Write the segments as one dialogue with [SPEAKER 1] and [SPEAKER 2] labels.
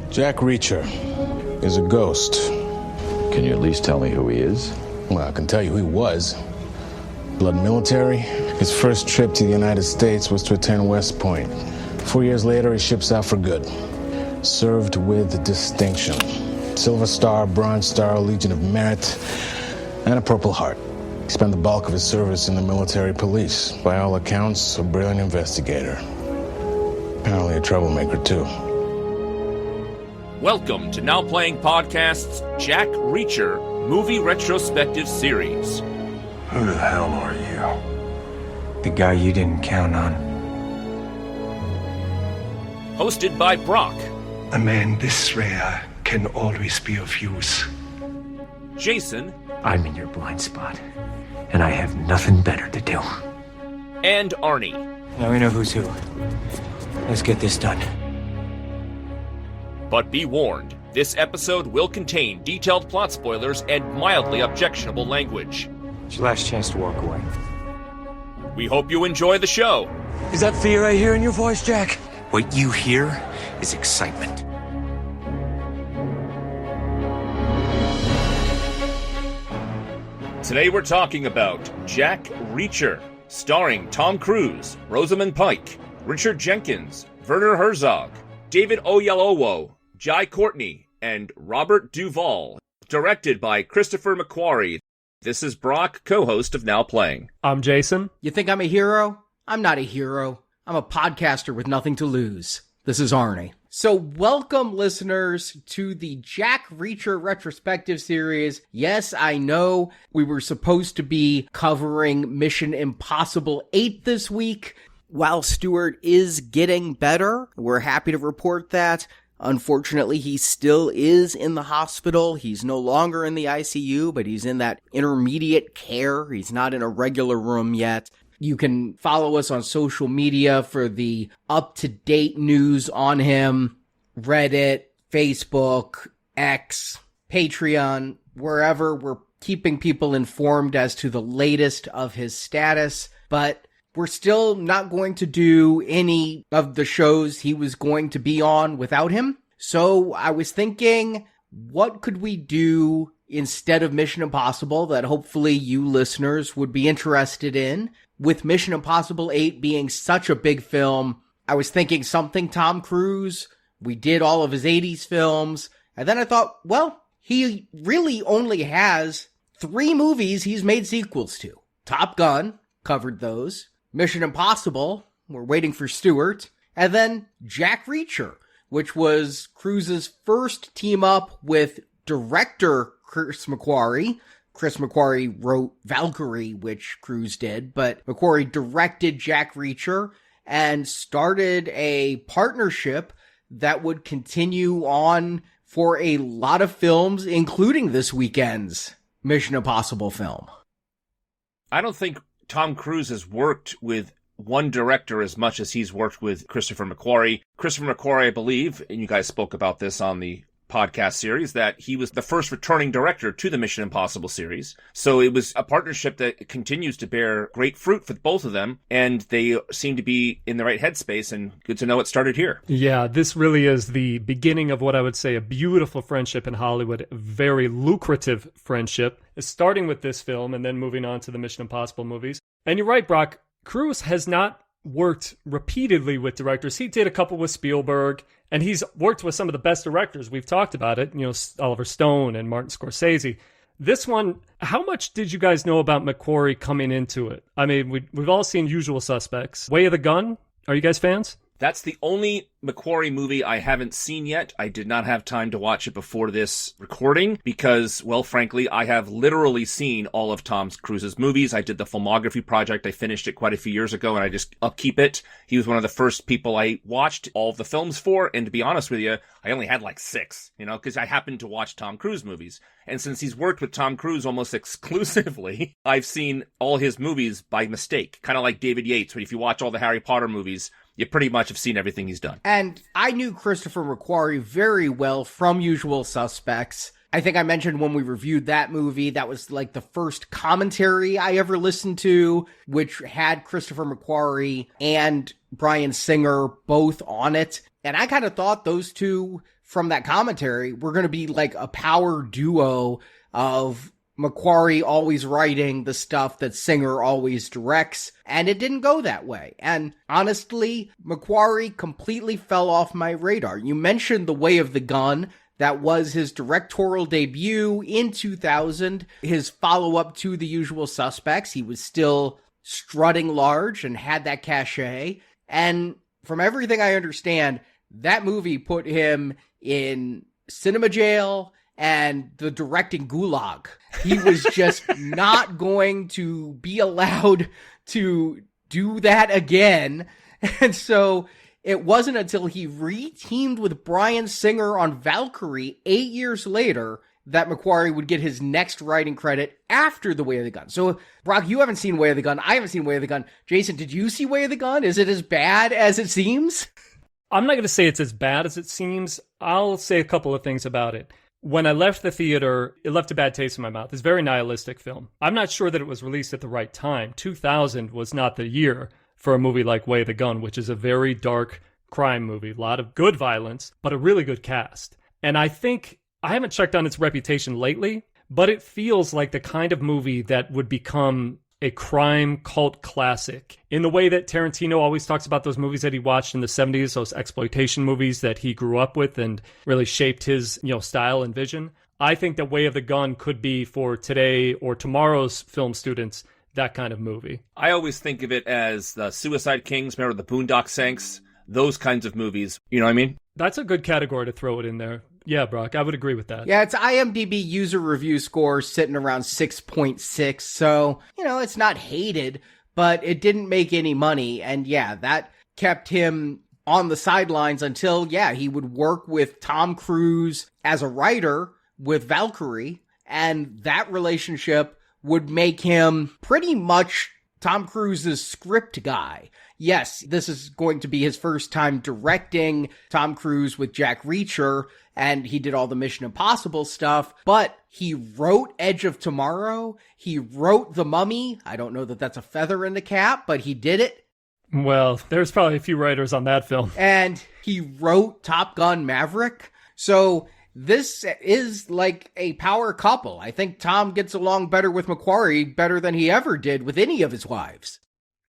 [SPEAKER 1] Jack Reacher is a ghost.
[SPEAKER 2] Can you at least tell me who he is?
[SPEAKER 1] Well, I can tell you who he was. Blood military. His first trip to the United States was to attend West Point. 4 years later, he ships out for good. Served with distinction. Silver Star, Bronze Star, Legion of Merit, and a Purple Heart. He spent the bulk of his service in the military police. By all accounts, a brilliant investigator. Apparently a troublemaker, too.
[SPEAKER 3] Welcome to Now Playing Podcast's Jack Reacher Movie Retrospective Series.
[SPEAKER 4] Who the hell are you?
[SPEAKER 5] The guy you didn't count on.
[SPEAKER 3] Hosted by Brock.
[SPEAKER 4] A man this rare can always be of use.
[SPEAKER 3] Jason.
[SPEAKER 5] I'm in your blind spot, and I have nothing better to do.
[SPEAKER 3] And Arnie.
[SPEAKER 5] Now we know who's who. Let's get this done.
[SPEAKER 3] But be warned, this episode will contain detailed plot spoilers and mildly objectionable language.
[SPEAKER 5] It's your last chance to walk away.
[SPEAKER 3] We hope you enjoy the show.
[SPEAKER 5] Is that fear I hear in your voice, Jack? What you hear is excitement.
[SPEAKER 3] Today we're talking about Jack Reacher, starring Tom Cruise, Rosamund Pike, Richard Jenkins, Werner Herzog, David Oyelowo, Jai Courtney, and Robert Duvall. Directed by Christopher McQuarrie. This is Brock, co-host of Now Playing.
[SPEAKER 6] I'm Jason.
[SPEAKER 7] You think I'm a hero? I'm not a hero. I'm a podcaster with nothing to lose. This is Arnie. So welcome, listeners, to the Jack Reacher retrospective series. Yes, I know we were supposed to be covering Mission Impossible 8 this week. While Stewart is getting better, we're happy to report that. Unfortunately, he still is in the hospital. He's no longer in the ICU, but he's in that intermediate care. He's not in a regular room yet. You can follow us on social media for the up-to-date news on him. Reddit, Facebook, X, Patreon, wherever. We're keeping people informed as to the latest of his status, but we're still not going to do any of the shows he was going to be on without him. So I was thinking, what could we do instead of Mission Impossible that hopefully you listeners would be interested in? With Mission Impossible 8 being such a big film, I was thinking something Tom Cruise. We did all of his 80s films. And then I thought, well, he really only has 3 movies he's made sequels to. Top Gun, covered those. Mission Impossible, we're waiting for Stewart. And then Jack Reacher, which was Cruise's first team up with director Chris McQuarrie. Chris McQuarrie wrote Valkyrie, which Cruise did, but McQuarrie directed Jack Reacher and started a partnership that would continue on for a lot of films, including this weekend's Mission Impossible film.
[SPEAKER 3] I don't think Tom Cruise has worked with one director as much as he's worked with Christopher McQuarrie. Christopher McQuarrie, I believe, and you guys spoke about this on the podcast series, that he was the first returning director to the Mission Impossible series. So it was a partnership that continues to bear great fruit for both of them, and they seem to be in the right headspace, and good to know it started here.
[SPEAKER 6] Yeah, this really is the beginning of what I would say a beautiful friendship in Hollywood, a very lucrative friendship, starting with this film and then moving on to the Mission Impossible movies. And you're right, Brock, Cruise has not worked repeatedly with directors. He did a couple with Spielberg, and he's worked with some of the best directors. We've talked about it, Oliver Stone and Martin Scorsese. This one, how much did you guys know about McQuarrie coming into it? I mean, we've all seen Usual Suspects. Way of the Gun, are you guys fans?
[SPEAKER 3] That's the only McQuarrie movie I haven't seen yet. I did not have time to watch it before this recording because, well, frankly, I have literally seen all of Tom Cruise's movies. I did the filmography project. I finished it quite a few years ago, and I just upkeep it. He was one of the first people I watched all of the films for, and to be honest with you, I only had like 6, because I happened to watch Tom Cruise movies. And since he's worked with Tom Cruise almost exclusively, I've seen all his movies by mistake. Kind of like David Yates, when if you watch all the Harry Potter movies, you pretty much have seen everything he's done.
[SPEAKER 7] And I knew Christopher McQuarrie very well from Usual Suspects. I think I mentioned when we reviewed that movie, that was like the first commentary I ever listened to, which had Christopher McQuarrie and Bryan Singer both on it. And I kind of thought those two from that commentary were going to be like a power duo of McQuarrie always writing the stuff that Singer always directs, and it didn't go that way. And honestly, McQuarrie completely fell off my radar. You mentioned The Way of the Gun. That was his directorial debut in 2000, his follow-up to The Usual Suspects. He was still strutting large and had that cachet. And from everything I understand, that movie put him in cinema jail and the directing gulag. He was just not going to be allowed to do that again. And so it wasn't until he re-teamed with Bryan Singer on Valkyrie 8 years later that McQuarrie would get his next writing credit after The Way of the Gun. So, Brock, you haven't seen Way of the Gun. I haven't seen Way of the Gun. Jason, did you see Way of the Gun? Is it as bad as it seems?
[SPEAKER 6] I'm not going to say it's as bad as it seems. I'll say a couple of things about it. When I left the theater, it left a bad taste in my mouth. It's a very nihilistic film. I'm not sure that it was released at the right time. 2000 was not the year for a movie like Way of the Gun, which is a very dark crime movie. A lot of good violence, but a really good cast. And I think, I haven't checked on its reputation lately, but it feels like the kind of movie that would become a crime cult classic in the way that Tarantino always talks about those movies that he watched in the 70s, those exploitation movies that he grew up with and really shaped his, style and vision. I think that Way of the Gun could be for today or tomorrow's film students that kind of movie.
[SPEAKER 3] I always think of it as the Suicide Kings, remember the Boondock Saints, those kinds of movies. You know what I mean?
[SPEAKER 6] That's a good category to throw it in there. Yeah, Brock, I would agree with that.
[SPEAKER 7] Yeah, its IMDb user review score sitting around 6.6, so, it's not hated, but it didn't make any money, and yeah, that kept him on the sidelines until, he would work with Tom Cruise as a writer with Valkyrie, and that relationship would make him pretty much Tom Cruise's script guy. Yes, this is going to be his first time directing Tom Cruise with Jack Reacher, and he did all the Mission Impossible stuff, but he wrote Edge of Tomorrow, he wrote The Mummy. I don't know that that's a feather in the cap, but he did it.
[SPEAKER 6] Well, there's probably a few writers on that film.
[SPEAKER 7] And he wrote Top Gun Maverick. So this is like a power couple. I think Tom gets along better with McQuarrie, better than he ever did with any of his wives.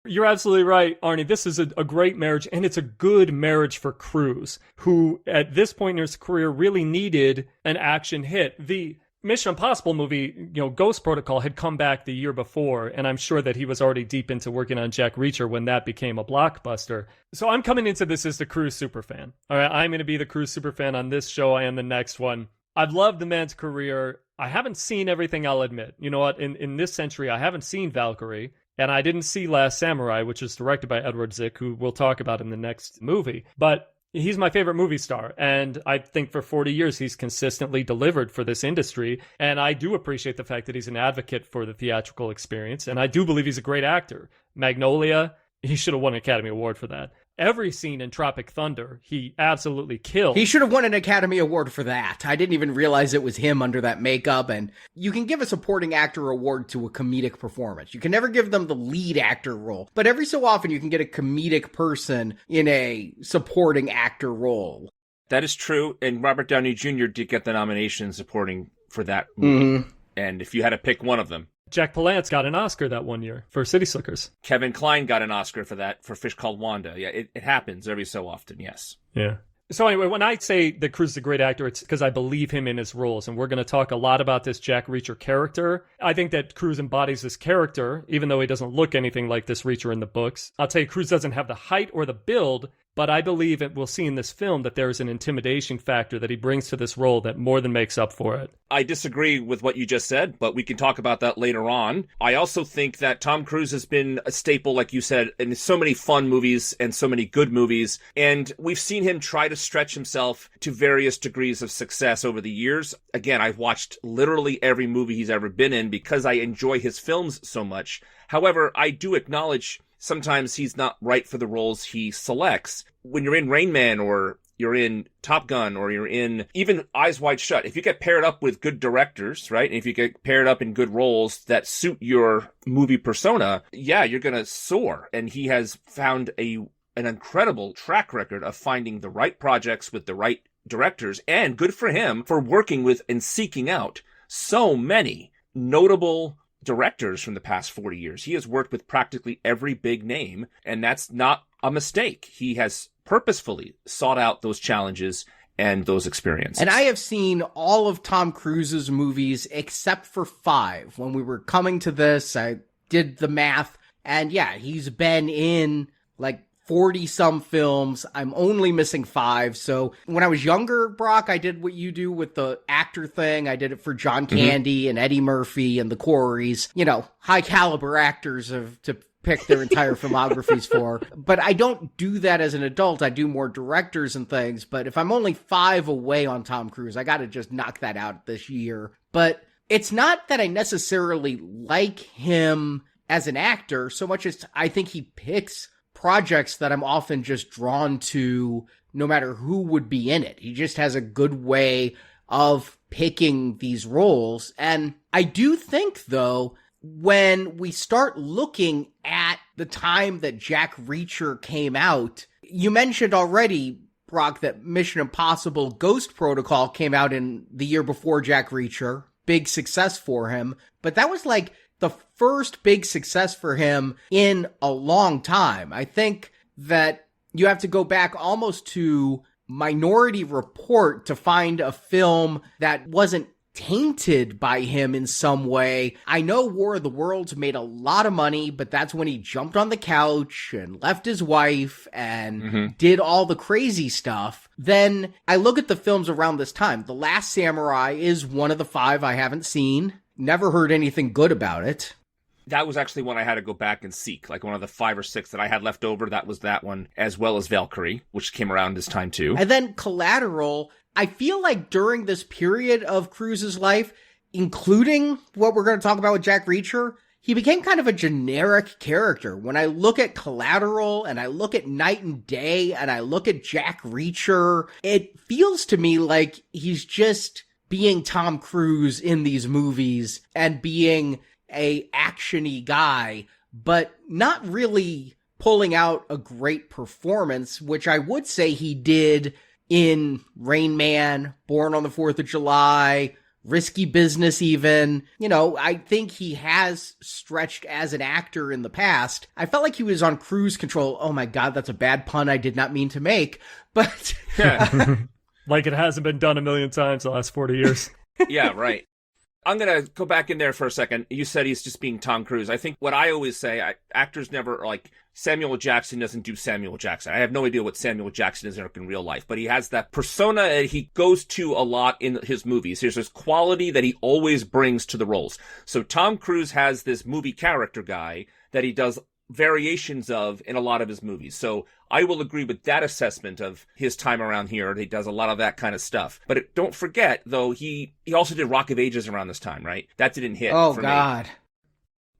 [SPEAKER 6] You're absolutely right, Arnie. This is a great marriage, and it's a good marriage for Cruise, who at this point in his career really needed an action hit. The Mission Impossible movie, Ghost Protocol, had come back the year before, and I'm sure that he was already deep into working on Jack Reacher when that became a blockbuster. So I'm coming into this as the Cruise superfan. All right, I'm going to be the Cruise superfan on this show and the next one. I've loved the man's career. I haven't seen everything, I'll admit. You know what? In this century, I haven't seen Valkyrie. And I didn't see Last Samurai, which is directed by Edward Zick, who we'll talk about in the next movie. But he's my favorite movie star. And I think for 40 years, he's consistently delivered for this industry. And I do appreciate the fact that he's an advocate for the theatrical experience. And I do believe he's a great actor. Magnolia, he should have won an Academy Award for that. Every scene in Tropic Thunder, he absolutely killed.
[SPEAKER 7] He should have won an Academy Award for that. I didn't even realize it was him under that makeup. And you can give a supporting actor award to a comedic performance. You can never give them the lead actor role. But every so often, you can get a comedic person in a supporting actor role.
[SPEAKER 3] That is true. And Robert Downey Jr. did get the nomination supporting for that movie. Mm-hmm. And if you had to pick one of them.
[SPEAKER 6] Jack Palance got an Oscar that one year for City Slickers.
[SPEAKER 3] Kevin Kline got an Oscar for that, for Fish Called Wanda. Yeah, it happens every so often, yes.
[SPEAKER 6] Yeah. So anyway, when I say that Cruise is a great actor, it's because I believe him in his roles. And we're going to talk a lot about this Jack Reacher character. I think that Cruise embodies this character, even though he doesn't look anything like this Reacher in the books. I'll tell you, Cruise doesn't have the height or the build, but I believe we'll see in this film that there is an intimidation factor that he brings to this role that more than makes up for it.
[SPEAKER 3] I disagree with what you just said, but we can talk about that later on. I also think that Tom Cruise has been a staple, like you said, in so many fun movies and so many good movies. And we've seen him try to stretch himself to various degrees of success over the years. Again, I've watched literally every movie he's ever been in because I enjoy his films so much. However, I do acknowledge sometimes he's not right for the roles he selects. When you're in Rain Man or you're in Top Gun or you're in even Eyes Wide Shut, if you get paired up with good directors, right? And if you get paired up in good roles that suit your movie persona, yeah, you're going to soar. And he has found an incredible track record of finding the right projects with the right directors, and good for him for working with and seeking out so many notable directors from the past 40 years. He has worked with practically every big name, and that's not a mistake. He has purposefully sought out those challenges and those experiences.
[SPEAKER 7] And I have seen all of Tom Cruise's movies except for 5. When we were coming to this, I did the math, and yeah, he's been in like 40 some films. I'm only missing 5. So when I was younger, Brock, I did what you do with the actor thing. I did it for John Candy and Eddie Murphy and the Corys, you know, high caliber actors to pick their entire filmographies for. But I don't do that as an adult. I do more directors and things. But if I'm only 5 away on Tom Cruise, I got to just knock that out this year. But it's not that I necessarily like him as an actor so much as I think he picks projects that I'm often just drawn to no matter who would be in it. He just has a good way of picking these roles. And I do think, though, when we start looking at the time that Jack Reacher came out, you mentioned already, Brock, that Mission Impossible Ghost Protocol came out in the year before Jack Reacher. Big success for him. But that was like the first big success for him in a long time. I think that you have to go back almost to Minority Report to find a film that wasn't tainted by him in some way. I know War of the Worlds made a lot of money, but that's when he jumped on the couch and left his wife and did all the crazy stuff. Then I look at the films around this time. The Last Samurai is one of the 5 I haven't seen. Never heard anything good about it.
[SPEAKER 3] That was actually one I had to go back and seek. Like one of the 5 or 6 that I had left over, that was that one, as well as Valkyrie, which came around this time too.
[SPEAKER 7] And then Collateral, I feel like during this period of Cruise's life, including what we're going to talk about with Jack Reacher, he became kind of a generic character. When I look at Collateral and I look at Night and Day and I look at Jack Reacher, it feels to me like he's just being Tom Cruise in these movies and being a action-y guy, but not really pulling out a great performance, which I would say he did in Rain Man, Born on the 4th of July, Risky Business even. You know, I think he has stretched as an actor in the past. I felt like he was on cruise control. Oh my God, that's a bad pun I did not mean to make. But
[SPEAKER 6] like it hasn't been done a million times the last 40 years.
[SPEAKER 3] Yeah, right. I'm going to go back in there for a second. You said he's just being Tom Cruise. I think what I always say, actors never, like, Samuel Jackson doesn't do Samuel Jackson. I have no idea what Samuel Jackson is in real life, but he has that persona that he goes to a lot in his movies. There's this quality that he always brings to the roles. So Tom Cruise has this movie character guy that he does variations of in a lot of his movies. So I will agree with that assessment of his time around here. He does a lot of that kind of stuff. But don't forget, though, he also did Rock of Ages around this time, right? That didn't hit for me. Oh, God.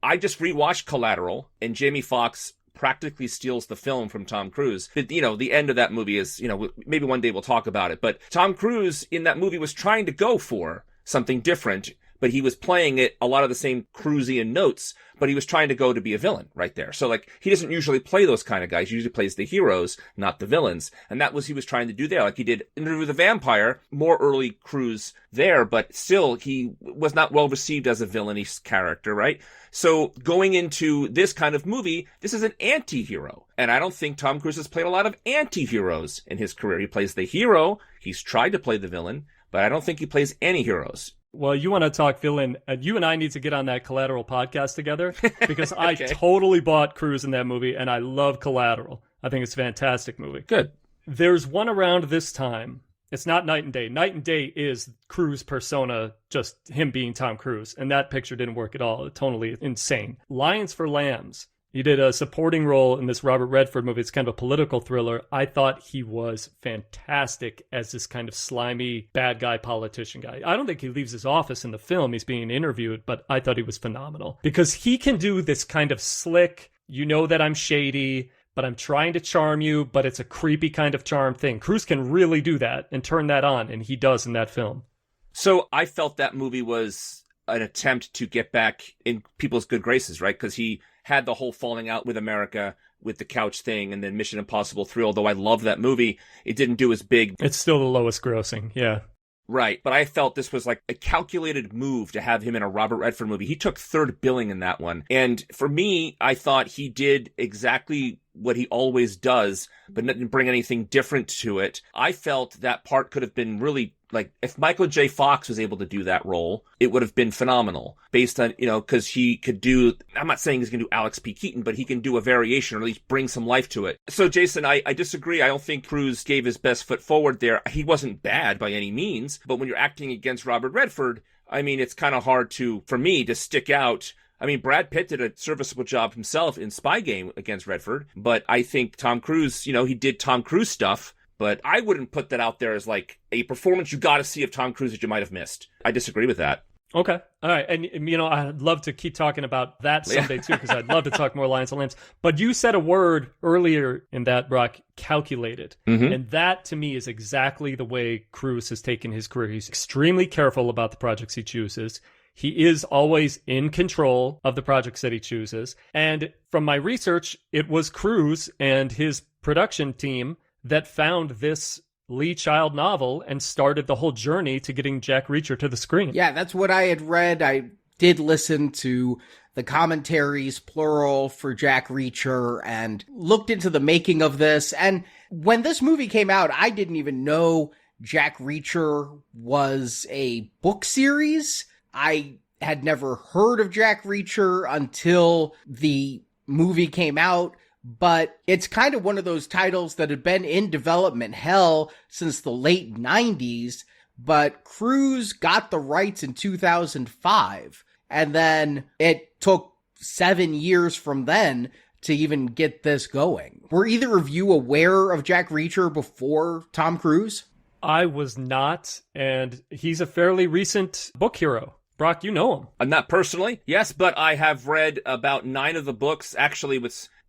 [SPEAKER 3] I just rewatched Collateral, and Jamie Foxx practically steals the film from Tom Cruise. But, you know, the end of that movie is, you know, maybe one day we'll talk about it. But Tom Cruise in that movie was trying to go for something different, but he was playing it a lot of the same Cruisian notes, but he was trying to go to be a villain right there. So, like, he doesn't usually play those kind of guys. He usually plays the heroes, not the villains. And that was he was trying to do there. Like, he did Interview with the Vampire, more early Cruise there, but still, he was not well received as a villainous character, right? So, going into this kind of movie, this is an anti-hero. And I don't think Tom Cruise has played a lot of anti-heroes in his career. He plays the hero. He's tried to play the villain, but I don't think he plays any heroes.
[SPEAKER 6] Well, you want to talk villain, and you and I need to get on that Collateral podcast together, because I totally bought Cruise in that movie, and I love Collateral. I think it's a fantastic movie.
[SPEAKER 3] Good.
[SPEAKER 6] There's one around this time. It's not Night and Day. Night and Day is Cruise persona, just him being Tom Cruise, and that picture didn't work at all. It's totally insane. Lions for Lambs. He did a supporting role in this Robert Redford movie. It's kind of a political thriller. I thought he was fantastic as this kind of slimy, bad guy politician guy. I don't think he leaves his office in the film. He's being interviewed, but I thought he was phenomenal. Because he can do this kind of slick, you know that I'm shady, but I'm trying to charm you, but it's a creepy kind of charm thing. Cruise can really do that and turn that on, and he does in that film.
[SPEAKER 3] So I felt that movie was an attempt to get back in people's good graces, right? Because he had the whole falling out with America with the couch thing, and then Mission Impossible 3, although I love that movie, it didn't do as big.
[SPEAKER 6] It's still the lowest grossing, yeah.
[SPEAKER 3] Right, but I felt this was like a calculated move to have him in a Robert Redford movie. He took third billing in that one. And for me, I thought he did exactly what he always does, but didn't bring anything different to it. I felt that part could have been really, like, if Michael J. Fox was able to do that role, it would have been phenomenal based on, because he could do, I'm not saying he's going to do Alex P. Keaton, but he can do a variation or at least bring some life to it. So, Jason, I disagree. I don't think Cruise gave his best foot forward there. He wasn't bad by any means, but when you're acting against Robert Redford, I mean, it's kind of hard for me to stick out. I mean, Brad Pitt did a serviceable job himself in Spy Game against Redford, but I think Tom Cruise, he did Tom Cruise stuff, but I wouldn't put that out there as like a performance you got to see of Tom Cruise that you might have missed. I disagree with that.
[SPEAKER 6] Okay. All right. And, I'd love to keep talking about that someday too, because I'd love to talk more Lions and Lambs. But you said a word earlier in that, Brock, calculated. Mm-hmm. And that to me is exactly the way Cruise has taken his career. He's extremely careful about the projects he chooses. He is always in control of the projects that he chooses. And from my research, it was Cruise and his production team that found this Lee Child novel and started the whole journey to getting Jack Reacher to the screen.
[SPEAKER 7] Yeah, that's what I had read. I did listen to the commentaries, plural, for Jack Reacher and looked into the making of this. And when this movie came out, I didn't even know Jack Reacher was a book series. I had never heard of Jack Reacher until the movie came out, but it's kind of one of those titles that had been in development hell since the late 90s, but Cruise got the rights in 2005, and then it took 7 years from then to even get this going. Were either of you aware of Jack Reacher before Tom Cruise?
[SPEAKER 6] I was not, and he's a fairly recent book hero. Brock, you know him.
[SPEAKER 3] Not personally, yes, but I have read about 9 of the books. Actually,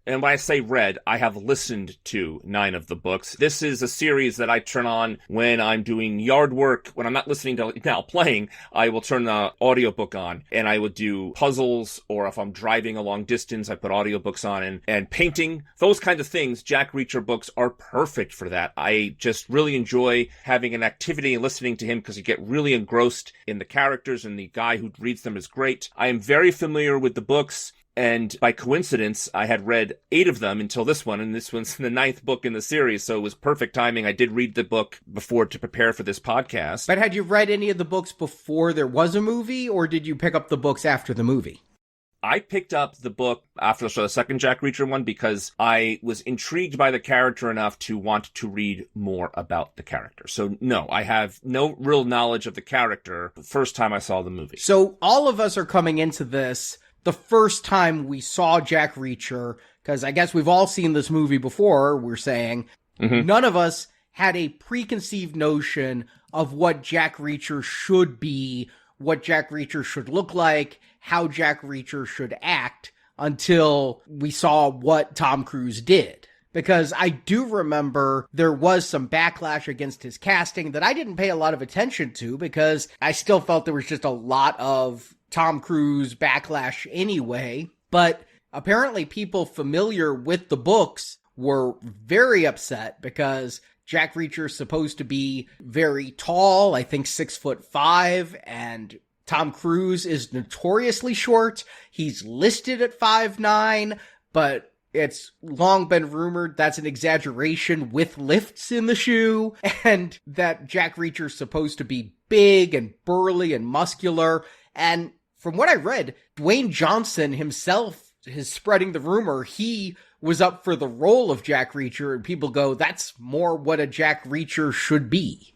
[SPEAKER 3] and when I say read, I have listened to 9 of the books. This is a series that I turn on when I'm doing yard work. When I'm not listening to now playing, I will turn the audiobook on, and I would do puzzles, or if I'm driving a long distance, I put audiobooks on, and painting, those kinds of things. Jack Reacher books are perfect for that. I just really enjoy having an activity and listening to him because you get really engrossed in the characters, and the guy who reads them is great. I am very familiar with the books. And by coincidence, I had read 8 of them until this one, and this one's the 9th book in the series, so it was perfect timing. I did read the book before to prepare for this podcast.
[SPEAKER 7] But had you read any of the books before there was a movie, or did you pick up the books after the movie?
[SPEAKER 3] I picked up the book after the second Jack Reacher one because I was intrigued by the character enough to want to read more about the character. So no, I have no real knowledge of the character the first time I saw the movie.
[SPEAKER 7] So all of us are coming into this the first time we saw Jack Reacher, because I guess we've all seen this movie before, we're saying. Mm-hmm. None of us had a preconceived notion of what Jack Reacher should be, what Jack Reacher should look like, how Jack Reacher should act, until we saw what Tom Cruise did. Because I do remember there was some backlash against his casting that I didn't pay a lot of attention to, because I still felt there was just a lot of Tom Cruise backlash anyway. But apparently people familiar with the books were very upset because Jack Reacher's supposed to be very tall, I think 6'5", and Tom Cruise is notoriously short. He's listed at 5'9", but it's long been rumored that's an exaggeration with lifts in the shoe, and that Jack Reacher's supposed to be big and burly and muscular. And from what I read, Dwayne Johnson himself is spreading the rumor he was up for the role of Jack Reacher, and people go, that's more what a Jack Reacher should be.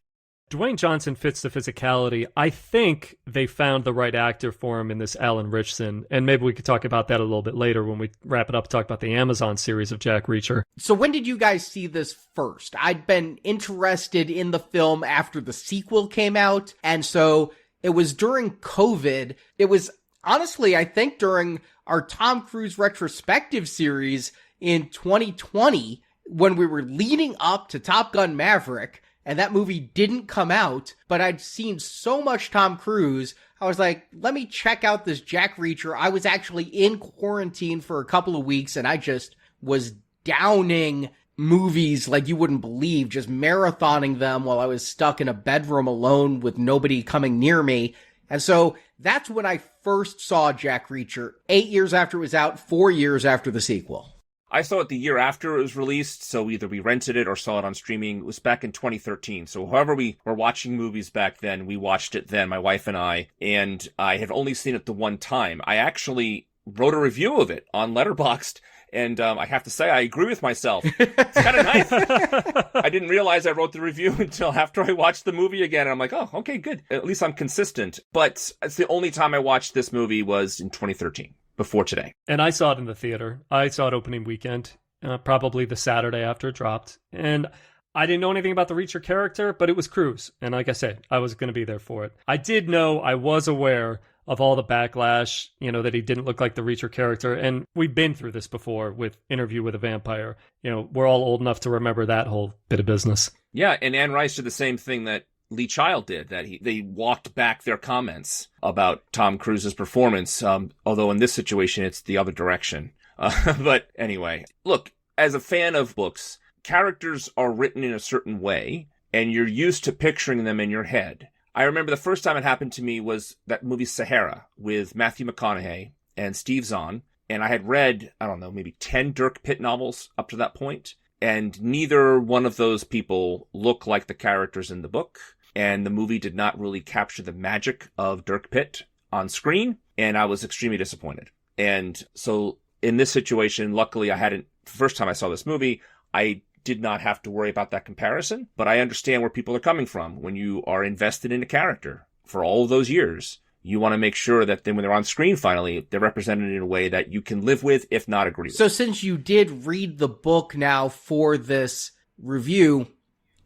[SPEAKER 6] Dwayne Johnson fits the physicality. I think they found the right actor for him in this Alan Ritchson, and maybe we could talk about that a little bit later when we wrap it up and talk about the Amazon series of Jack Reacher.
[SPEAKER 7] So when did you guys see this first? I'd been interested in the film after the sequel came out, and so it was during COVID. It was honestly, I think, during our Tom Cruise retrospective series in 2020 when we were leading up to Top Gun Maverick, and that movie didn't come out, but I'd seen so much Tom Cruise, I was like, let me check out this Jack Reacher. I was actually in quarantine for a couple of weeks, and I just was downing movies like you wouldn't believe, just marathoning them while I was stuck in a bedroom alone with nobody coming near me. And so that's when I first saw Jack Reacher, 8 years after it was out, 4 years after the sequel.
[SPEAKER 3] I saw it the year after it was released, so either we rented it or saw it on streaming. It was back in 2013. So however we were watching movies back then, we watched it then, my wife and I had only seen it the one time. I actually wrote a review of it on Letterboxd, and I have to say, I agree with myself. It's kind of nice. I didn't realize I wrote the review until after I watched the movie again. And I'm like, oh, okay, good. At least I'm consistent. But it's the only time I watched this movie was in 2013, before today.
[SPEAKER 6] And I saw it in the theater. I saw it opening weekend, probably the Saturday after it dropped. And I didn't know anything about the Reacher character, but it was Cruise. And like I said, I was going to be there for it. I was aware of all the backlash, that he didn't look like the Reacher character. And we've been through this before with Interview with a Vampire. We're all old enough to remember that whole bit of business.
[SPEAKER 3] Yeah, and Anne Rice did the same thing that Lee Child did, that they walked back their comments about Tom Cruise's performance, although in this situation, it's the other direction. But anyway, look, as a fan of books, characters are written in a certain way, and you're used to picturing them in your head. I remember the first time it happened to me was that movie Sahara with Matthew McConaughey and Steve Zahn. And I had read, I don't know, maybe 10 Dirk Pitt novels up to that point. And neither one of those people look like the characters in the book. And the movie did not really capture the magic of Dirk Pitt on screen. And I was extremely disappointed. And so in this situation, luckily the first time I saw this movie, I did not have to worry about that comparison, but I understand where people are coming from. When you are invested in a character for all of those years, you want to make sure that then when they're on screen finally, they're represented in a way that you can live with, if not agree with.
[SPEAKER 7] So since you did read the book now for this review,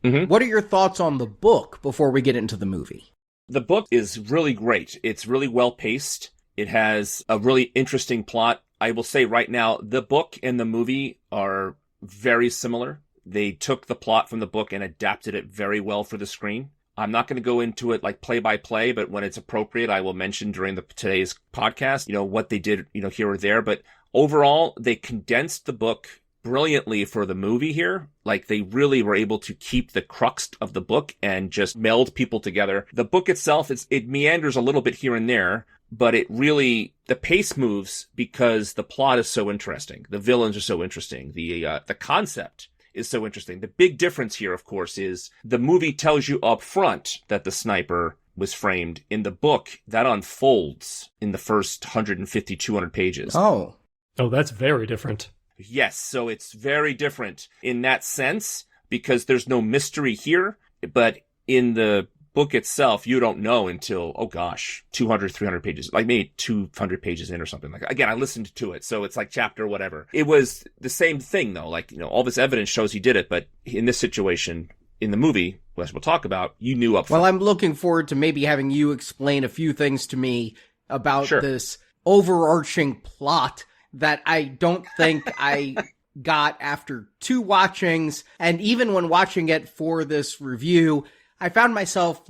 [SPEAKER 7] what are your thoughts on the book before we get into the movie?
[SPEAKER 3] The book is really great. It's really well paced. It has a really interesting plot. I will say right now, the book and the movie are very similar. They took the plot from the book and adapted it very well for the screen. I'm not going to go into it like play by play, but when it's appropriate, I will mention during today's podcast, what they did, here or there. But overall, they condensed the book brilliantly for the movie here. Like they really were able to keep the crux of the book and just meld people together. The book itself, it meanders a little bit here and there, but the pace moves because the plot is so interesting. The villains are so interesting. The concept is so interesting. The big difference here, of course, is the movie tells you up front that the sniper was framed. In the book, that unfolds in the first 150, 200 pages.
[SPEAKER 7] Oh,
[SPEAKER 6] that's very different.
[SPEAKER 3] Yes, so it's very different in that sense because there's no mystery here, but in the book itself, you don't know until, 200, 300 pages, like maybe 200 pages in or something like that. Again, I listened to it, so it's like chapter whatever. It was the same thing, though. Like, all this evidence shows he did it, but in this situation, in the movie, which we'll talk about, you knew up front.
[SPEAKER 7] Well, I'm looking forward to maybe having you explain a few things to me about this overarching plot that I don't think I got after 2 watchings. And even when watching it for this review, I found myself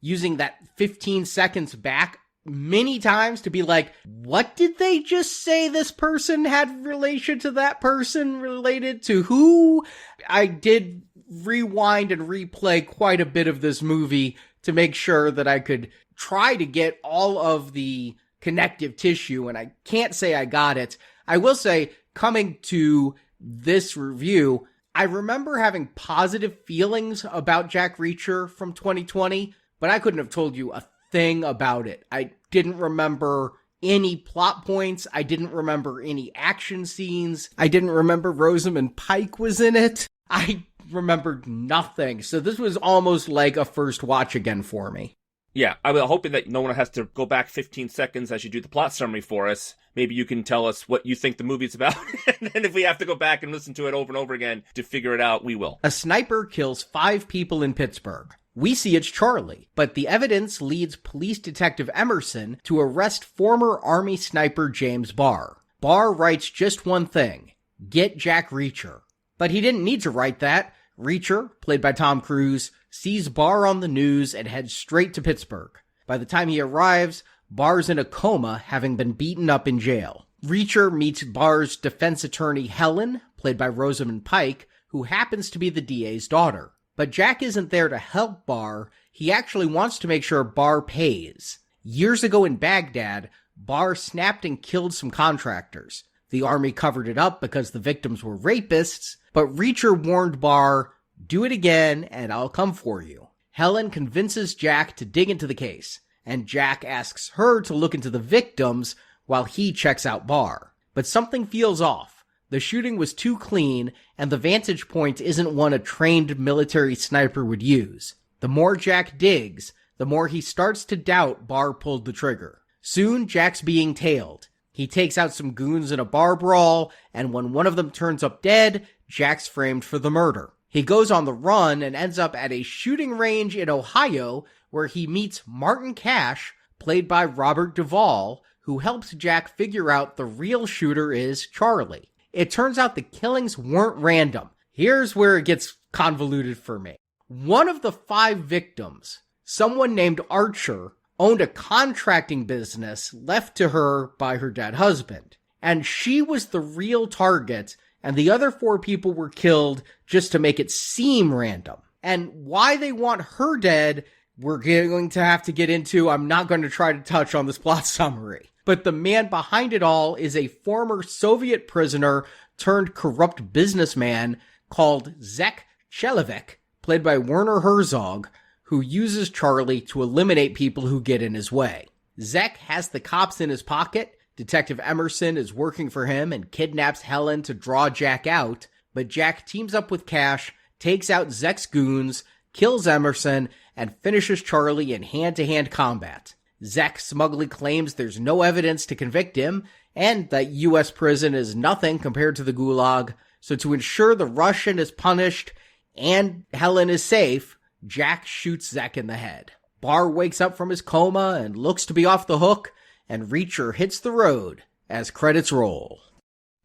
[SPEAKER 7] using that 15 seconds back many times to be like, what did they just say this person had relation to that person related to who? I did rewind and replay quite a bit of this movie to make sure that I could try to get all of the connective tissue, and I can't say I got it. I will say, coming to this review, I remember having positive feelings about Jack Reacher from 2020, but I couldn't have told you a thing about it. I didn't remember any plot points. I didn't remember any action scenes. I didn't remember Rosamund Pike was in it. I remembered nothing. So this was almost like a first watch again for me.
[SPEAKER 3] Yeah, I was hoping that no one has to go back 15 seconds as you do the plot summary for us. Maybe you can tell us what you think the movie's about. And then if we have to go back and listen to it over and over again to figure it out, we will.
[SPEAKER 7] A sniper kills 5 people in Pittsburgh. We see it's Charlie, but the evidence leads Police Detective Emerson to arrest former Army sniper James Barr. Barr writes just one thing: get Jack Reacher. But he didn't need to write that. Reacher, played by Tom Cruise, sees Barr on the news and heads straight to Pittsburgh. By the time he arrives, Barr's in a coma, having been beaten up in jail. Reacher meets Barr's defense attorney Helen, played by Rosamund Pike, who happens to be the DA's daughter. But Jack isn't there to help Barr, he actually wants to make sure Barr pays. Years ago in Baghdad, Barr snapped and killed some contractors. The army covered it up because the victims were rapists, but Reacher warned Barr, "Do it again and I'll come for you." Helen convinces Jack to dig into the case, and Jack asks her to look into the victims while he checks out Barr. But something feels off. The shooting was too clean, and the vantage point isn't one a trained military sniper would use. The more Jack digs, the more he starts to doubt Barr pulled the trigger. Soon, Jack's being tailed. He takes out some goons in a bar brawl, and when one of them turns up dead, Jack's framed for the murder. He goes on the run and ends up at a shooting range in Ohio where he meets Martin Cash, played by Robert Duvall, who helps Jack figure out the real shooter is Charlie. It turns out the killings weren't random. Here's where it gets convoluted for me. One of the 5 victims, someone named Archer, owned a contracting business left to her by her dead husband. And she was the real target, and the other 4 people were killed just to make it seem random. And why they want her dead, we're going to have to get into. I'm not going to try to touch on this plot summary. But the man behind it all is a former Soviet prisoner turned corrupt businessman called Zek Chelevik, played by Werner Herzog, who uses Charlie to eliminate people who get in his way. Zek has the cops in his pocket. Detective Emerson is working for him and kidnaps Helen to draw Jack out, but Jack teams up with Cash, takes out Zek's goons, kills Emerson, and finishes Charlie in hand-to-hand combat. Zek smugly claims there's no evidence to convict him, and that U.S. prison is nothing compared to the Gulag, so to ensure the Russian is punished and Helen is safe, Jack shoots Zek in the head. Barr wakes up from his coma and looks to be off the hook, and Reacher hits the road as credits roll.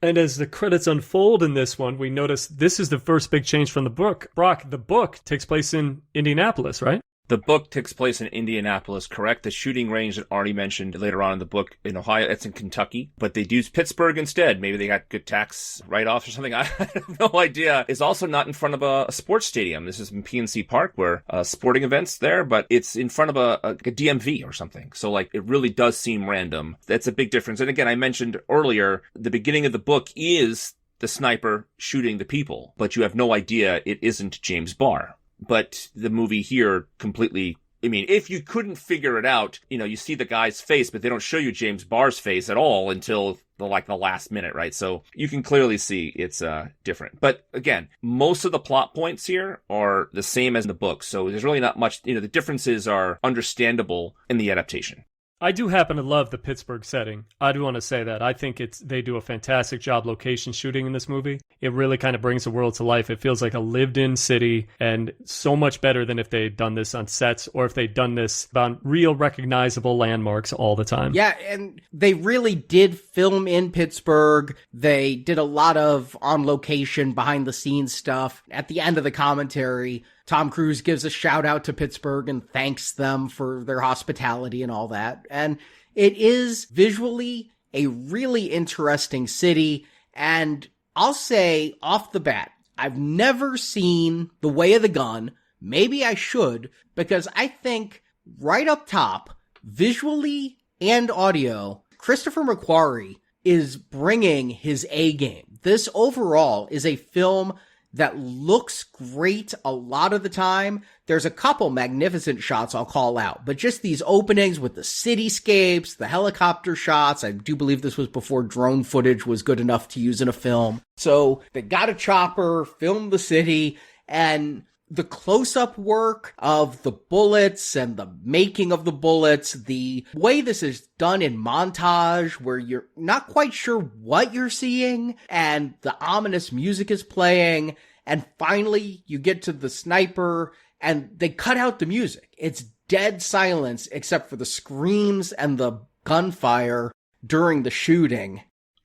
[SPEAKER 6] And as the credits unfold in this one, we notice this is the first big change from the book. Brock, the book takes place in Indianapolis, right?
[SPEAKER 3] The book takes place in Indianapolis, correct? The shooting range that Arnie mentioned later on in the book in Ohio, it's in Kentucky, but they use Pittsburgh instead. Maybe they got good tax write-offs or something. I have no idea. It's also not in front of a sports stadium. This is in PNC Park where sporting events there, but it's in front of a DMV or something. So like it really does seem random. That's a big difference. And again, I mentioned earlier, the beginning of the book is the sniper shooting the people, but you have no idea it isn't James Barr. But the movie here completely, I mean, if you couldn't figure it out, you know, you see the guy's face, but they don't show you James Barr's face at all until the last minute, right? So you can clearly see it's different. But again, most of the plot points here are the same as in the book. So there's really not much, you know, the differences are understandable in the adaptation.
[SPEAKER 6] I do happen to love the Pittsburgh setting. I do want to say that. I think they do a fantastic job location shooting in this movie. It really kind of brings the world to life. It feels like a lived-in city, and so much better than if they'd done this on sets or if they'd done this on real recognizable landmarks all the time.
[SPEAKER 7] Yeah, and they really did film in Pittsburgh. They did a lot of on-location, behind-the-scenes stuff. At the end of the commentary, Tom Cruise gives a shout out to Pittsburgh and thanks them for their hospitality and all that. And it is visually a really interesting city. And I'll say off the bat, I've never seen The Way of the Gun. Maybe I should, because I think right up top, visually and audio, Christopher McQuarrie is bringing his A game. This overall is a film that looks great a lot of the time. There's a couple magnificent shots I'll call out, but just these openings with the cityscapes, the helicopter shots. I do believe this was before drone footage was good enough to use in a film. So they got a chopper, filmed the city, and the close-up work of the bullets and the making of the bullets, the way this is done in montage where you're not quite sure what you're seeing and the ominous music is playing, and finally you get to the sniper and they cut out the music. It's dead silence except for the screams and the gunfire during the shooting.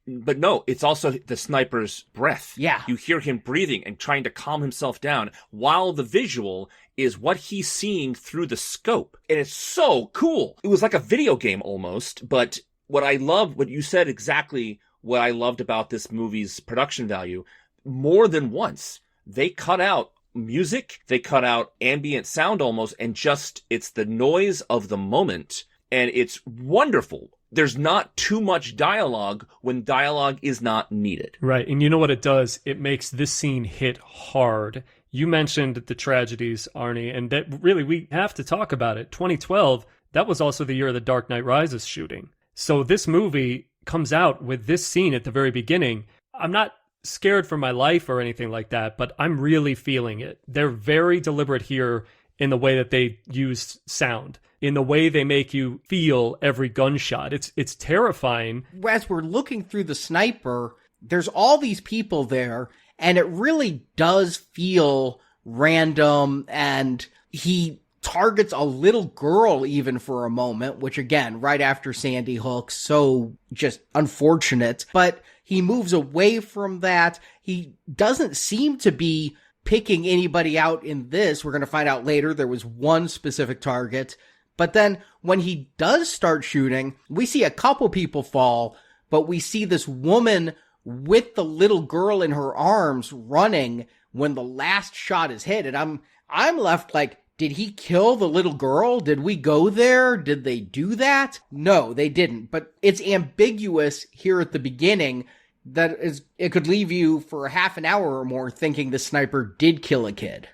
[SPEAKER 3] But no, it's also the sniper's breath.
[SPEAKER 7] Yeah.
[SPEAKER 3] You hear him breathing and trying to calm himself down while the visual is what he's seeing through the scope. And it's so cool. It was like a video game almost, but what I love, what you said exactly what I loved about this movie's production value, more than once. They cut out music, they cut out ambient sound almost, and just, it's the noise of the moment. And it's wonderful. There's not too much dialogue when dialogue is not needed.
[SPEAKER 6] Right. And you know what it does? It makes this scene hit hard. You mentioned the tragedies, Arnie, and that really we have to talk about it. 2012, that was also the year of the Dark Knight Rises shooting. So this movie comes out with this scene at the very beginning. I'm not scared for my life or anything like that, but I'm really feeling it. They're very deliberate here in the way that they use sound, in the way they make you feel every gunshot. It's terrifying.
[SPEAKER 7] As we're looking through the sniper, there's all these people there, and it really does feel random, and he targets a little girl even for a moment, which again, right after Sandy Hook, so just unfortunate. But he moves away from that. He doesn't seem to be picking anybody out in this. We're going to find out later there was one specific target. But then when he does start shooting, we see a couple people fall, but we see this woman with the little girl in her arms running when the last shot is hit. And I'm left like, did he kill the little girl? Did we go there? Did they do that? No, they didn't. But it's ambiguous here at the beginning that it could leave you for a half an hour or more thinking the sniper did kill a kid.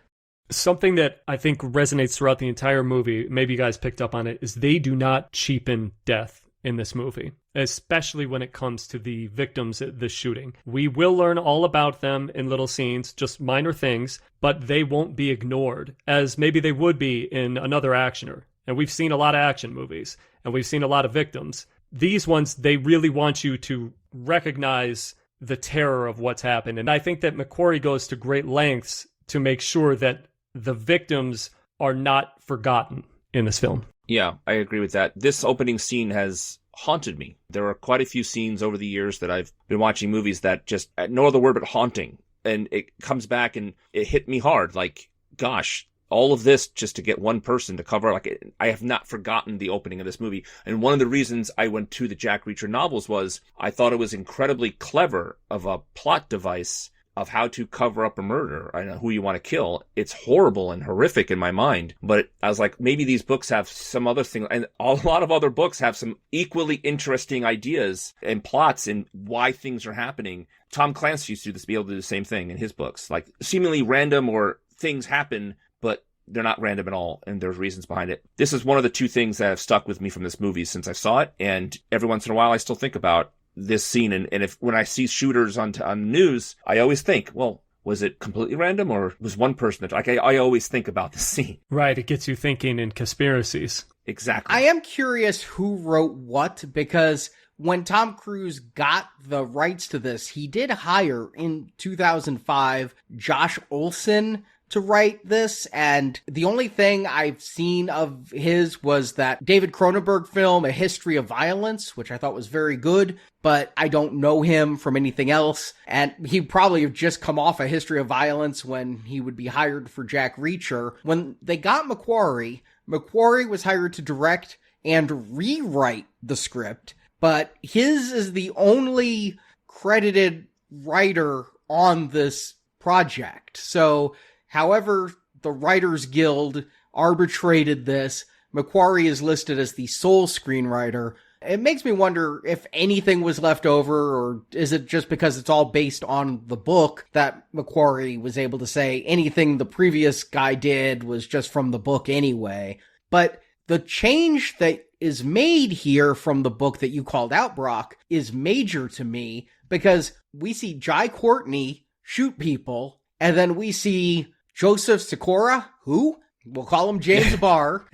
[SPEAKER 6] Something that I think resonates throughout the entire movie, maybe you guys picked up on it, is they do not cheapen death in this movie, especially when it comes to the victims at the shooting. We will learn all about them in little scenes, just minor things, but they won't be ignored, as maybe they would be in another actioner. And we've seen a lot of action movies, and we've seen a lot of victims. These ones, they really want you to recognize the terror of what's happened. And I think that McQuarrie goes to great lengths to make sure that the victims are not forgotten in this film.
[SPEAKER 3] Yeah, I agree with that. This opening scene has haunted me. There are quite a few scenes over the years that I've been watching movies that just, no other word but haunting. And it comes back and it hit me hard. Like, gosh, all of this just to get one person to cover. Like, I have not forgotten the opening of this movie. And one of the reasons I went to the Jack Reacher novels was I thought it was incredibly clever of a plot device of how to cover up a murder. I know who you want to kill. It's horrible and horrific in my mind. But I was like, maybe these books have some other thing. And a lot of other books have some equally interesting ideas and plots and why things are happening. Tom Clancy used to do this, be able to do the same thing in his books. Like, seemingly random or things happen, but they're not random at all, and there's reasons behind it. This is one of the two things that have stuck with me from this movie since I saw it, and every once in a while I still think about this scene. And if when I see shooters on the news, I always think, well, was it completely random or was one person that, like, I always think about this scene.
[SPEAKER 6] Right, it gets you thinking in conspiracies.
[SPEAKER 3] Exactly.
[SPEAKER 7] I am curious who wrote what, because when Tom Cruise got the rights to this, he did hire in 2005 Josh Olson to write this, and the only thing I've seen of his was that David Cronenberg film, A History of Violence, which I thought was very good, but I don't know him from anything else, and he probably have just come off A History of Violence when he would be hired for Jack Reacher. When they got McQuarrie was hired to direct and rewrite the script, but his is the only credited writer on this project. So however the Writers Guild arbitrated this, McQuarrie is listed as the sole screenwriter. It makes me wonder if anything was left over, or is it just because it's all based on the book that McQuarrie was able to say anything the previous guy did was just from the book anyway. But the change that is made here from the book that you called out, Brock, is major to me, because we see Jai Courtney shoot people, and then we see Joseph Sikora, who, we'll call him James Barr,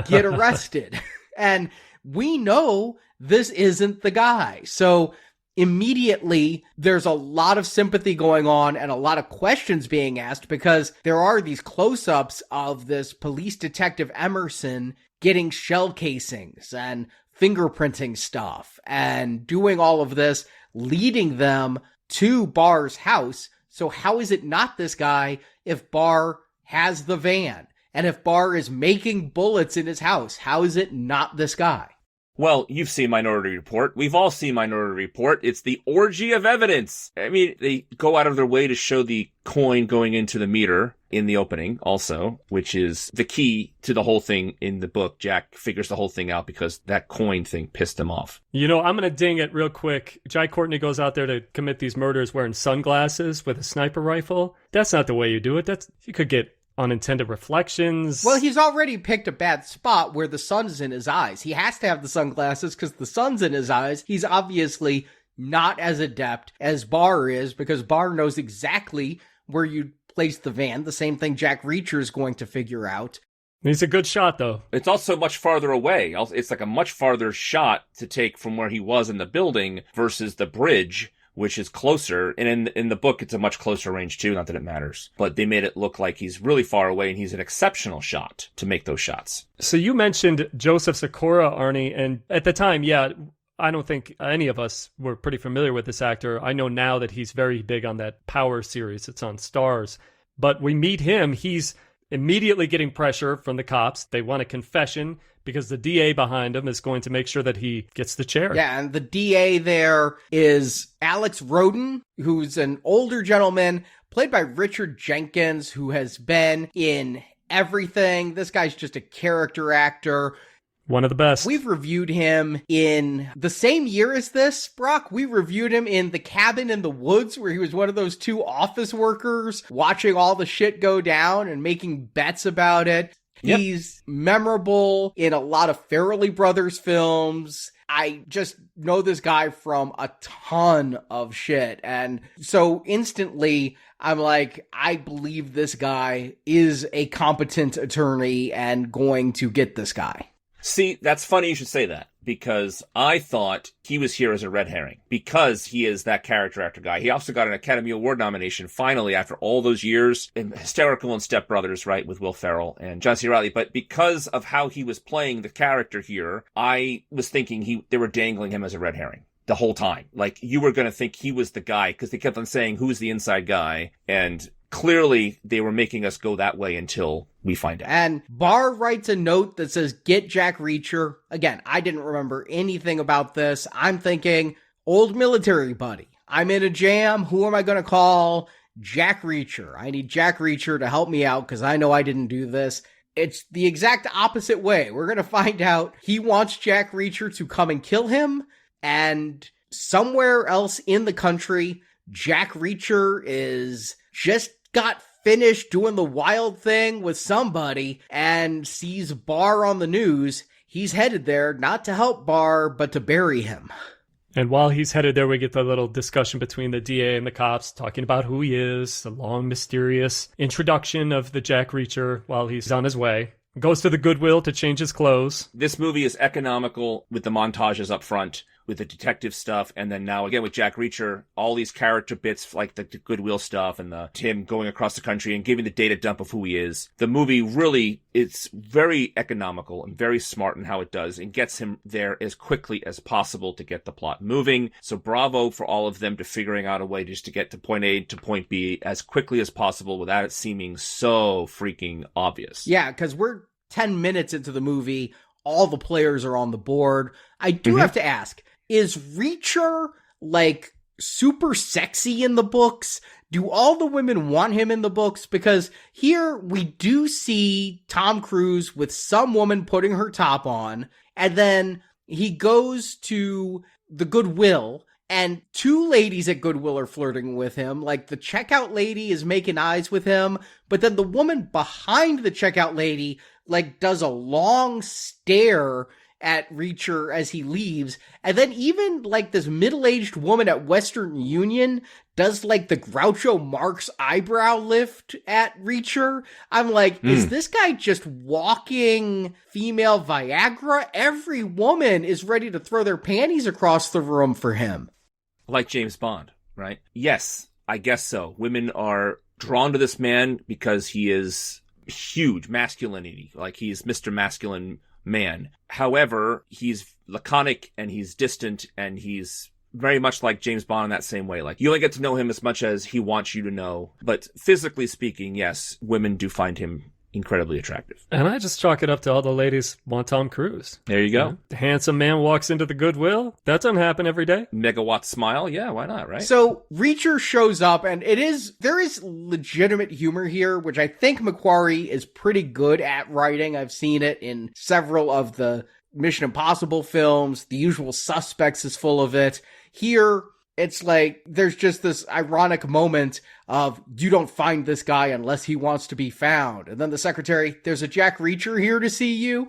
[SPEAKER 7] get arrested. And we know this isn't the guy. So immediately there's a lot of sympathy going on and a lot of questions being asked, because there are these close-ups of this police detective Emerson getting shell casings and fingerprinting stuff and doing all of this, leading them to Barr's house. So how is it not this guy if Barr has the van? And if Barr is making bullets in his house, how is it not this guy?
[SPEAKER 3] Well, you've seen Minority Report. We've all seen Minority Report. It's the orgy of evidence. I mean, they go out of their way to show the coin going into the meter in the opening also, which is the key to the whole thing in the book. Jack figures the whole thing out because that coin thing pissed him off.
[SPEAKER 6] You know, I'm going to ding it real quick. Jai Courtney goes out there to commit these murders wearing sunglasses with a sniper rifle. That's not the way you do it. You could get unintended reflections.
[SPEAKER 7] Well, he's already picked a bad spot where the sun's in his eyes. He has to have the sunglasses because the sun's in his eyes. He's obviously not as adept as Barr is because Barr knows exactly where you place the van. The same thing Jack Reacher is going to figure out.
[SPEAKER 6] He's a good shot, though.
[SPEAKER 3] It's also much farther away. It's like a much farther shot to take from where he was in the building versus the bridge, which is closer. And in the book, it's a much closer range too. Not that it matters, but they made it look like he's really far away and he's an exceptional shot to make those shots.
[SPEAKER 6] So you mentioned Joseph Sikora, Arnie, and at the time, yeah, I don't think any of us were pretty familiar with this actor. I know now that he's very big on that Power series. It's on Starz. But we meet him. He's immediately getting pressure from the cops. They want a confession because the DA behind him is going to make sure that he gets the chair.
[SPEAKER 7] Yeah, and the DA there is Alex Roden, who's an older gentleman, played by Richard Jenkins, who has been in everything. This guy's just a character actor.
[SPEAKER 6] One of the best.
[SPEAKER 7] We've reviewed him in the same year as this, Brock. We reviewed him in The Cabin in the Woods, where he was one of those two office workers watching all the shit go down and making bets about it. Yep. He's memorable in a lot of Farrelly Brothers films. I just know this guy from a ton of shit. And so instantly, I'm like, I believe this guy is a competent attorney and going to get this guy.
[SPEAKER 3] See, that's funny you should say that, because I thought he was here as a red herring, because he is that character actor guy. He also got an Academy Award nomination, finally, after all those years, in Hysterical and Step Brothers, right, with Will Ferrell and John C. Reilly. But because of how he was playing the character here, I was thinking they were dangling him as a red herring the whole time. Like, you were going to think he was the guy, because they kept on saying, who's the inside guy? And clearly, they were making us go that way until we find out.
[SPEAKER 7] And Barr writes a note that says, get Jack Reacher. Again, I didn't remember anything about this. I'm thinking, old military buddy. I'm in a jam. Who am I going to call? Jack Reacher. I need Jack Reacher to help me out because I know I didn't do this. It's the exact opposite way. We're going to find out he wants Jack Reacher to come and kill him. And somewhere else in the country, Jack Reacher is just got finished doing the wild thing with somebody and sees Barr on the news. He's headed there not to help Barr, but to bury him.
[SPEAKER 6] And while he's headed there, we get the little discussion between the DA and the cops talking about who he is, the long, mysterious introduction of the Jack Reacher while he's on his way. Goes to the Goodwill to change his clothes.
[SPEAKER 3] This movie is economical with the montages up front, with the detective stuff, and then now again with Jack Reacher, all these character bits like the Goodwill stuff and the him going across the country and giving the data dump of who he is. The movie really, it's very economical and very smart in how it does and gets him there as quickly as possible to get the plot moving. So bravo for all of them to figuring out a way just to get to point A to point B as quickly as possible without it seeming so freaking obvious.
[SPEAKER 7] Yeah, because we're 10 minutes into the movie. All the players are on the board. I do have to ask, is Reacher, like, super sexy in the books? Do all the women want him in the books? Because here we do see Tom Cruise with some woman putting her top on, and then he goes to the Goodwill, and two ladies at Goodwill are flirting with him. Like, the checkout lady is making eyes with him, but then the woman behind the checkout lady, like, does a long stare at Reacher as he leaves. And then even, like, this middle-aged woman at Western Union does, like, the Groucho Marx eyebrow lift at Reacher. I'm like, is this guy just walking female Viagra? Every woman is ready to throw their panties across the room for him.
[SPEAKER 3] Like James Bond, right? Yes, I guess so. Women are drawn to this man because he is huge masculinity. Like, he's Mr. Masculine man. However, he's laconic and he's distant and he's very much like James Bond in that same way. Like, you only get to know him as much as he wants you to know. But physically speaking, yes, women do find him incredibly attractive.
[SPEAKER 6] And I just chalk it up to all the ladies want Tom Cruise.
[SPEAKER 3] There you go.
[SPEAKER 6] The handsome man walks into the Goodwill. That doesn't happen every day.
[SPEAKER 3] Megawatt smile. Yeah, why not, right?
[SPEAKER 7] So Reacher shows up, and there is legitimate humor here, which I think McQuarrie is pretty good at writing. I've seen it in several of the Mission Impossible films. The Usual Suspects is full of it. Here, it's like there's just this ironic moment of, you don't find this guy unless he wants to be found. And then the secretary, there's a Jack Reacher here to see you.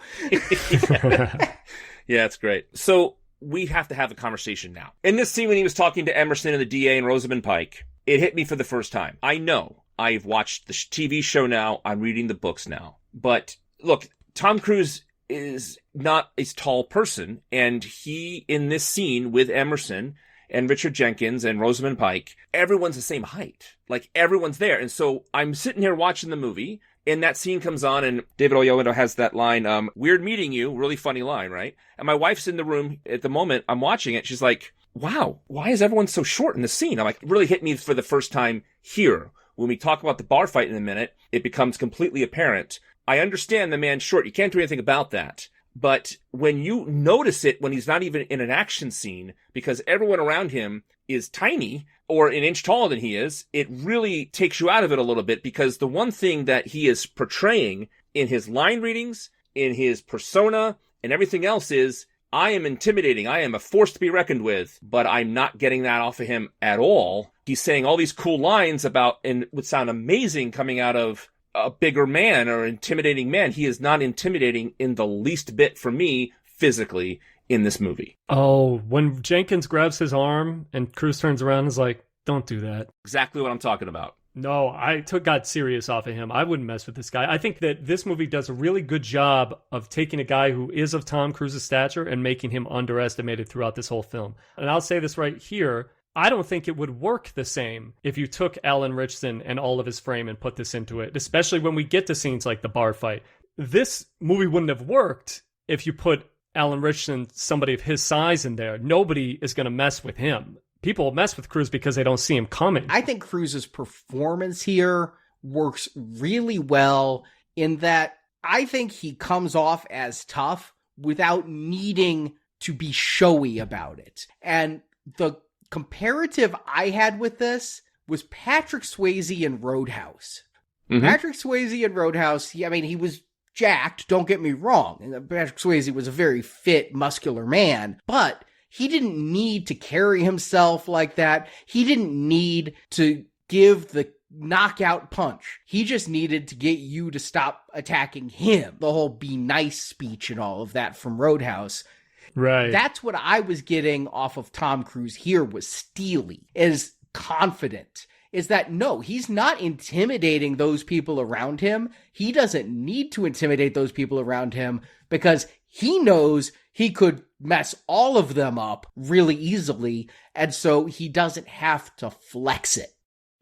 [SPEAKER 3] Yeah, it's great. So we have to have a conversation now. In this scene when he was talking to Emerson and the DA and Rosamund Pike, it hit me for the first time. I know I've watched the TV show now. I'm reading the books now. But look, Tom Cruise is not a tall person. And he, in this scene with Emerson and Richard Jenkins and Rosamund Pike, everyone's the same height. Like, everyone's there. And so I'm sitting here watching the movie, and that scene comes on, and David Oyelowo has that line, weird meeting you, really funny line, right? And my wife's in the room at the moment, I'm watching it, she's like, wow, why is everyone so short in the scene? I'm like, it really hit me for the first time here. When we talk about the bar fight in a minute, it becomes completely apparent. I understand the man's short, you can't do anything about that. But when you notice it when he's not even in an action scene, because everyone around him is tiny or an inch taller than he is, it really takes you out of it a little bit, because the one thing that he is portraying in his line readings, in his persona, and everything else is, I am intimidating. I am a force to be reckoned with, but I'm not getting that off of him at all. He's saying all these cool lines about, and would sound amazing coming out of a bigger man or intimidating man. He is not intimidating in the least bit for me physically in this movie.
[SPEAKER 6] Oh, when Jenkins grabs his arm and Cruise turns around and is like, don't do that.
[SPEAKER 3] Exactly what I'm talking about.
[SPEAKER 6] No, I got serious off of him. I wouldn't mess with this guy. I think that this movie does a really good job of taking a guy who is of Tom Cruise's stature and making him underestimated throughout this whole film. And I'll say this right here. I don't think it would work the same if you took Alan Ritchson and all of his frame and put this into it, especially when we get to scenes like the bar fight. This movie wouldn't have worked if you put Alan Ritchson, somebody of his size, in there. Nobody is going to mess with him. People mess with Cruise because they don't see him coming.
[SPEAKER 7] I think Cruise's performance here works really well in that I think he comes off as tough without needing to be showy about it. And the comparative I had with this was Patrick Swayze in Roadhouse. Mm-hmm. Patrick Swayze in Roadhouse, he was jacked, don't get me wrong. And Patrick Swayze was a very fit, muscular man, but he didn't need to carry himself like that. He didn't need to give the knockout punch. He just needed to get you to stop attacking him. The whole be nice speech and all of that from Roadhouse.
[SPEAKER 6] Right.
[SPEAKER 7] That's what I was getting off of Tom Cruise here, was steely, is confident. Is that, no, he's not intimidating those people around him. He doesn't need to intimidate those people around him because he knows he could mess all of them up really easily, and so he doesn't have to flex it.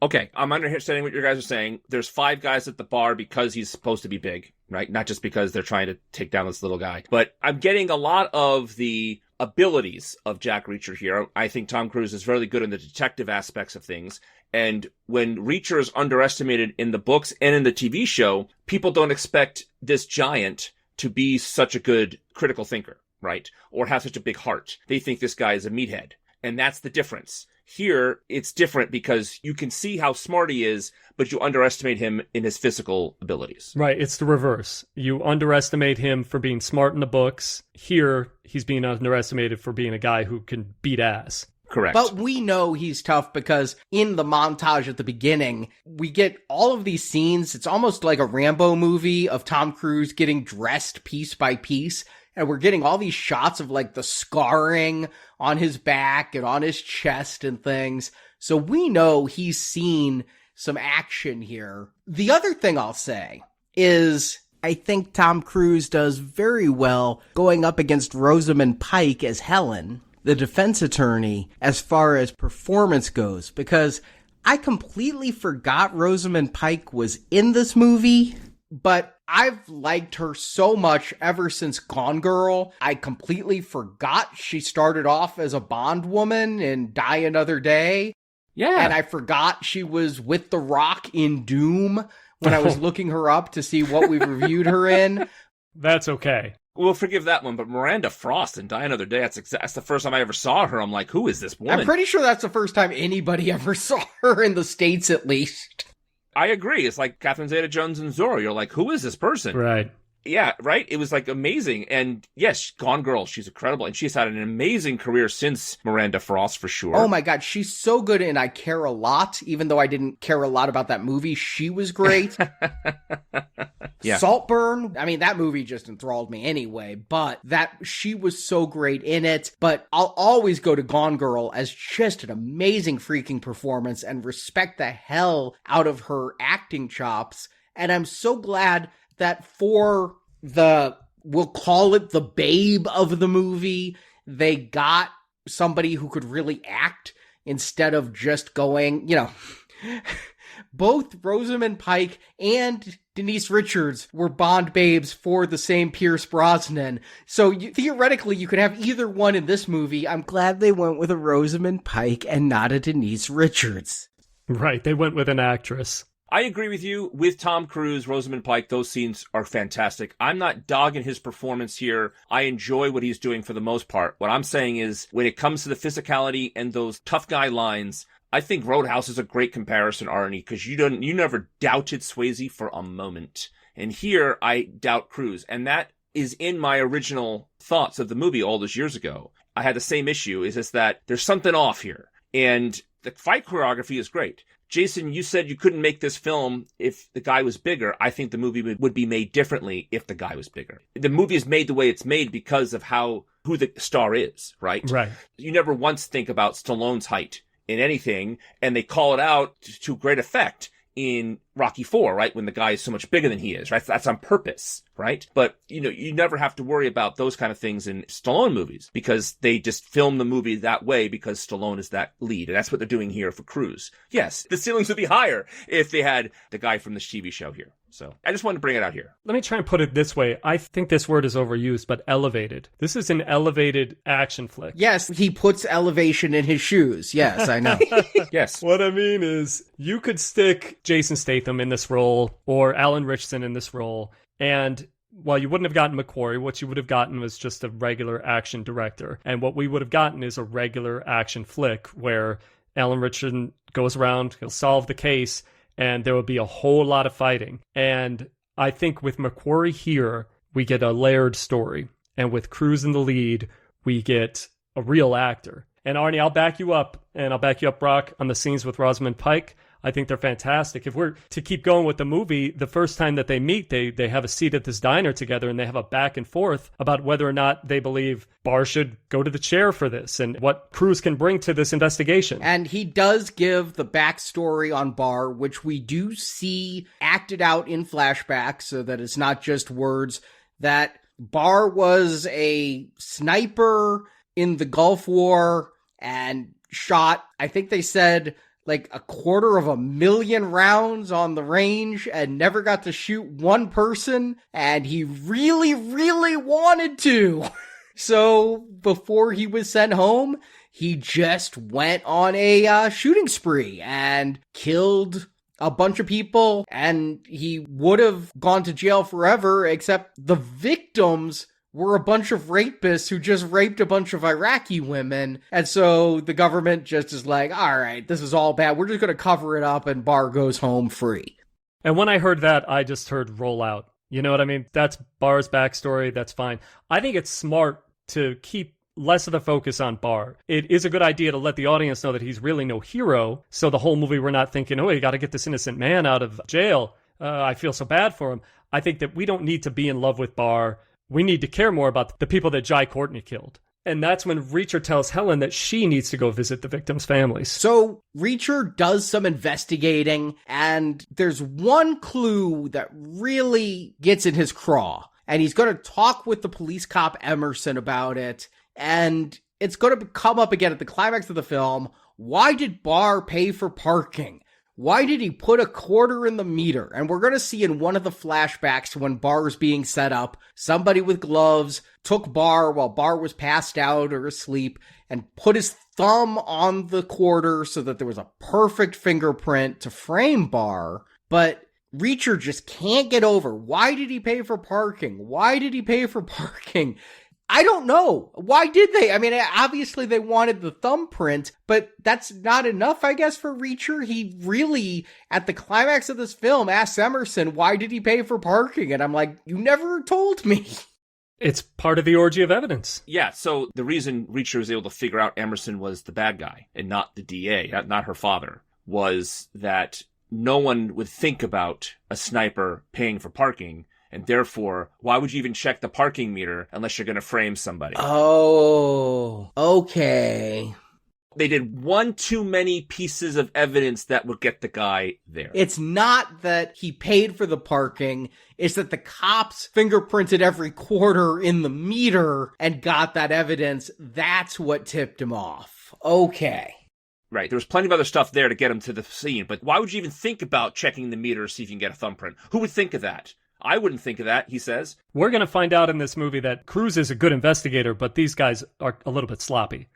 [SPEAKER 3] Okay, I'm understanding what you guys are saying. There's 5 guys at the bar because he's supposed to be big, right? Not just because they're trying to take down this little guy. But I'm getting a lot of the abilities of Jack Reacher here. I think Tom Cruise is really good in the detective aspects of things. And when Reacher is underestimated in the books and in the TV show, people don't expect this giant to be such a good critical thinker, right? Or have such a big heart. They think this guy is a meathead. And that's the difference. Here, it's different because you can see how smart he is, but you underestimate him in his physical abilities.
[SPEAKER 6] Right, it's the reverse. You underestimate him for being smart in the books. Here, he's being underestimated for being a guy who can beat ass.
[SPEAKER 3] Correct.
[SPEAKER 7] But we know he's tough because in the montage at the beginning, we get all of these scenes. It's almost like a Rambo movie of Tom Cruise getting dressed piece by piece. And we're getting all these shots of like the scarring on his back and on his chest and things. So we know he's seen some action here. The other thing I'll say is I think Tom Cruise does very well going up against Rosamund Pike as Helen, the defense attorney, as far as performance goes, because I completely forgot Rosamund Pike was in this movie, but I've liked her so much ever since Gone Girl. I completely forgot she started off as a Bond woman in Die Another Day.
[SPEAKER 3] Yeah.
[SPEAKER 7] And I forgot she was with The Rock in Doom when I was looking her up to see what we reviewed her in.
[SPEAKER 6] That's okay.
[SPEAKER 3] We'll forgive that one, but Miranda Frost in Die Another Day, that's the first time I ever saw her. I'm like, who is this woman?
[SPEAKER 7] I'm pretty sure that's the first time anybody ever saw her in the States, at least.
[SPEAKER 3] I agree. It's like Catherine Zeta-Jones and Zorro. You're like, who is this person?
[SPEAKER 6] Right.
[SPEAKER 3] Yeah, right? It was like amazing. And yes, Gone Girl, she's incredible. And she's had an amazing career since Miranda Frost, for sure.
[SPEAKER 7] Oh my God, she's so good in I Care a Lot. Even though I didn't care a lot about that movie, she was great.
[SPEAKER 3] Yeah.
[SPEAKER 7] Saltburn, I mean, that movie just enthralled me anyway, but she was so great in it. But I'll always go to Gone Girl as just an amazing freaking performance and respect the hell out of her acting chops. And I'm so glad that for we'll call it the babe of the movie, they got somebody who could really act instead of just going, both Rosamund Pike and Denise Richards were Bond babes for the same Pierce Brosnan. So theoretically, you could have either one in this movie. I'm glad they went with a Rosamund Pike and not a Denise Richards.
[SPEAKER 6] Right, they went with an actress.
[SPEAKER 3] I agree with you. With Tom Cruise, Rosamund Pike, those scenes are fantastic. I'm not dogging his performance here. I enjoy what he's doing for the most part. What I'm saying is, when it comes to the physicality and those tough guy lines, I think Roadhouse is a great comparison, Arnie, because you never doubted Swayze for a moment. And here, I doubt Cruise. And that is in my original thoughts of the movie all those years ago. I had the same issue, is just that there's something off here. And the fight choreography is great. Jason, you said you couldn't make this film if the guy was bigger. I think the movie would be made differently if the guy was bigger. The movie is made the way it's made because of who the star is, right?
[SPEAKER 6] Right.
[SPEAKER 3] You never once think about Stallone's height in anything, and they call it out to great effect in Rocky IV, right? When the guy is so much bigger than he is, right? That's on purpose, right? But, you never have to worry about those kind of things in Stallone movies because they just film the movie that way because Stallone is that lead. And that's what they're doing here for Cruise. Yes, the ceilings would be higher if they had the guy from the TV show here. So I just wanted to bring it out here.
[SPEAKER 6] Let me try and put it this way. I think this word is overused, but elevated. This is an elevated action flick.
[SPEAKER 7] Yes, he puts elevation in his shoes. Yes, I know.
[SPEAKER 3] Yes.
[SPEAKER 6] What I mean is, you could stick Jason Statham in this role or Alan Ritchson in this role, and while you wouldn't have gotten McQuarrie, what you would have gotten was just a regular action director. And what we would have gotten is a regular action flick where Alan Ritchson goes around, he'll solve the case, and there will be a whole lot of fighting. And I think with McQuarrie here, we get a layered story. And with Cruise in the lead, we get a real actor. And Arnie, I'll back you up, and I'll back you up, Brock, on the scenes with Rosamund Pike. I think they're fantastic. If we're to keep going with the movie, the first time that they meet, they have a seat at this diner together and they have a back and forth about whether or not they believe Barr should go to the chair for this and what Cruise can bring to this investigation.
[SPEAKER 7] And he does give the backstory on Barr, which we do see acted out in flashbacks so that it's not just words, that Barr was a sniper in the Gulf War and shot, I think they said, like 250,000 rounds on the range and never got to shoot one person, and he really, really wanted to. So before he was sent home, he just went on a shooting spree and killed a bunch of people, and he would have gone to jail forever, except the victims were a bunch of rapists who just raped a bunch of Iraqi women. And so the government just is like, all right, this is all bad. We're just going to cover it up, and Barr goes home free.
[SPEAKER 6] And when I heard that, I just heard roll out. You know what I mean? That's Barr's backstory. That's fine. I think it's smart to keep less of the focus on Barr. It is a good idea to let the audience know that he's really no hero. So the whole movie, we're not thinking, oh, you got to get this innocent man out of jail. I feel so bad for him. I think that we don't need to be in love with Barr. We need to care more about the people that Jai Courtney killed. And that's when Reacher tells Helen that she needs to go visit the victims' families.
[SPEAKER 7] So Reacher does some investigating, and there's one clue that really gets in his craw. And he's going to talk with the police cop Emerson about it. And it's going to come up again at the climax of the film. Why did Barr pay for parking? Why did he put a quarter in the meter? And we're going to see in one of the flashbacks when Barr is being set up, somebody with gloves took Barr while Barr was passed out or asleep and put his thumb on the quarter so that there was a perfect fingerprint to frame Barr. But Reacher just can't get over. Why did he pay for parking? Why did he pay for parking? I don't know. Why did they? I mean, obviously they wanted the thumbprint, but that's not enough, I guess, for Reacher. He really, at the climax of this film, asks Emerson, why did he pay for parking? And I'm like, you never told me.
[SPEAKER 6] It's part of the orgy of evidence.
[SPEAKER 3] Yeah, so the reason Reacher was able to figure out Emerson was the bad guy and not the DA, not her father, was that no one would think about a sniper paying for parking. And therefore, why would you even check the parking meter unless you're going to frame somebody?
[SPEAKER 7] Oh, okay.
[SPEAKER 3] They did one too many pieces of evidence that would get the guy there.
[SPEAKER 7] It's not that he paid for the parking. It's that the cops fingerprinted every quarter in the meter and got that evidence. That's what tipped him off. Okay.
[SPEAKER 3] Right. There was plenty of other stuff there to get him to the scene. But why would you even think about checking the meter to see if you can get a thumbprint? Who would think of that? I wouldn't think of that, he says.
[SPEAKER 6] We're going to find out in this movie that Cruise is a good investigator, but these guys are a little bit sloppy.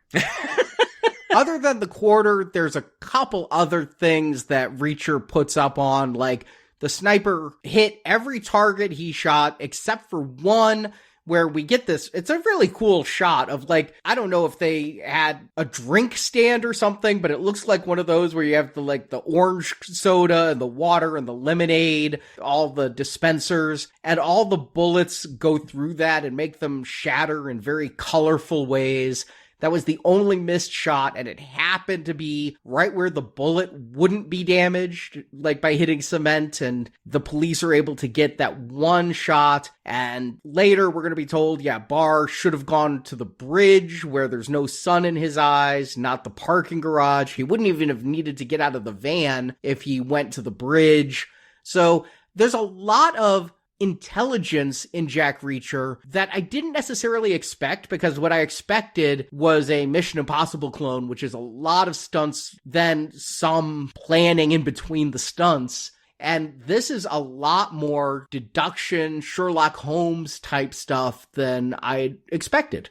[SPEAKER 7] Other than the quarter, there's a couple other things that Reacher puts up on, like the sniper hit every target he shot except for one, where we get this. It's a really cool shot of, like, I don't know if they had a drink stand or something, but it looks like one of those where you have the orange soda and the water and the lemonade, all the dispensers, and all the bullets go through that and make them shatter in very colorful ways. That was the only missed shot, and it happened to be right where the bullet wouldn't be damaged, like by hitting cement, and the police are able to get that one shot. And later we're going to be told, yeah, Barr should have gone to the bridge where there's no sun in his eyes, not the parking garage. He wouldn't even have needed to get out of the van if he went to the bridge. So there's a lot of intelligence in Jack Reacher that I didn't necessarily expect, because what I expected was a Mission Impossible clone, which is a lot of stunts, then some planning in between the stunts. And this is a lot more deduction, Sherlock Holmes type stuff than I expected.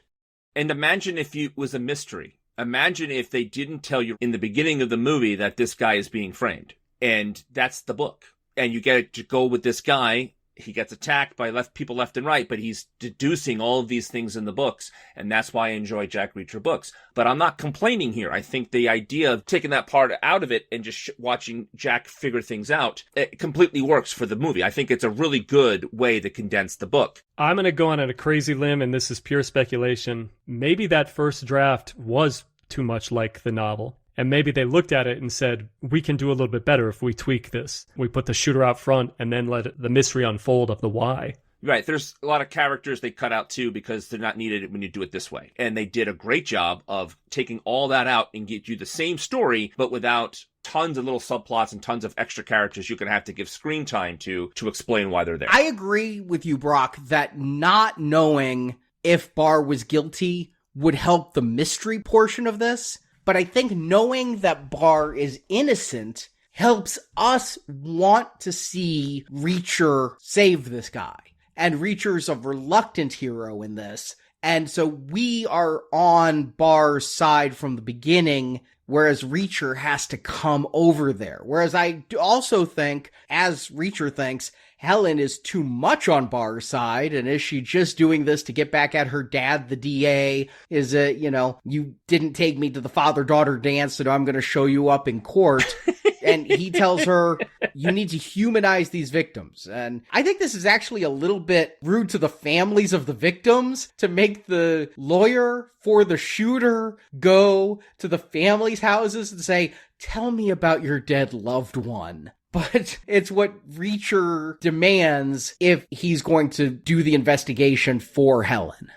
[SPEAKER 3] And imagine if it was a mystery. Imagine if they didn't tell you in the beginning of the movie that this guy is being framed. And that's the book. And you get to go with this guy. He gets attacked by people left and right, but he's deducing all of these things in the books. And that's why I enjoy Jack Reacher books. But I'm not complaining here. I think the idea of taking that part out of it and just watching Jack figure things out, it completely works for the movie. I think it's a really good way to condense the book.
[SPEAKER 6] I'm going to go on a crazy limb, and this is pure speculation. Maybe that first draft was too much like the novel. And maybe they looked at it and said, we can do a little bit better if we tweak this. We put the shooter out front and then let the mystery unfold of the why.
[SPEAKER 3] Right. There's a lot of characters they cut out, too, because they're not needed when you do it this way. And they did a great job of taking all that out and get you the same story, but without tons of little subplots and tons of extra characters you're going to have to give screen time to explain why they're there.
[SPEAKER 7] I agree with you, Brock, that not knowing if Barr was guilty would help the mystery portion of this. But I think knowing that Barr is innocent helps us want to see Reacher save this guy. And Reacher's a reluctant hero in this. And so we are on Barr's side from the beginning, whereas Reacher has to come over there. Whereas I also think, as Reacher thinks, Helen is too much on Barr's side, and is she just doing this to get back at her dad, the DA? Is it, you didn't take me to the father-daughter dance, so I'm going to show you up in court. And he tells her, you need to humanize these victims. And I think this is actually a little bit rude to the families of the victims to make the lawyer for the shooter go to the families' houses and say, tell me about your dead loved one. But it's what Reacher demands if he's going to do the investigation for Helen.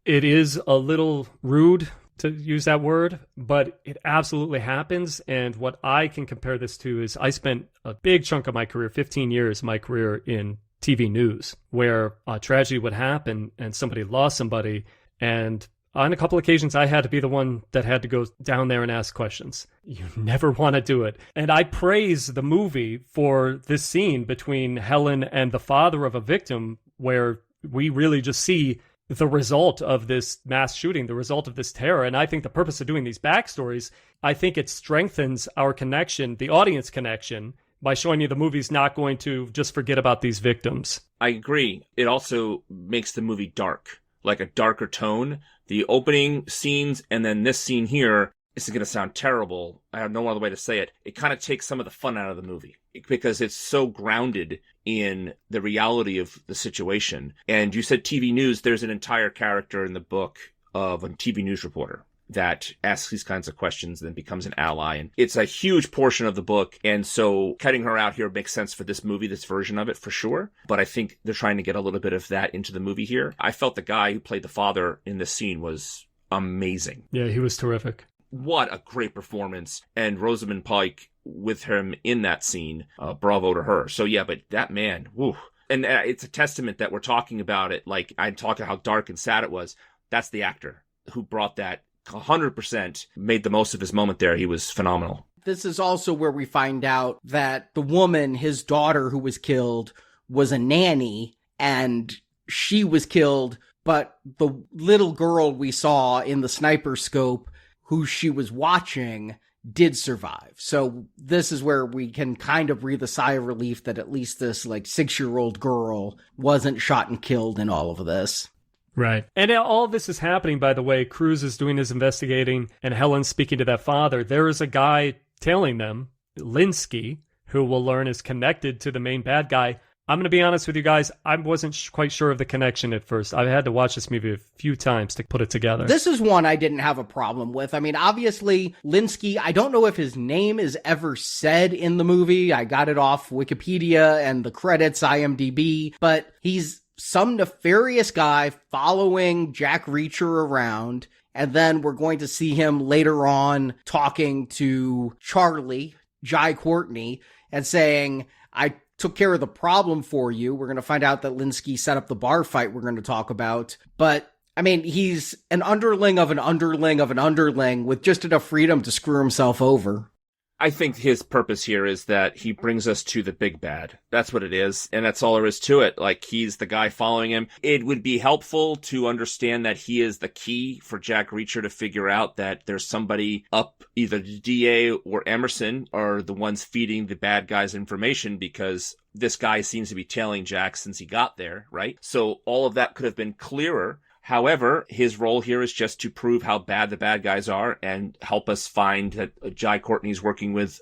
[SPEAKER 6] It is a little rude to use that word, but it absolutely happens. And what I can compare this to is I spent a big chunk of my career, 15 years of my career, in TV news, where a tragedy would happen and somebody lost somebody. And on a couple occasions, I had to be the one that had to go down there and ask questions. You never want to do it. And I praise the movie for this scene between Helen and the father of a victim, where we really just see the result of this mass shooting, the result of this terror. And I think the purpose of doing these backstories, I think it strengthens our connection, the audience connection, by showing you the movie's not going to just forget about these victims.
[SPEAKER 3] I agree. It also makes the movie dark, like a darker tone. The opening scenes and then this scene here, this is going to sound terrible. I have no other way to say it. It kind of takes some of the fun out of the movie because it's so grounded in the reality of the situation. And you said TV news. There's an entire character in the book of a TV news reporter that asks these kinds of questions, then becomes an ally. And it's a huge portion of the book. And so cutting her out here makes sense for this movie, this version of it for sure. But I think they're trying to get a little bit of that into the movie here. I felt the guy who played the father in this scene was amazing.
[SPEAKER 6] Yeah, he was terrific.
[SPEAKER 3] What a great performance. And Rosamund Pike with him in that scene. Bravo to her. So yeah, but that man, woo. And it's a testament that we're talking about it. Like I talked about how dark and sad it was. That's the actor who brought that 100%, made the most of his moment there. He was phenomenal.
[SPEAKER 7] This is also where we find out that the woman, his daughter who was killed, was a nanny, and she was killed, but the little girl we saw in the sniper scope, who she was watching, did survive. So this is where we can kind of breathe a sigh of relief that at least this 6-year-old girl wasn't shot and killed in all of this.
[SPEAKER 6] Right. And all this is happening, by the way. Cruz is doing his investigating and Helen's speaking to that father. There is a guy telling them, Linsky, who we'll learn is connected to the main bad guy. I'm going to be honest with you guys. I wasn't quite sure of the connection at first. I had to watch this movie a few times to put it together.
[SPEAKER 7] This is one I didn't have a problem with. I mean, obviously, Linsky, I don't know if his name is ever said in the movie. I got it off Wikipedia and the credits, IMDb, but he's some nefarious guy following Jack Reacher around. And then we're going to see him later on talking to Charlie, Jai Courtney, and saying, I took care of the problem for you. We're going to find out that Linsky set up the bar fight we're going to talk about. But, I mean, he's an underling of an underling of an underling with just enough freedom to screw himself over.
[SPEAKER 3] I think his purpose here is that he brings us to the big bad. That's what it is. And that's all there is to it. Like, he's the guy following him. It would be helpful to understand that he is the key for Jack Reacher to figure out that there's somebody up, either the DA or Emerson are the ones feeding the bad guys information, because this guy seems to be tailing Jack since he got there, right? So all of that could have been clearer. However, his role here is just to prove how bad the bad guys are and help us find that Jai Courtney's working with,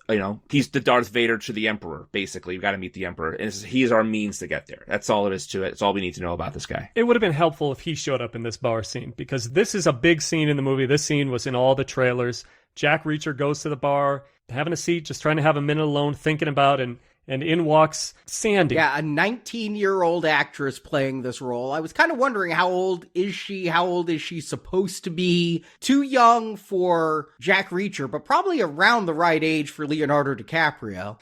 [SPEAKER 3] he's the Darth Vader to the Emperor, basically. We've got to meet the Emperor. And he's our means to get there. That's all it is to it. It's all we need to know about this guy.
[SPEAKER 6] It would have been helpful if he showed up in this bar scene, because this is a big scene in the movie. This scene was in all the trailers. Jack Reacher goes to the bar, having a seat, just trying to have a minute alone, thinking about, and in walks Sandy.
[SPEAKER 7] Yeah, a 19-year-old actress playing this role. I was kind of wondering, how old is she? How old is she supposed to be? Too young for Jack Reacher, but probably around the right age for Leonardo DiCaprio.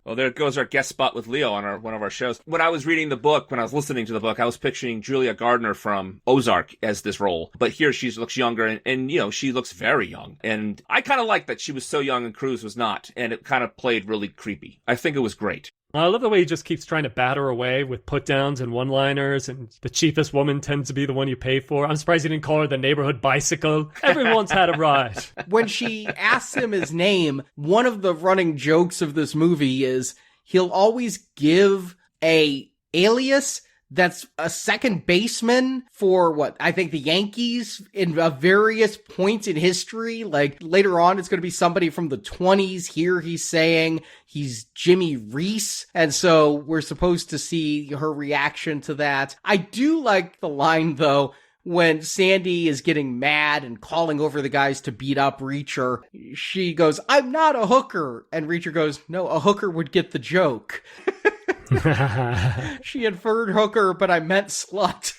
[SPEAKER 3] Well, there goes our guest spot with Leo on one of our shows. When I was reading the book, when I was listening to the book, I was picturing Julia Gardner from Ozark as this role. But here she looks younger, and she looks very young. And I kind of like that she was so young and Cruz was not. And it kind of played really creepy. I think it was great.
[SPEAKER 6] I love the way he just keeps trying to batter away with put-downs and one-liners, and the cheapest woman tends to be the one you pay for. I'm surprised he didn't call her the neighborhood bicycle. Everyone's had a ride.
[SPEAKER 7] When she asks him his name, one of the running jokes of this movie is he'll always give a alias that's a second baseman for I think the Yankees in various points in history. Like later on, it's going to be somebody from the 20s. Here he's saying he's Jimmy Reese. And so we're supposed to see her reaction to that. I do like the line, though, when Sandy is getting mad and calling over the guys to beat up Reacher. She goes, "I'm not a hooker." And Reacher goes, "No, a hooker would get the joke." She inferred hooker, but I meant slut.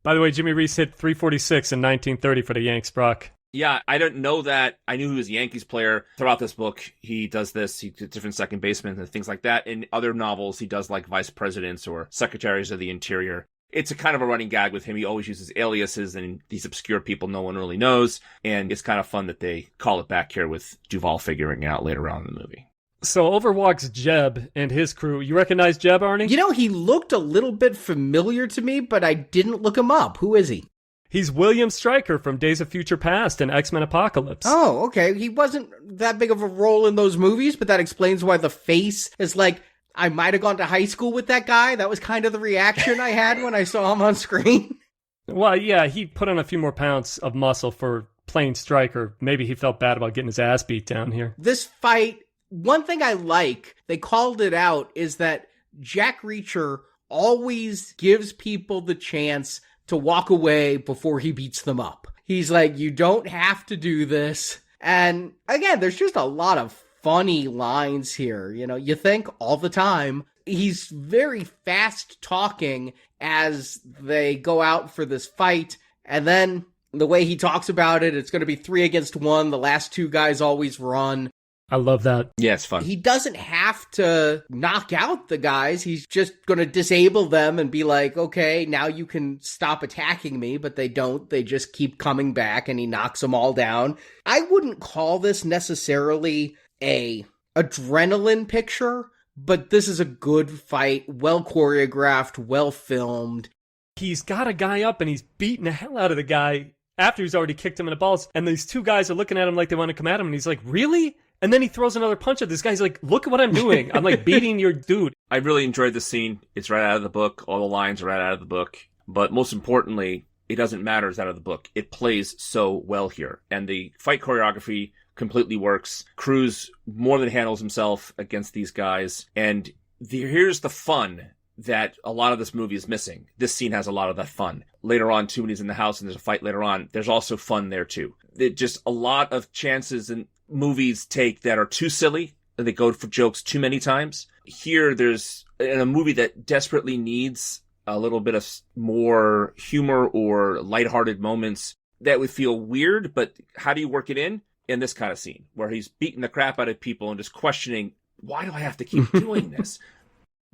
[SPEAKER 6] By the way, Jimmy Reese hit .346 in 1930 for the Yanks, Brock.
[SPEAKER 3] Yeah, I didn't know that. I knew he was a Yankees player. Throughout this book, he does this. He did different second basemen and things like that. In other novels, he does like vice presidents or secretaries of the interior. It's a kind of a running gag with him. He always uses aliases and these obscure people no one really knows. And it's kind of fun that they call it back here with Duvall figuring out later on in the movie.
[SPEAKER 6] So over walks Jeb and his crew. You recognize Jeb, Arnie?
[SPEAKER 7] He looked a little bit familiar to me, but I didn't look him up. Who is he?
[SPEAKER 6] He's William Stryker from Days of Future Past and X-Men Apocalypse.
[SPEAKER 7] Oh, okay. He wasn't that big of a role in those movies, but that explains why the face is like, I might have gone to high school with that guy. That was kind of the reaction I had when I saw him on screen.
[SPEAKER 6] Well, yeah, he put on a few more pounds of muscle for playing Stryker. Maybe he felt bad about getting his ass beat down here.
[SPEAKER 7] This fight, one thing I like, they called it out, is that Jack Reacher always gives people the chance to walk away before he beats them up. He's like, you don't have to do this. And again, there's just a lot of funny lines here. You know, you think all the time. He's very fast talking as they go out for this fight. And then the way he talks about it, it's going to be 3 against 1. The last 2 guys always run.
[SPEAKER 6] I love that.
[SPEAKER 3] Yeah, it's fun.
[SPEAKER 7] He doesn't have to knock out the guys. He's just going to disable them and be like, okay, now you can stop attacking me, but they don't. They just keep coming back and he knocks them all down. I wouldn't call this necessarily a adrenaline picture, but this is a good fight, well choreographed, well filmed.
[SPEAKER 6] He's got a guy up and he's beating the hell out of the guy after he's already kicked him in the balls. And these 2 guys are looking at him like they want to come at him. And he's like, really? And then he throws another punch at this guy. He's like, look at what I'm doing. I'm like beating your dude.
[SPEAKER 3] I really enjoyed the scene. It's right out of the book. All the lines are right out of the book. But most importantly, it doesn't matter it's out of the book. It plays so well here. And the fight choreography completely works. Cruise more than handles himself against these guys. And here's the fun that a lot of this movie is missing. This scene has a lot of that fun. Later on, too, when he's in the house and there's a fight later on, there's also fun there, too. It just a lot of chances and movies take that are too silly and they go for jokes too many times. Here, there's in a movie that desperately needs a little bit of more humor or lighthearted moments that would feel weird, but how do you work it in this kind of scene where he's beating the crap out of people and just questioning, why do I have to keep doing this?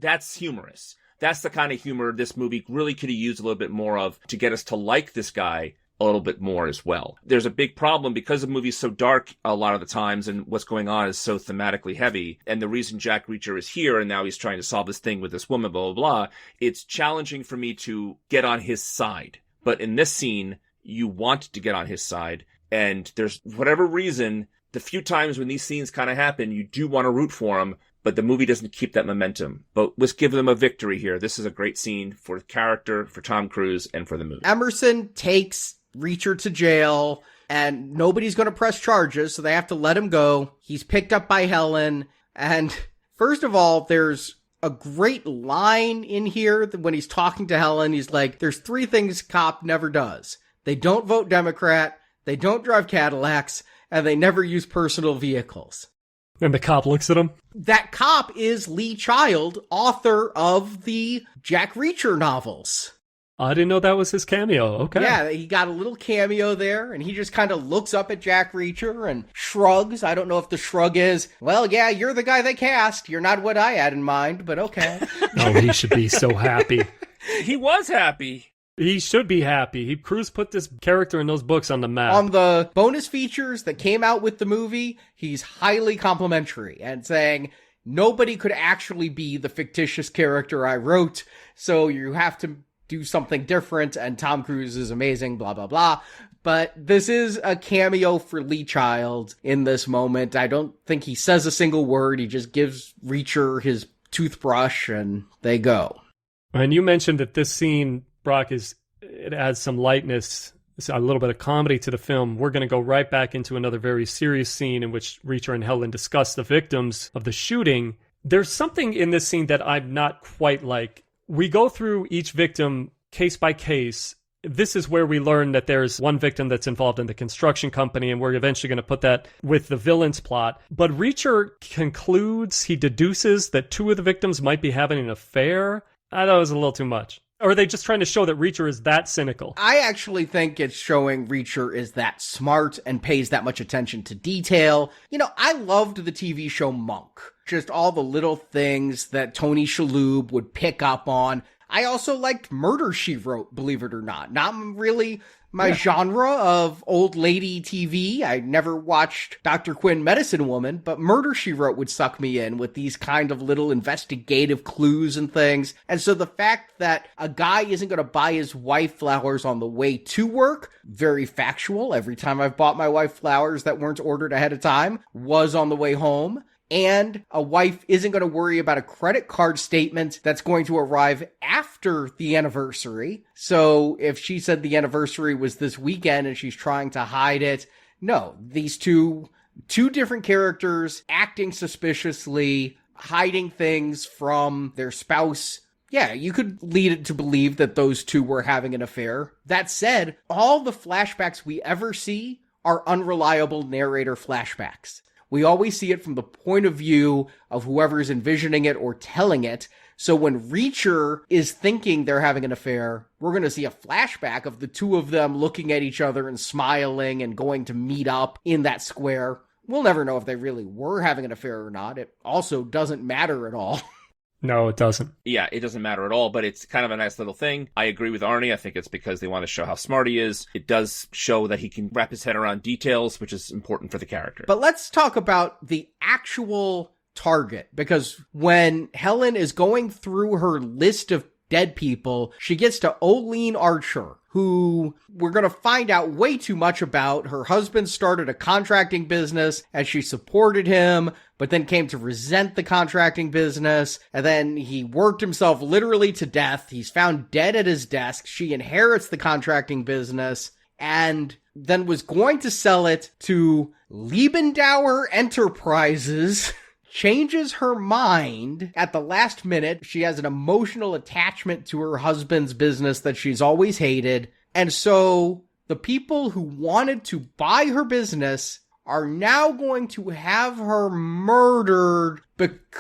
[SPEAKER 3] That's humorous. That's the kind of humor this movie really could have used a little bit more of to get us to like this guy a little bit more as well. There's a big problem because the movie's so dark a lot of the times and what's going on is so thematically heavy. And the reason Jack Reacher is here and now he's trying to solve this thing with this woman, blah, blah, blah. It's challenging for me to get on his side. But in this scene, you want to get on his side. And there's whatever reason, the few times when these scenes kind of happen, you do want to root for him. But the movie doesn't keep that momentum. But let's give them a victory here. This is a great scene for the character, for Tom Cruise, and for the movie.
[SPEAKER 7] Emerson takes Reacher to jail, and nobody's going to press charges, so they have to let him go. He's picked up by Helen, and first of all, there's a great line in here that when he's talking to Helen, he's like, there's 3 things cop never does. They don't vote Democrat, they don't drive Cadillacs, and they never use personal vehicles.
[SPEAKER 6] And the cop looks at him.
[SPEAKER 7] That cop is Lee Child, author of the Jack Reacher novels.
[SPEAKER 6] I didn't know that was his cameo. Okay.
[SPEAKER 7] Yeah, he got a little cameo there, and he just kind of looks up at Jack Reacher and shrugs. I don't know if the shrug is, well, yeah, you're the guy they cast. You're not what I had in mind, but okay.
[SPEAKER 6] Oh, he should be so happy.
[SPEAKER 3] He was happy.
[SPEAKER 6] He should be happy. Cruise put this character in those books on the map.
[SPEAKER 7] On the bonus features that came out with the movie, he's highly complimentary and saying, nobody could actually be the fictitious character I wrote, so you have to do something different, and Tom Cruise is amazing, blah, blah, blah. But this is a cameo for Lee Child in this moment. I don't think he says a single word. He just gives Reacher his toothbrush, and they go.
[SPEAKER 6] And you mentioned that this scene, Brock, it adds some lightness, a little bit of comedy to the film. We're going to go right back into another very serious scene in which Reacher and Helen discuss the victims of the shooting. There's something in this scene that I'm not quite like. We go through each victim case by case. This is where we learn that there's one victim that's involved in the construction company, and we're eventually going to put that with the villain's plot. But Reacher he deduces that 2 of the victims might be having an affair. I thought it was a little too much. Or are they just trying to show that Reacher is that cynical?
[SPEAKER 7] I actually think it's showing Reacher is that smart and pays that much attention to detail. You know, I loved the TV show Monk. Just all the little things that Tony Shalhoub would pick up on. I also liked Murder, She Wrote, believe it or not. Not really my genre of old lady TV. I never watched Dr. Quinn Medicine Woman, but Murder, She Wrote would suck me in with these kind of little investigative clues and things. And so the fact that a guy isn't going to buy his wife flowers on the way to work, very factual. Every time I've bought my wife flowers that weren't ordered ahead of time was on the way home. And a wife isn't going to worry about a credit card statement that's going to arrive after the anniversary. So if she said the anniversary was this weekend and she's trying to hide it, no, these two different characters acting suspiciously, hiding things from their spouse. Yeah, you could lead it to believe that those two were having an affair. That said, all the flashbacks we ever see are unreliable narrator flashbacks. We always see it from the point of view of whoever's envisioning it or telling it. So when Reacher is thinking they're having an affair, we're going to see a flashback of the two of them looking at each other and smiling and going to meet up in that square. We'll never know if they really were having an affair or not. It also doesn't matter at all.
[SPEAKER 6] No, it doesn't.
[SPEAKER 3] Yeah, it doesn't matter at all, but it's kind of a nice little thing. I agree with Arnie. I think it's because they want to show how smart he is. It does show that he can wrap his head around details, which is important for the character.
[SPEAKER 7] But let's talk about the actual target, because when Helen is going through her list of dead people, she gets to Olene Archer, who we're going to find out way too much about. Her husband started a contracting business and she supported him, but then came to resent the contracting business. And then he worked himself literally to death. He's found dead at his desk. She inherits the contracting business and then was going to sell it to Liebendauer Enterprises. Changes her mind at the last minute. She has an emotional attachment to her husband's business that she's always hated. And so the people who wanted to buy her business are now going to have her murdered because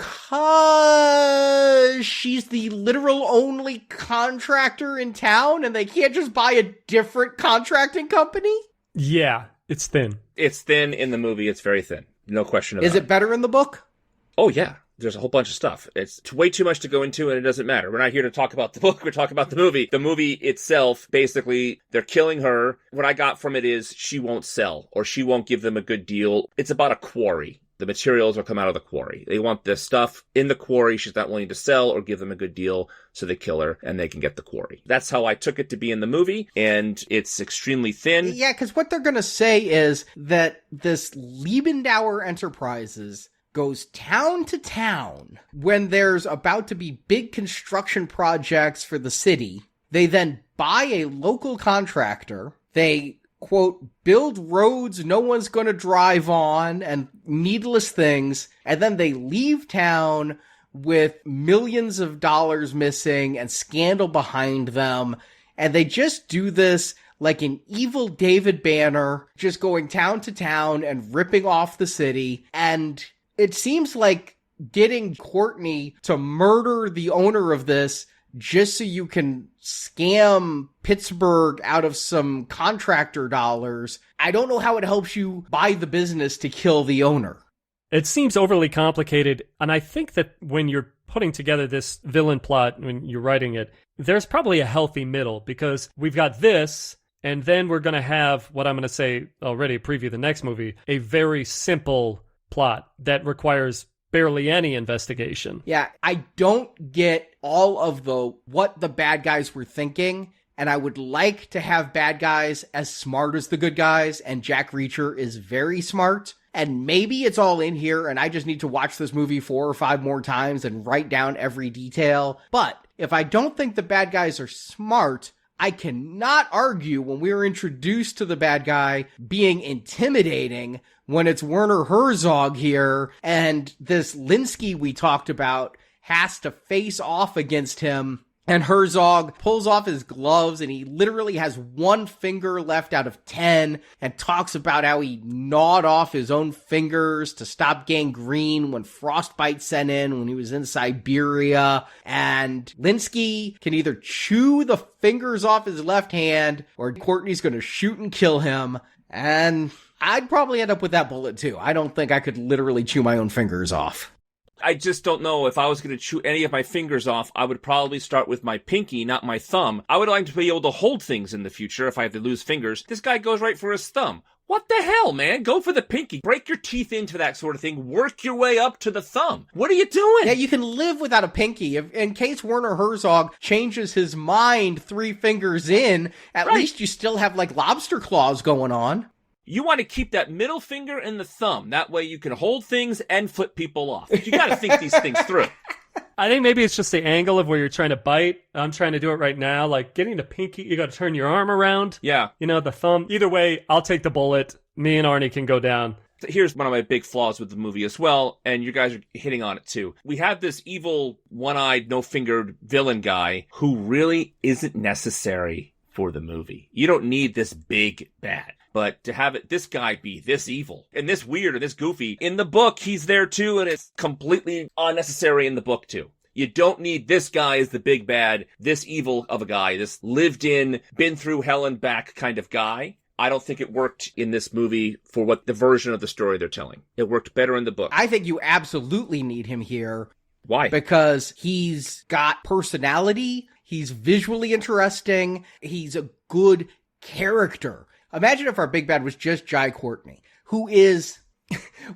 [SPEAKER 7] she's the literal only contractor in town and they can't just buy a different contracting company?
[SPEAKER 6] Yeah, it's thin.
[SPEAKER 3] It's thin in the movie. It's very thin. No question about it.
[SPEAKER 7] Is it better in the book?
[SPEAKER 3] Oh, yeah. There's a whole bunch of stuff. It's way too much to go into, and it doesn't matter. We're not here to talk about the book. We're talking about the movie. The movie itself, basically, they're killing her. What I got from it is she won't sell, or she won't give them a good deal. It's about a quarry. The materials will come out of the quarry. They want the stuff in the quarry she's not willing to sell or give them a good deal, so they kill her, and they can get the quarry. That's how I took it to be in the movie, and it's extremely thin.
[SPEAKER 7] Yeah, because what they're going to say is that this Liebendauer Enterprises goes town to town when there's about to be big construction projects for the city. They then buy a local contractor. They, quote, build roads no one's going to drive on and needless things. And then they leave town with millions of dollars missing and scandal behind them. And they just do this like an evil David Banner, just going town to town and ripping off the city. And it seems like getting Courtney to murder the owner of this just so you can scam Pittsburgh out of some contractor dollars. I don't know how it helps you buy the business to kill the owner.
[SPEAKER 6] It seems overly complicated, and I think that when you're putting together this villain plot, when you're writing it, there's probably a healthy middle, because we've got this, and then we're going to have, what I'm going to say already, preview the next movie, a very simple plot that requires barely any investigation.
[SPEAKER 7] Yeah, I don't get all of what the bad guys were thinking, and I would like to have bad guys as smart as the good guys, and Jack Reacher is very smart, and maybe it's all in here, and I just need to watch this movie 4 or 5 more times and write down every detail. But if I don't think the bad guys are smart, I cannot argue when we were introduced to the bad guy being intimidating when it's Werner Herzog here and this Linsky we talked about has to face off against him. And Herzog pulls off his gloves and he literally has 1 finger left out of 10 and talks about how he gnawed off his own fingers to stop gangrene when frostbite set in when he was in Siberia. And Linsky can either chew the fingers off his left hand or Courtney's going to shoot and kill him. And I'd probably end up with that bullet too. I don't think I could literally chew my own fingers off.
[SPEAKER 3] I just don't know. If I was going to chew any of my fingers off, I would probably start with my pinky, not my thumb. I would like to be able to hold things in the future if I have to lose fingers. This guy goes right for his thumb. What the hell, man? Go for the pinky. Break your teeth into that sort of thing. Work your way up to the thumb. What are you doing?
[SPEAKER 7] Yeah, you can live without a pinky. In case Werner Herzog changes his mind 3 fingers in, at least you still have, like, lobster claws going on.
[SPEAKER 3] You want to keep that middle finger and the thumb. That way you can hold things and flip people off. You got to think these things through.
[SPEAKER 6] I think maybe it's just the angle of where you're trying to bite. I'm trying to do it right now. Like, getting the pinky, you got to turn your arm around.
[SPEAKER 3] Yeah.
[SPEAKER 6] You know, the thumb. Either way, I'll take the bullet. Me and Arnie can go down.
[SPEAKER 3] Here's one of my big flaws with the movie as well, and you guys are hitting on it too. We have this evil, one-eyed, no-fingered villain guy who really isn't necessary for the movie. You don't need this big bad. But to have this guy be this evil and this weird and this goofy, in the book, he's there too, and it's completely unnecessary in the book too. You don't need this guy as the big bad, this evil of a guy, this lived in, been through hell and back kind of guy. I don't think it worked in this movie for what the version of the story they're telling. It worked better in the book.
[SPEAKER 7] I think you absolutely need him here.
[SPEAKER 3] Why?
[SPEAKER 7] Because he's got personality, he's visually interesting, he's a good character. Imagine if our big bad was just Jai Courtney, who is...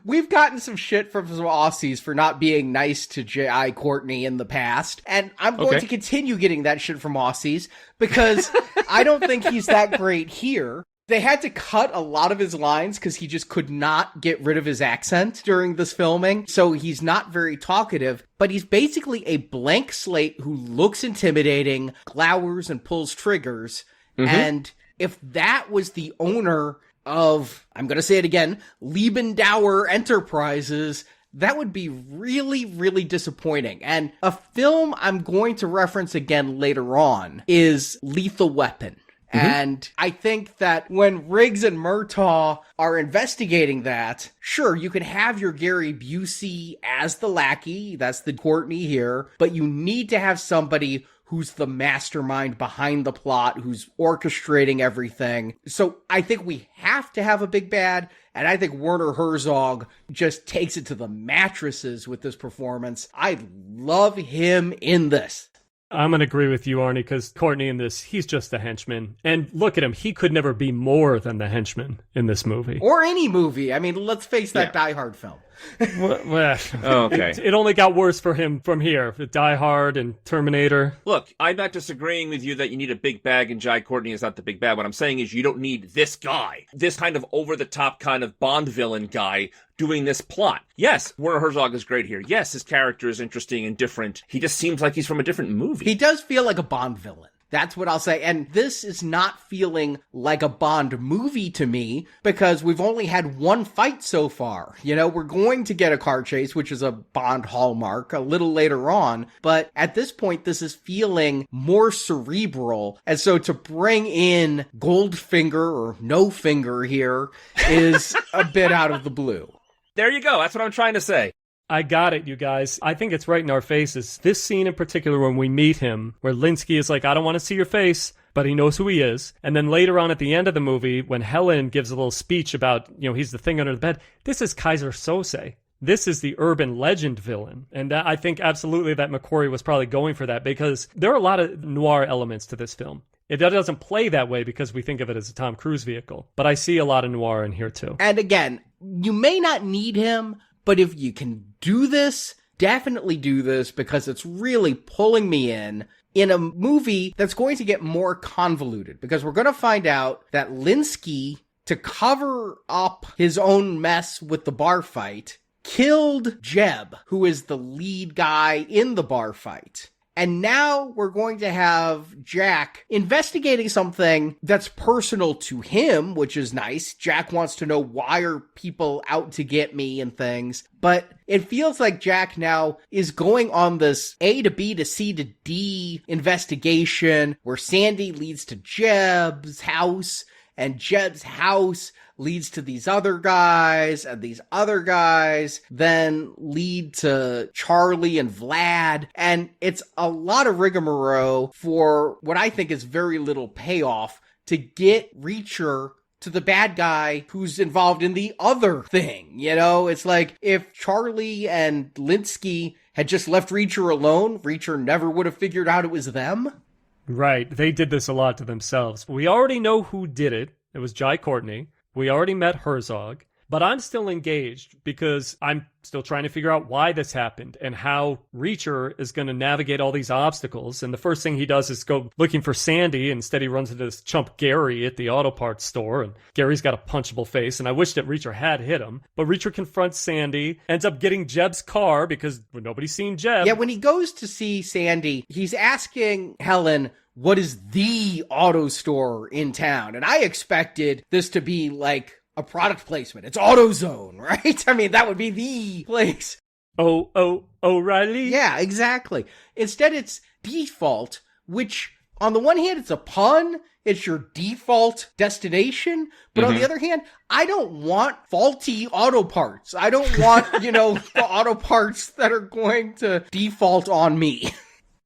[SPEAKER 7] We've gotten some shit from some Aussies for not being nice to Jai Courtney in the past, and I'm going to continue getting that shit from Aussies, because I don't think he's that great here. They had to cut a lot of his lines because he just could not get rid of his accent during this filming, so he's not very talkative, but he's basically a blank slate who looks intimidating, glowers and pulls triggers, and... if that was the owner of, I'm going to say it again, Liebendauer Enterprises, that would be really, really disappointing. And a film I'm going to reference again later on is Lethal Weapon. And I think that when Riggs and Murtaugh are investigating that, sure, you can have your Gary Busey as the lackey, that's the Courtney here, but you need to have somebody who's the mastermind behind the plot, who's orchestrating everything. So I think we have to have a big bad, and I think Werner Herzog just takes it to the mattresses with this performance. I love him in this.
[SPEAKER 6] I'm going to agree with you, Arnie, because Courtney in this, he's just a henchman. And look at him. He could never be more than the henchman in this movie.
[SPEAKER 7] Or any movie. I mean, let's face that Die Hard film.
[SPEAKER 6] It only got worse for him from here. Die Hard and Terminator.
[SPEAKER 3] Look, I'm not disagreeing with you that you need a big bag and Jai Courtney is not the big bad. What I'm saying is you don't need this guy, this kind of over-the-top kind of Bond villain guy doing this plot. Yes, Werner Herzog is great here. Yes, his character is interesting and different. He just seems like he's from a different movie.
[SPEAKER 7] He does feel like a Bond villain. That's what I'll say. And this is not feeling like a Bond movie to me because we've only had one fight so far. You know, we're going to get a car chase, which is a Bond hallmark a little later on. But at this point, this is feeling more cerebral. And so to bring in Goldfinger or No Finger here is a bit out of the blue.
[SPEAKER 3] There you go. That's what I'm trying to say.
[SPEAKER 6] I got it, you guys. I think it's right in our faces. This scene in particular when we meet him, where Linsky is like, I don't want to see your face, but he knows who he is. And then later on at the end of the movie, when Helen gives a little speech about, you know, he's the thing under the bed, this is Kaiser Sose. This is the urban legend villain. And I think absolutely that McQuarrie was probably going for that because there are a lot of noir elements to this film. It doesn't play that way because we think of it as a Tom Cruise vehicle. But I see a lot of noir in here too.
[SPEAKER 7] And again, you may not need him, but if you can do this, definitely do this because it's really pulling me in a movie that's going to get more convoluted because we're going to find out that Linsky, to cover up his own mess with the bar fight, killed Jeb, who is the lead guy in the bar fight. And now we're going to have Jack investigating something that's personal to him, which is nice. Jack wants to know why are people out to get me and things. But it feels like Jack now is going on this A to B to C to D investigation where Sandy leads to Jeb's house and Jeb's house leads to these other guys, and these other guys then lead to Charlie and Vlad, and it's a lot of rigmarole for what I think is very little payoff to get Reacher to the bad guy who's involved in the other thing. You know, it's like if Charlie and Linsky had just left Reacher alone, Reacher never would have figured out it was them.
[SPEAKER 6] Right. They did this a lot to themselves. We already know who did it. It was Jai Courtney. We already met Herzog. But I'm still engaged because I'm still trying to figure out why this happened and how Reacher is going to navigate all these obstacles. And the first thing he does is go looking for Sandy. Instead, he runs into this chump Gary at the auto parts store. And Gary's got a punchable face. And I wish that Reacher had hit him. But Reacher confronts Sandy, ends up getting Jeb's car because nobody's seen Jeb.
[SPEAKER 7] Yeah, when he goes to see Sandy, he's asking Helen, what is the auto store in town? And I expected this to be like a product placement. It's AutoZone, right? I mean, that would be the place. O'Reilly? Yeah, exactly. Instead, it's Default, which on the one hand, it's a pun. It's your default destination. But on the other hand, I don't want faulty auto parts. I don't want, the auto parts that are going to default on me.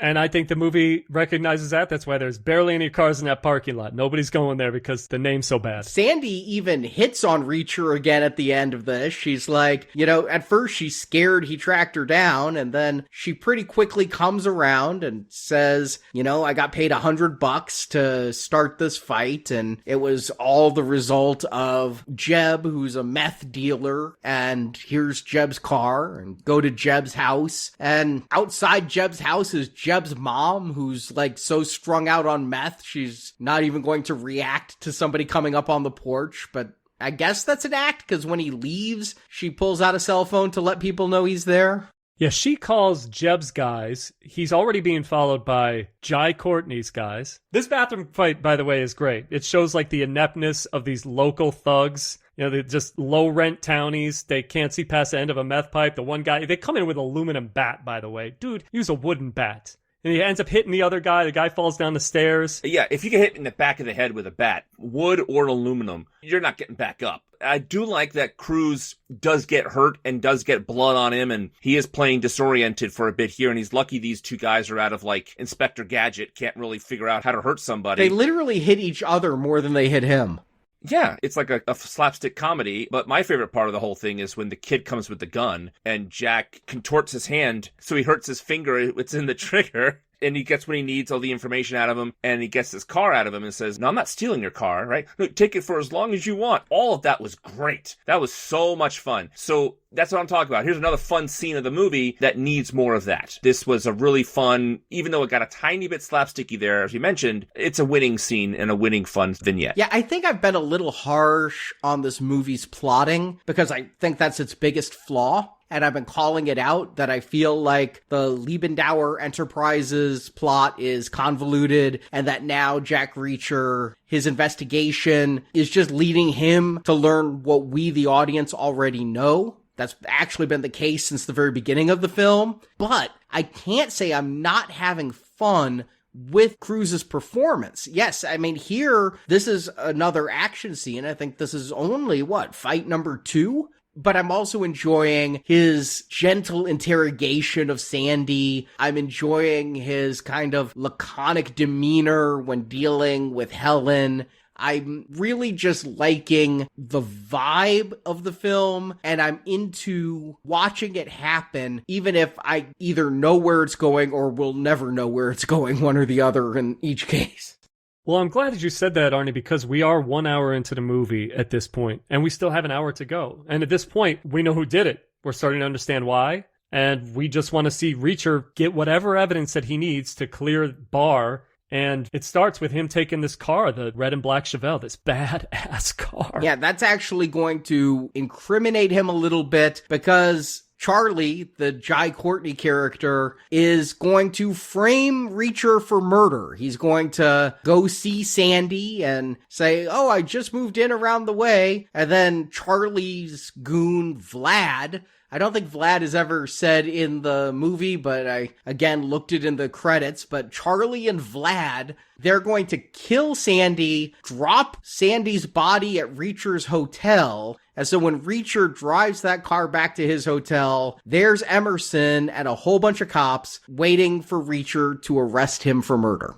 [SPEAKER 6] And I think the movie recognizes that. That's why there's barely any cars in that parking lot. Nobody's going there because the name's so bad.
[SPEAKER 7] Sandy even hits on Reacher again at the end of this. She's like, at first she's scared he tracked her down, and then she pretty quickly comes around and says, I got paid $100 to start this fight, and it was all the result of Jeb, who's a meth dealer, and here's Jeb's car, and go to Jeb's house. And outside Jeb's house is Jeb's mom, who's like so strung out on meth, she's not even going to react to somebody coming up on the porch. But I guess that's an act, because when he leaves, she pulls out a cell phone to let people know he's there.
[SPEAKER 6] Yeah, she calls Jeb's guys. He's already being followed by Jai Courtney's guys. This bathroom fight, by the way, is great. It shows like the ineptness of these local thugs. They're just low-rent townies. They can't see past the end of a meth pipe. The one guy, they come in with an aluminum bat, by the way. Dude, use a wooden bat. And he ends up hitting the other guy. The guy falls down the stairs.
[SPEAKER 3] Yeah, if you get hit in the back of the head with a bat, wood or aluminum, you're not getting back up. I do like that Cruise does get hurt and does get blood on him, and he is playing disoriented for a bit here, and he's lucky these two guys are out of, like, Inspector Gadget, can't really figure out how to hurt somebody.
[SPEAKER 7] They literally hit each other more than they hit him.
[SPEAKER 3] Yeah, it's like a slapstick comedy, but my favorite part of the whole thing is when the kid comes with the gun and Jack contorts his hand so he hurts his finger, it's in the trigger, and he gets what he needs, all the information out of him, and he gets his car out of him and says, no, I'm not stealing your car, right? No, take it for as long as you want. All of that was great. That was so much fun. So that's what I'm talking about. Here's another fun scene of the movie that needs more of that. This was a really fun, even though it got a tiny bit slapsticky there, as you mentioned, it's a winning scene and a winning fun vignette.
[SPEAKER 7] Yeah, I think I've been a little harsh on this movie's plotting because I think that's its biggest flaw. And I've been calling it out that I feel like the Liebendauer Enterprises plot is convoluted and that now Jack Reacher, his investigation is just leading him to learn what we, the audience, already know. That's actually been the case since the very beginning of the film. But I can't say I'm not having fun with Cruise's performance. Yes, I mean, here, this is another action scene. I think this is only, fight number 2? But I'm also enjoying his gentle interrogation of Sandy. I'm enjoying his kind of laconic demeanor when dealing with Helen. I'm really just liking the vibe of the film, and I'm into watching it happen, even if I either know where it's going or will never know where it's going, one or the other in each case.
[SPEAKER 6] Well, I'm glad that you said that, Arnie, because we are 1 hour into the movie at this point, and we still have an hour to go. And at this point, we know who did it. We're starting to understand why, and we just want to see Reacher get whatever evidence that he needs to clear Barr. And it starts with him taking this car, the red and black Chevelle, this badass car.
[SPEAKER 7] Yeah, that's actually going to incriminate him a little bit because Charlie, the Jai Courtney character, is going to frame Reacher for murder. He's going to go see Sandy and say, oh, I just moved in around the way. And then Charlie's goon, Vlad, I don't think Vlad is ever said in the movie, but I, again, looked it in the credits. But Charlie and Vlad, they're going to kill Sandy, drop Sandy's body at Reacher's hotel. And so when Reacher drives that car back to his hotel, there's Emerson and a whole bunch of cops waiting for Reacher to arrest him for murder.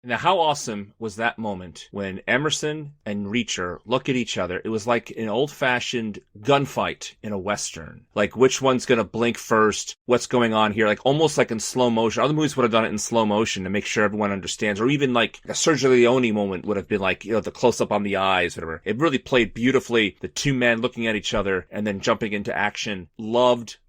[SPEAKER 3] Now, how awesome was that moment when Emerson and Reacher look at each other? It was like an old-fashioned gunfight in a Western. Like, which one's going to blink first? What's going on here? Like, almost like in slow motion. Other movies would have done it in slow motion to make sure everyone understands. Or even like a Sergio Leone moment would have been like, the close-up on the eyes, whatever. It really played beautifully. The two men looking at each other and then jumping into action.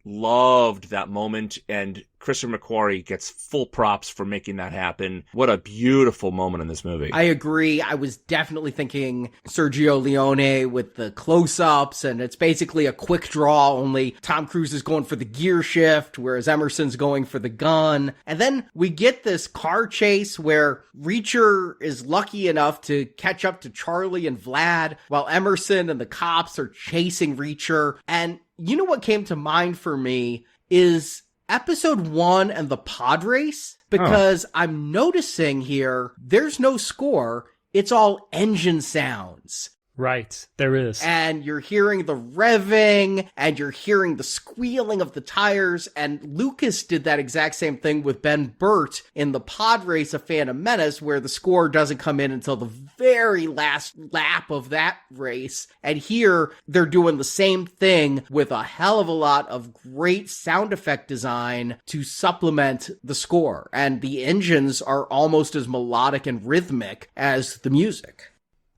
[SPEAKER 3] Loved that moment, and Christopher McQuarrie gets full props for making that happen. What a beautiful moment in this movie.
[SPEAKER 7] I agree. I was definitely thinking Sergio Leone with the close-ups, and it's basically a quick draw, only Tom Cruise is going for the gear shift, whereas Emerson's going for the gun. And then we get this car chase where Reacher is lucky enough to catch up to Charlie and Vlad, while Emerson and the cops are chasing Reacher. And you know what came to mind for me is episode 1 and the pod race, because I'm noticing here there's no score. It's all engine sounds.
[SPEAKER 6] Right, there is.
[SPEAKER 7] And you're hearing the revving, and you're hearing the squealing of the tires, and Lucas did that exact same thing with Ben Burt in the pod race of Phantom Menace, where the score doesn't come in until the very last lap of that race. And here, they're doing the same thing with a hell of a lot of great sound effect design to supplement the score. And the engines are almost as melodic and rhythmic as the music.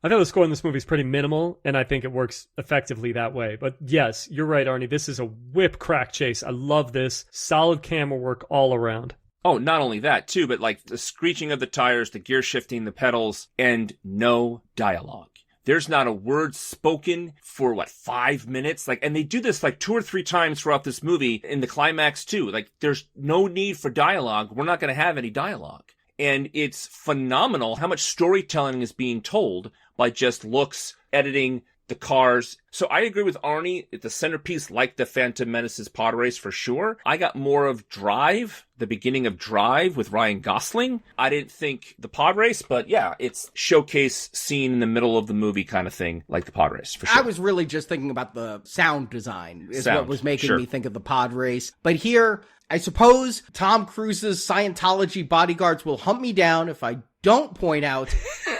[SPEAKER 6] I thought the score in this movie is pretty minimal, and I think it works effectively that way. But yes, you're right, Arnie. This is a whip crack chase. I love this. Solid camera work all around.
[SPEAKER 3] Oh, not only that, too, but like the screeching of the tires, the gear shifting, the pedals, and no dialogue. There's not a word spoken for, 5 minutes? And they do this 2 or 3 times throughout this movie in the climax, too. There's no need for dialogue. We're not going to have any dialogue. And it's phenomenal how much storytelling is being told by just looks, editing, the cars. So I agree with Arnie. The centerpiece, like the Phantom Menace's pod race for sure. I got more of Drive, the beginning of Drive with Ryan Gosling. I didn't think the pod race, but yeah, it's showcase scene in the middle of the movie kind of thing, like the pod race for sure.
[SPEAKER 7] I was really just thinking about the sound design is what was making me think of the pod race. But here, I suppose Tom Cruise's Scientology bodyguards will hunt me down if I don't point out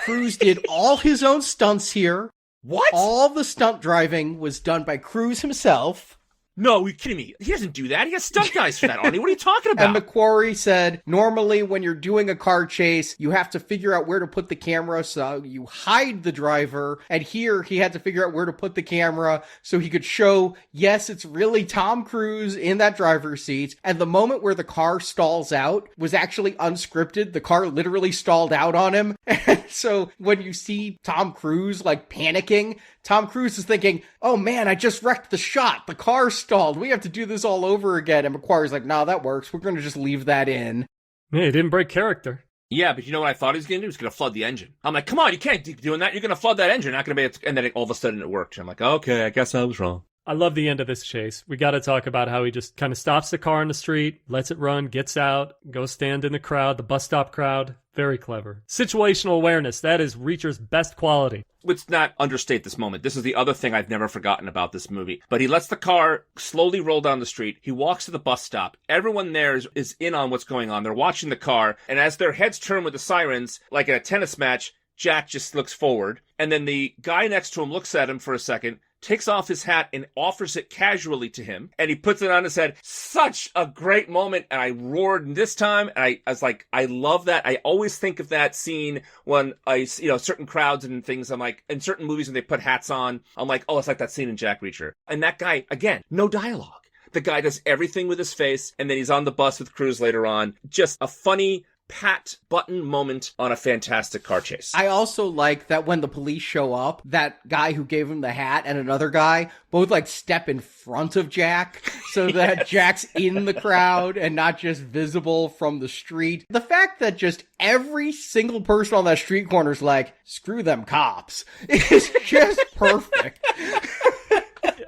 [SPEAKER 7] Cruise did all his own stunts here.
[SPEAKER 3] What?
[SPEAKER 7] All the stunt driving was done by Cruise himself.
[SPEAKER 3] No, you're kidding me. He doesn't do that. He has stunt guys for that, Arnie. What are you talking about?
[SPEAKER 7] And McQuarrie said, normally when you're doing a car chase, you have to figure out where to put the camera so you hide the driver. And here he had to figure out where to put the camera so he could show, yes, it's really Tom Cruise in that driver's seat. And the moment where the car stalls out was actually unscripted. The car literally stalled out on him. And so when you see Tom Cruise panicking, Tom Cruise is thinking, oh man, I just wrecked the shot. The car stalled. We have to do this all over again. And McQuarrie's like, nah, that works. We're going to just leave that in.
[SPEAKER 6] Yeah, he didn't break character.
[SPEAKER 3] Yeah, but you know what I thought he was going to do? He was going to flood the engine. I'm like, come on, you can't keep doing that. You're going to flood that engine. Not going to be able to... And then all of a sudden it worked. I'm like, okay, I guess I was wrong.
[SPEAKER 6] I love the end of this chase. We got to talk about how he just kind of stops the car in the street, lets it run, gets out, goes stand in the crowd, the bus stop crowd. Very clever. Situational awareness. That is Reacher's best quality.
[SPEAKER 3] Let's not understate this moment. This is the other thing I've never forgotten about this movie. But he lets the car slowly roll down the street. He walks to the bus stop. Everyone there is in on what's going on. They're watching the car. And as their heads turn with the sirens, like in a tennis match, Jack just looks forward. And then the guy next to him looks at him for a second, takes off his hat and offers it casually to him. And he puts it on his head. Such a great moment. And I roared this time. And I was like, I love that. I always think of that scene when certain crowds and things, I'm like, in certain movies when they put hats on, I'm like, oh, it's like that scene in Jack Reacher. And that guy, again, no dialogue. The guy does everything with his face. And then he's on the bus with Cruise later on. Just a funny pat button moment on a fantastic car chase.
[SPEAKER 7] I also like that when the police show up, that guy who gave him the hat and another guy both step in front of Jack so that Jack's in the crowd and not just visible from the street. The fact that just every single person on that street corner is like, screw them cops, is just perfect.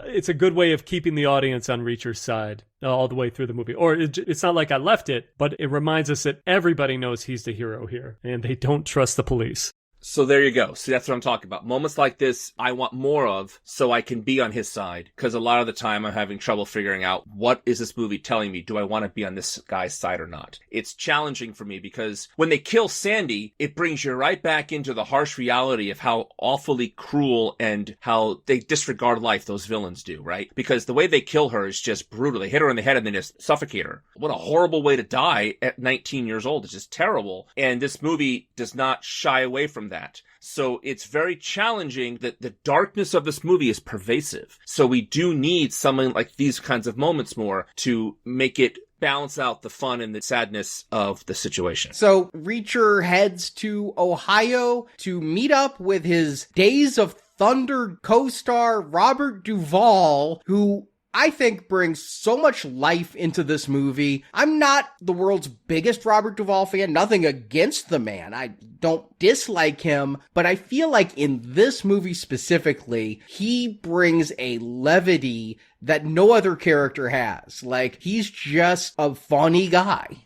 [SPEAKER 6] It's a good way of keeping the audience on Reacher's side all the way through the movie. Or it's not like I left it, but it reminds us that everybody knows he's the hero here, and they don't trust the police.
[SPEAKER 3] So there you go. See, that's what I'm talking about. Moments like this, I want more of so I can be on his side. Because a lot of the time I'm having trouble figuring out, what is this movie telling me? Do I want to be on this guy's side or not? It's challenging for me because when they kill Sandy, it brings you right back into the harsh reality of how awfully cruel and how they disregard life, those villains do, right? Because the way they kill her is just brutal. They hit her in the head and then just suffocate her. What a horrible way to die at 19 years old. It's just terrible. And this movie does not shy away from that. So it's very challenging that the darkness of this movie is pervasive. So we do need something like these kinds of moments more to make it balance out the fun and the sadness of the situation.
[SPEAKER 7] So Reacher heads to Ohio to meet up with his Days of Thunder co-star Robert Duvall, who I think brings so much life into this movie. I'm not the world's biggest Robert Duvall fan, nothing against the man. I don't dislike him, but I feel like in this movie specifically, he brings a levity that no other character has. Like, he's just a funny guy.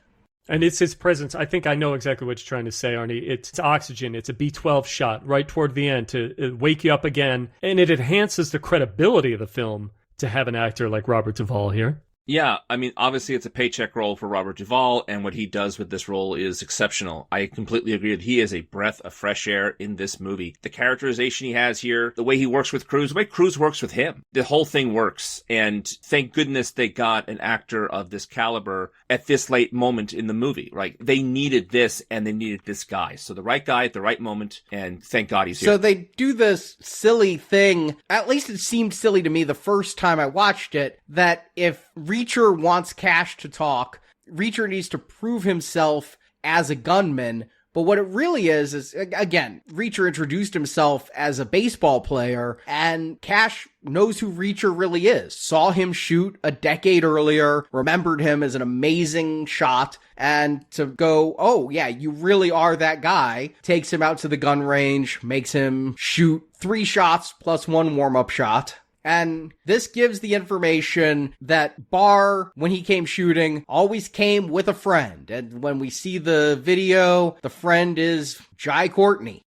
[SPEAKER 6] And it's his presence. I think I know exactly what you're trying to say, Arnie. It's oxygen. It's a B12 shot right toward the end to wake you up again. And it enhances the credibility of the film to have an actor like Robert Duvall here.
[SPEAKER 3] Yeah, I mean, obviously it's a paycheck role for Robert Duvall, and what he does with this role is exceptional. I completely agree that he is a breath of fresh air in this movie. The characterization he has here, the way he works with Cruise, the way Cruise works with him, the whole thing works. And thank goodness they got an actor of this caliber at this late moment in the movie, right? They needed this, and they needed this guy. So the right guy at the right moment, and thank God he's here.
[SPEAKER 7] So they do this silly thing, at least it seemed silly to me the first time I watched it, that if Reacher wants Cash to talk, Reacher needs to prove himself as a gunman. But what it really is, again, Reacher introduced himself as a baseball player, and Cash knows who Reacher really is. Saw him shoot a decade earlier, remembered him as an amazing shot, and to go, oh yeah, you really are that guy, takes him out to the gun range, makes him shoot 3 shots plus 1 warm-up shot. And this gives the information that Barr, when he came shooting, always came with a friend. And when we see the video, the friend is Jai Courtney.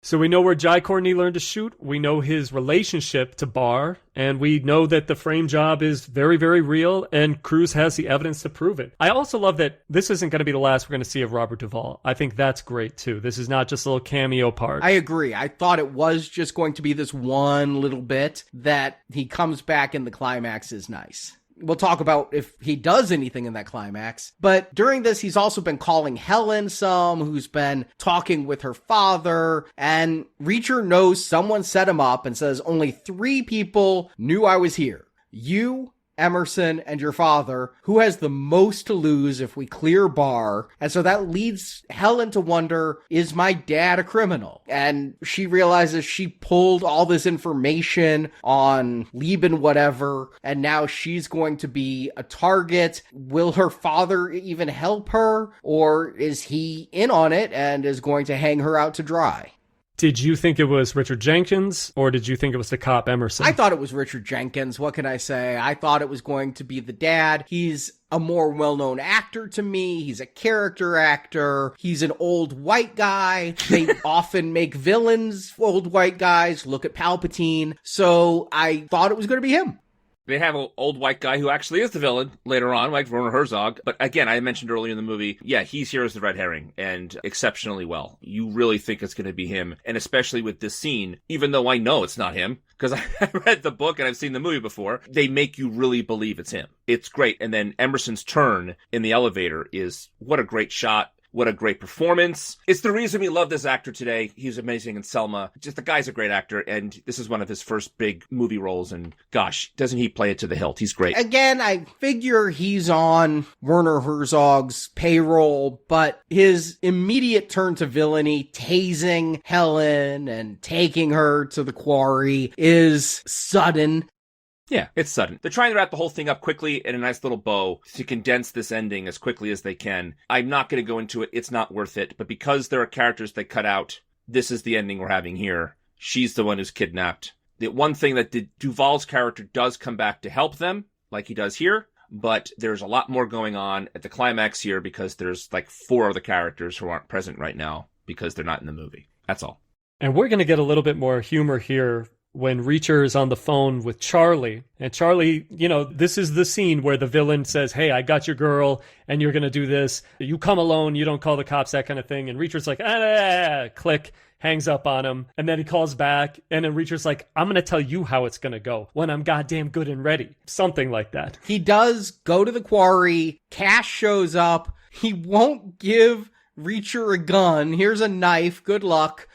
[SPEAKER 6] So we know where Jai Courtney learned to shoot. We know his relationship to Barr. And we know that the frame job is very, very real. And Cruise has the evidence to prove it. I also love that this isn't going to be the last we're going to see of Robert Duvall. I think that's great, too. This is not just a little cameo part.
[SPEAKER 7] I agree. I thought it was just going to be this one little bit that he comes back in the climax is nice. We'll talk about if he does anything in that climax. But during this, he's also been calling Helen some, who's been talking with her father. And Reacher knows someone set him up and says only 3 people knew I was here. You, Emerson, and your father. Who has the most to lose if we clear Barr? And so that leads Helen to wonder, is my dad a criminal? And she realizes she pulled all this information on Lieben whatever, and now she's going to be a target. Will her father even help her? Or is he in on it and is going to hang her out to dry?
[SPEAKER 6] Did you think it was Richard Jenkins, or did you think it was the cop Emerson?
[SPEAKER 7] I thought it was Richard Jenkins. What can I say? I thought it was going to be the dad. He's a more well-known actor to me. He's a character actor. He's an old white guy. They often make villains old white guys. Look at Palpatine. So I thought it was going to be him.
[SPEAKER 3] They have an old white guy who actually is the villain later on, like Werner Herzog. But again, I mentioned earlier in the movie, yeah, he's here as the red herring, and exceptionally well. You really think it's going to be him, and especially with this scene, even though I know it's not him, because I read the book and I've seen the movie before, they make you really believe it's him. It's great. And then Emerson's turn in the elevator is, what a great shot. What a great performance. It's the reason we love this actor today. He's amazing in Selma. Just the guy's a great actor, and this is one of his first big movie roles, and gosh, doesn't he play it to the hilt? He's great.
[SPEAKER 7] Again, I figure he's on Werner Herzog's payroll, but his immediate turn to villainy, tasing Helen and taking her to the quarry, is sudden.
[SPEAKER 3] Yeah, it's sudden. They're trying to wrap the whole thing up quickly in a nice little bow to condense this ending as quickly as they can. I'm not going to go into it. It's not worth it. But because there are characters they cut out, this is the ending we're having here. She's the one who's kidnapped. The one thing that Duvall's character does come back to help them, like he does here, but there's a lot more going on at the climax here because there's like 4 other characters who aren't present right now because they're not in the movie. That's all.
[SPEAKER 6] And we're going to get a little bit more humor here when Reacher is on the phone with Charlie. And Charlie, this is the scene where the villain says, hey, I got your girl, and you're going to do this. You come alone, you don't call the cops, that kind of thing. And Reacher's like, click, hangs up on him. And then he calls back, and then Reacher's like, I'm going to tell you how it's going to go when I'm goddamn good and ready. Something like that.
[SPEAKER 7] He does go to the quarry. Cash shows up. He won't give Reacher a gun. Here's a knife. Good luck.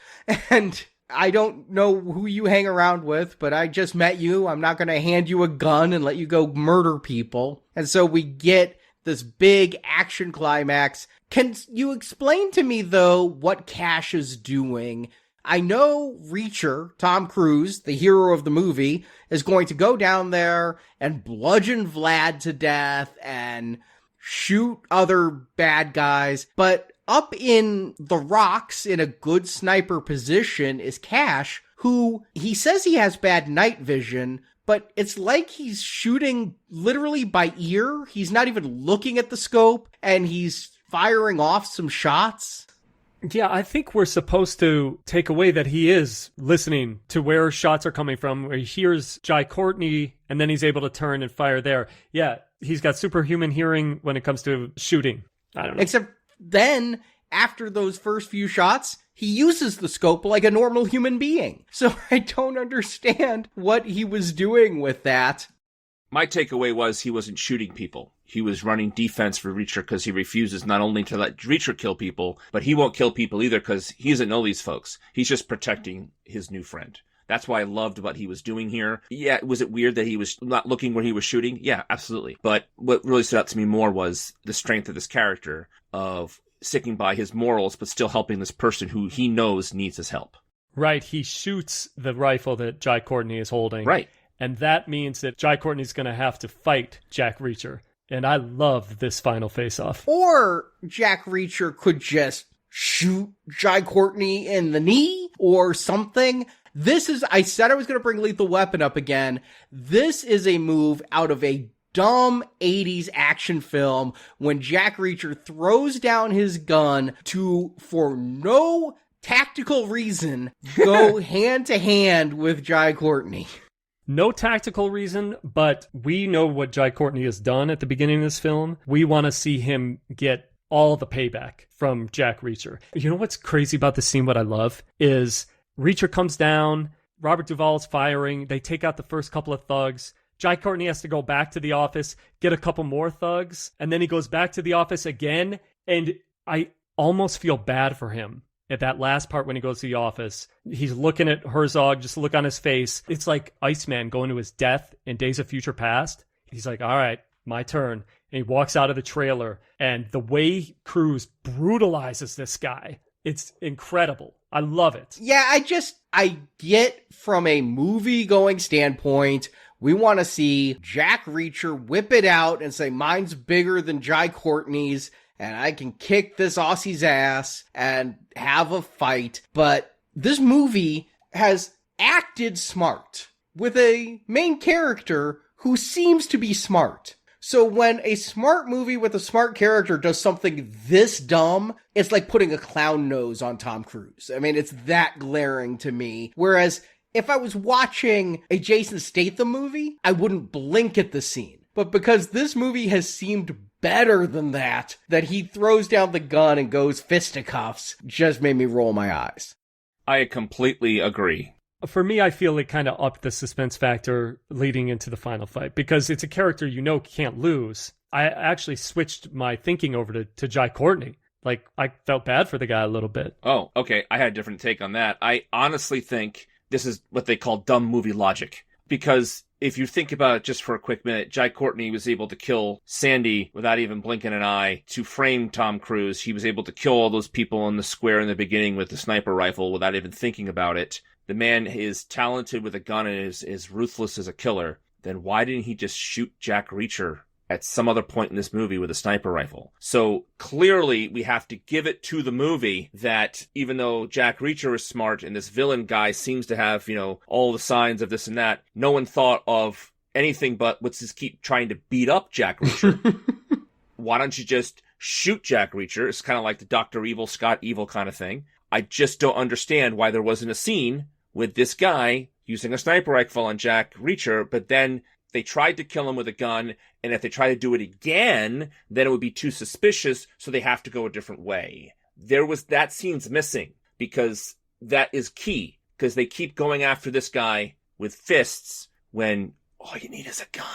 [SPEAKER 7] And I don't know who you hang around with, but I just met you. I'm not going to hand you a gun and let you go murder people. And so we get this big action climax. Can you explain to me, though, what Cash is doing? I know Reacher, Tom Cruise, the hero of the movie, is going to go down there and bludgeon Vlad to death and shoot other bad guys, but up in the rocks in a good sniper position is Cash, who he says he has bad night vision, but it's like he's shooting literally by ear. He's not even looking at the scope, and he's firing off some shots.
[SPEAKER 6] Yeah, I think we're supposed to take away that he is listening to where shots are coming from, where he hears Jai Courtney, and then he's able to turn and fire there. Yeah, he's got superhuman hearing when it comes to shooting. I don't know.
[SPEAKER 7] Except then, after those first few shots, he uses the scope like a normal human being. So I don't understand what he was doing with that.
[SPEAKER 3] My takeaway was he wasn't shooting people. He was running defense for Reacher because he refuses not only to let Reacher kill people, but he won't kill people either because he doesn't know these folks. He's just protecting his new friend. That's why I loved what he was doing here. Yeah, was it weird that he was not looking where he was shooting? Yeah, absolutely. But what really stood out to me more was the strength of this character of sticking by his morals, but still helping this person who he knows needs his help.
[SPEAKER 6] Right. He shoots the rifle that Jai Courtney is holding.
[SPEAKER 3] Right.
[SPEAKER 6] And that means that Jai Courtney's going to have to fight Jack Reacher. And I love this final face-off.
[SPEAKER 7] Or Jack Reacher could just shoot Jai Courtney in the knee or something. I said I was going to bring Lethal Weapon up again. This is a move out of a dumb 80s action film when Jack Reacher throws down his gun to, for no tactical reason, go hand to hand with Jai Courtney.
[SPEAKER 6] No tactical reason, but we know what Jai Courtney has done at the beginning of this film. We want to see him get all the payback from Jack Reacher. You know what's crazy about this scene, what I love, is Reacher comes down, Robert Duvall's firing, they take out the first couple of thugs, Jai Courtney has to go back to the office, get a couple more thugs, and then he goes back to the office again, and I almost feel bad for him. At that last part when he goes to the office, he's looking at Herzog, just look on his face. It's like Iceman going to his death in Days of Future Past. He's like, all right, my turn. And he walks out of the trailer, and the way Cruise brutalizes this guy, it's incredible. I love it.
[SPEAKER 7] Yeah, I get from a movie-going standpoint, we want to see Jack Reacher whip it out and say, mine's bigger than Jai Courtney's, and I can kick this Aussie's ass and have a fight. But this movie has acted smart with a main character who seems to be smart. So when a smart movie with a smart character does something this dumb, it's like putting a clown nose on Tom Cruise. I mean, it's that glaring to me. Whereas if I was watching a Jason Statham movie, I wouldn't blink at the scene. But because this movie has seemed better than that he throws down the gun and goes fisticuffs, just made me roll my eyes.
[SPEAKER 3] I completely agree.
[SPEAKER 6] For me, I feel it kind of upped the suspense factor leading into the final fight because it's a character you know can't lose. I actually switched my thinking over to Jai Courtney. Like, I felt bad for the guy a little bit.
[SPEAKER 3] Oh, okay. I had a different take on that. I honestly think this is what they call dumb movie logic. Because if you think about it just for a quick minute, Jai Courtney was able to kill Sandy without even blinking an eye. To frame Tom Cruise, he was able to kill all those people in the square in the beginning with the sniper rifle without even thinking about it. The man is talented with a gun and is ruthless as a killer. Then why didn't he just shoot Jack Reacher at some other point in this movie with a sniper rifle? So clearly we have to give it to the movie that even though Jack Reacher is smart and this villain guy seems to have, all the signs of this and that, no one thought of anything but let's just keep trying to beat up Jack Reacher. Why don't you just shoot Jack Reacher? It's kind of like the Dr. Evil, Scott Evil kind of thing. I just don't understand why there wasn't a scene with this guy using a sniper rifle on Jack Reacher, but then they tried to kill him with a gun, and if they try to do it again, then it would be too suspicious, so they have to go a different way. That scene's missing, because that is key, because they keep going after this guy with fists when all you need is a gun.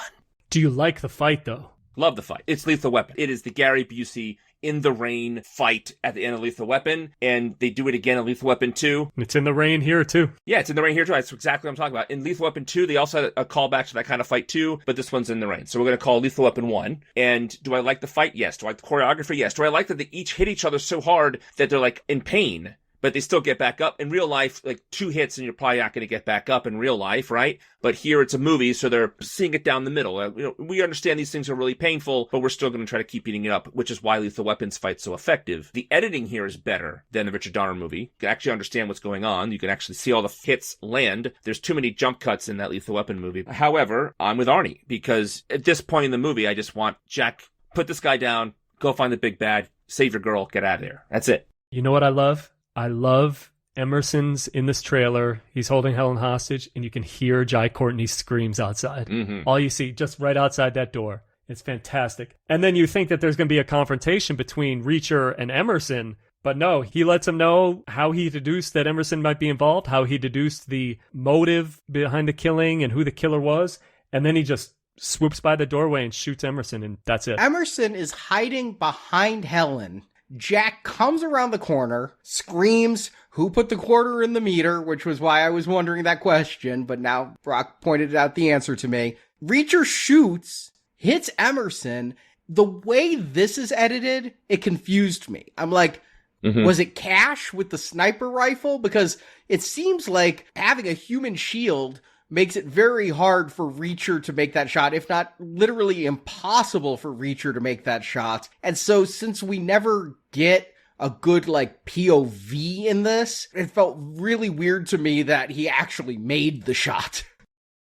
[SPEAKER 6] Do you like the fight, though?
[SPEAKER 3] Love the fight. It's Lethal Weapon. It is the Gary Busey in the rain fight at the end of Lethal Weapon, and they do it again in Lethal Weapon 2.
[SPEAKER 6] It's in the rain here, too.
[SPEAKER 3] Yeah, it's in the rain here, too. That's exactly what I'm talking about. In Lethal Weapon 2, they also had a callback to that kind of fight, too, but this one's in the rain. So we're going to call Lethal Weapon 1. And do I like the fight? Yes. Do I like the choreography? Yes. Do I like that they each hit each other so hard that they're, like, in pain, but they still get back up? In real life, like 2 hits and you're probably not going to get back up in real life, right? But here it's a movie, so they're seeing it down the middle. We understand these things are really painful, but we're still going to try to keep eating it up, which is why Lethal Weapon's fight's so effective. The editing here is better than the Richard Donner movie. You can actually understand what's going on. You can actually see all the hits land. There's too many jump cuts in that Lethal Weapon movie. However, I'm with Arnie, because at this point in the movie, I just want Jack, put this guy down, go find the big bad, save your girl, get out of there. That's it.
[SPEAKER 6] You know what I love? I love Emerson's in this trailer. He's holding Helen hostage, and you can hear Jai Courtney's screams outside.
[SPEAKER 3] Mm-hmm.
[SPEAKER 6] All you see, just right outside that door. It's fantastic. And then you think that there's going to be a confrontation between Reacher and Emerson, but no, he lets him know how he deduced that Emerson might be involved, how he deduced the motive behind the killing and who the killer was, and then he just swoops by the doorway and shoots Emerson, and that's it.
[SPEAKER 7] Emerson is hiding behind Helen. Jack comes around the corner, screams, "Who put the quarter in the meter?" Which was why I was wondering that question, but now Brock pointed out the answer to me. Reacher shoots, hits Emerson. The way this is edited, it confused me. I'm like, was it Cash with the sniper rifle? Because it seems like having a human shield makes it very hard for Reacher to make that shot, if not literally impossible for Reacher to make that shot. And so since we never get a good, like, POV in this, it felt really weird to me that he actually made the shot.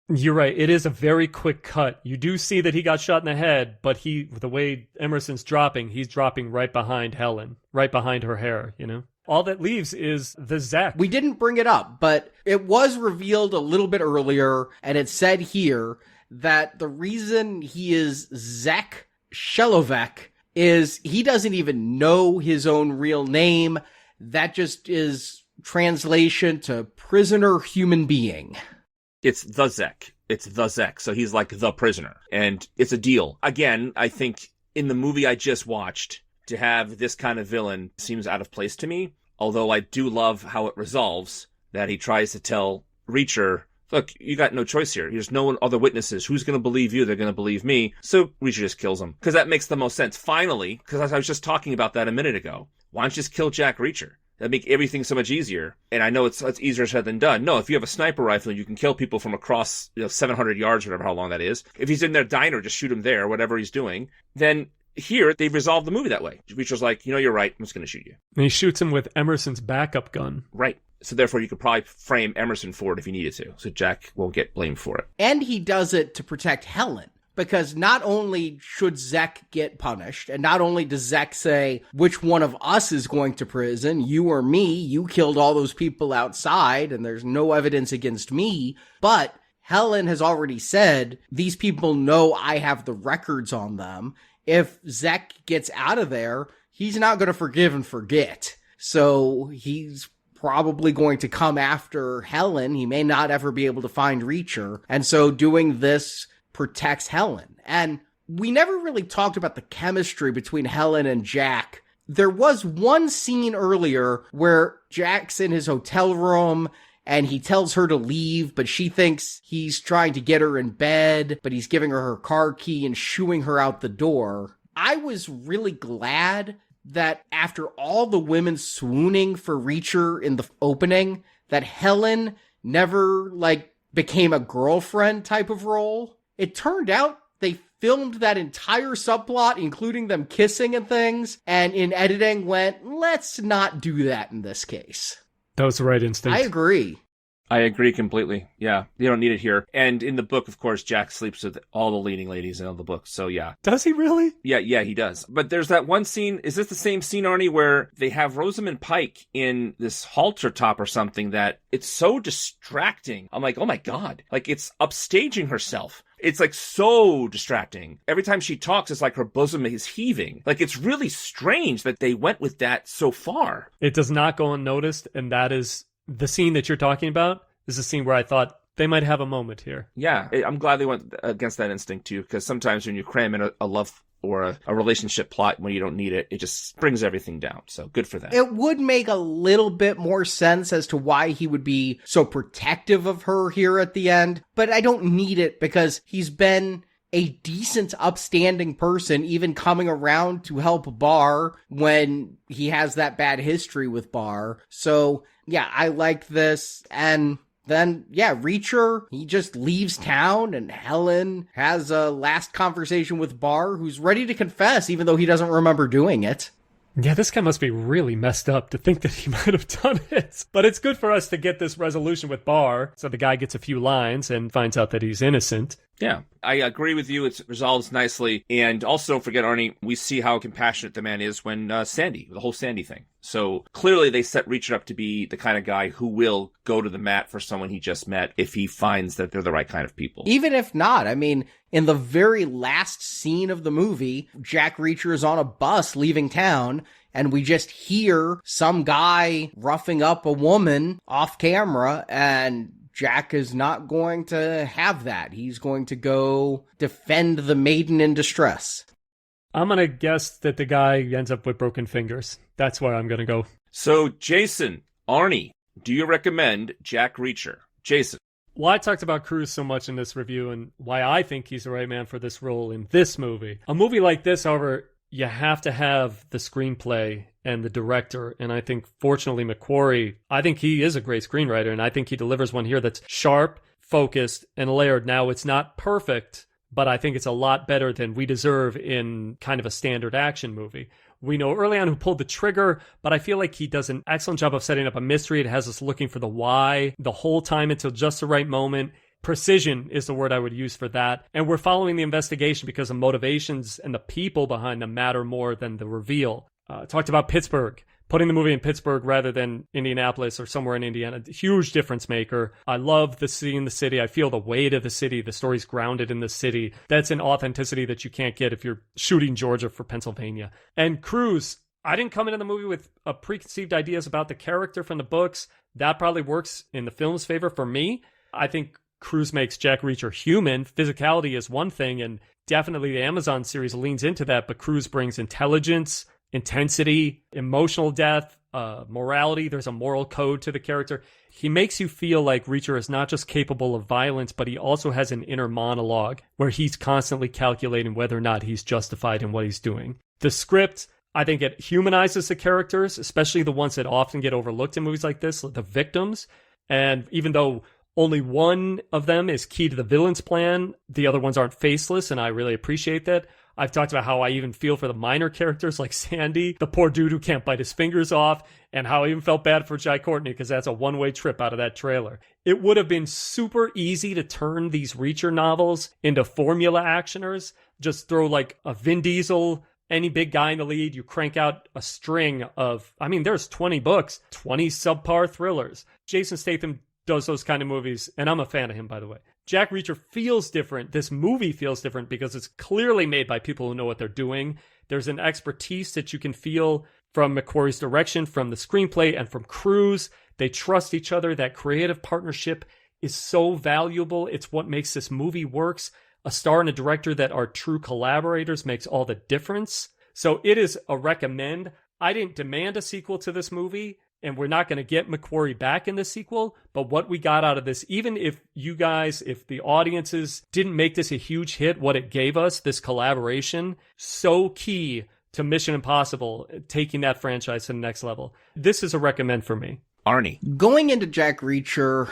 [SPEAKER 6] You're right. It is a very quick cut. You do see that he got shot in the head, but the way Emerson's dropping, he's dropping right behind Helen, right behind her hair, you know? All that leaves is the Zek.
[SPEAKER 7] We didn't bring it up, but it was revealed a little bit earlier, and it said here that the reason he is Zek Shelovek is he doesn't even know his own real name. That just is translation to prisoner human being.
[SPEAKER 3] It's the Zek. It's the Zek. So he's like the prisoner. And it's a deal. Again, I think in the movie I just watched, to have this kind of villain seems out of place to me. Although I do love how it resolves, that he tries to tell Reacher, look, you got no choice here. There's no other witnesses. Who's going to believe you? They're going to believe me. So Reacher just kills him. Because that makes the most sense. Finally, because I was just talking about that a minute ago. Why don't you just kill Jack Reacher? That'd make everything so much easier. And I know it's easier said than done. No, if you have a sniper rifle, you can kill people from across 700 yards, whatever, how long that is. If he's in their diner, just shoot him there, whatever he's doing. Then here, they've resolved the movie that way. Reacher's like, you're right, I'm just going to shoot you.
[SPEAKER 6] And he shoots him with Emerson's backup gun.
[SPEAKER 3] Right. So therefore, you could probably frame Emerson for it if you needed to. So Jack won't get blamed for it.
[SPEAKER 7] And he does it to protect Helen. Because not only should Zek get punished, and not only does Zek say, which one of us is going to prison, you or me, you killed all those people outside, and there's no evidence against me, but Helen has already said, these people know I have the records on them. If Zek gets out of there, he's not going to forgive and forget. So he's probably going to come after Helen. He may not ever be able to find Reacher. And so doing this protects Helen. And we never really talked about the chemistry between Helen and Jack. There was one scene earlier where Jack's in his hotel room and he tells her to leave, but she thinks he's trying to get her in bed, but he's giving her car key and shooing her out the door. I was really glad that after all the women swooning for Reacher in the opening, that Helen never, became a girlfriend type of role. It turned out they filmed that entire subplot, including them kissing and things, and in editing went, let's not do that in this case.
[SPEAKER 6] That was the right instinct.
[SPEAKER 7] I agree.
[SPEAKER 3] I agree completely. Yeah, you don't need it here. And in the book, of course, Jack sleeps with all the leading ladies in all the books. So yeah.
[SPEAKER 6] Does he really?
[SPEAKER 3] Yeah, he does. But there's that one scene. Is this the same scene, Arnie, where they have Rosamund Pike in this halter top or something that it's so distracting? I'm like, oh my God. Like, it's upstaging herself. It's like so distracting. Every time she talks, it's like her bosom is heaving. Like, it's really strange that they went with that so far.
[SPEAKER 6] It does not go unnoticed, and that is the scene that you're talking about is a scene where I thought they might have a moment here.
[SPEAKER 3] Yeah, I'm glad they went against that instinct too, because sometimes when you cram in a love or a relationship plot when you don't need it, it just brings everything down. So good for them.
[SPEAKER 7] It would make a little bit more sense as to why he would be so protective of her here at the end, but I don't need it because he's been a decent, upstanding person, even coming around to help Barr when he has that bad history with Barr. So, yeah, I like this. And then, yeah, Reacher, he just leaves town and Helen has a last conversation with Barr, who's ready to confess, even though he doesn't remember doing it.
[SPEAKER 6] Yeah, this guy must be really messed up to think that he might have done it. But it's good for us to get this resolution with Barr, so the guy gets a few lines and finds out that he's innocent.
[SPEAKER 3] Yeah, I agree with you. It resolves nicely. And also, don't forget, Arnie, we see how compassionate the man is when Sandy, the whole Sandy thing. So clearly they set Reacher up to be the kind of guy who will go to the mat for someone he just met if he finds that they're the right kind of people.
[SPEAKER 7] Even if not, I mean, in the very last scene of the movie, Jack Reacher is on a bus leaving town, and we just hear some guy roughing up a woman off camera, and Jack is not going to have that. He's going to go defend the maiden in distress.
[SPEAKER 6] I'm going to guess that the guy ends up with broken fingers. That's where I'm going to go.
[SPEAKER 3] So, Jason, Arnie, do you recommend Jack Reacher? Jason.
[SPEAKER 6] Well, I talked about Cruise so much in this review and why I think he's the right man for this role in this movie. A movie like this, however, you have to have the screenplay and the director. And I think, fortunately, McQuarrie, I think he is a great screenwriter. And I think he delivers one here that's sharp, focused, and layered. Now, it's not perfect, but I think it's a lot better than we deserve in kind of a standard action movie. We know early on who pulled the trigger, but I feel like he does an excellent job of setting up a mystery. It has us looking for the why the whole time until just the right moment. Precision is the word I would use for that. And we're following the investigation because the motivations and the people behind them matter more than the reveal. Talked about Pittsburgh. Putting the movie in Pittsburgh rather than Indianapolis or somewhere in Indiana, huge difference maker. I love the city in the city. I feel the weight of the city. The story's grounded in the city. That's an authenticity that you can't get if you're shooting Georgia for Pennsylvania. And Cruise, I didn't come into the movie with preconceived ideas about the character from the books. That probably works in the film's favor for me. I think Cruise makes Jack Reacher human. Physicality is one thing, and definitely the Amazon series leans into that, but Cruise brings intelligence, intensity, emotional depth, morality. There's a moral code to the character. He makes you feel like Reacher is not just capable of violence, but he also has an inner monologue where he's constantly calculating whether or not he's justified in what he's doing. The script, I think it humanizes the characters, especially the ones that often get overlooked in movies like this, the victims. And even though only one of them is key to the villain's plan, the other ones aren't faceless, and I really appreciate that. I've talked about how I even feel for the minor characters like Sandy, the poor dude who can't bite his fingers off, and how I even felt bad for Jai Courtney because that's a one-way trip out of that trailer. It would have been super easy to turn these Reacher novels into formula actioners. Just throw like a Vin Diesel, any big guy in the lead, you crank out a string of, there's 20 books, 20 subpar thrillers. Jason Statham does those kind of movies, and I'm a fan of him, by the way. Jack Reacher feels different. This movie feels different because it's clearly made by people who know what they're doing. There's an expertise that you can feel from McQuarrie's direction, from the screenplay, and from Cruise. They trust each other. That creative partnership is so valuable. It's what makes this movie works. A star and a director that are true collaborators makes all the difference. So it is a recommend. I didn't demand a sequel to this movie, and we're not going to get McQuarrie back in the sequel, but what we got out of this, even if you guys, if the audiences didn't make this a huge hit, what it gave us, this collaboration, so key to Mission Impossible, taking that franchise to the next level. This is a recommend for me.
[SPEAKER 3] Arnie.
[SPEAKER 7] Going into Jack Reacher,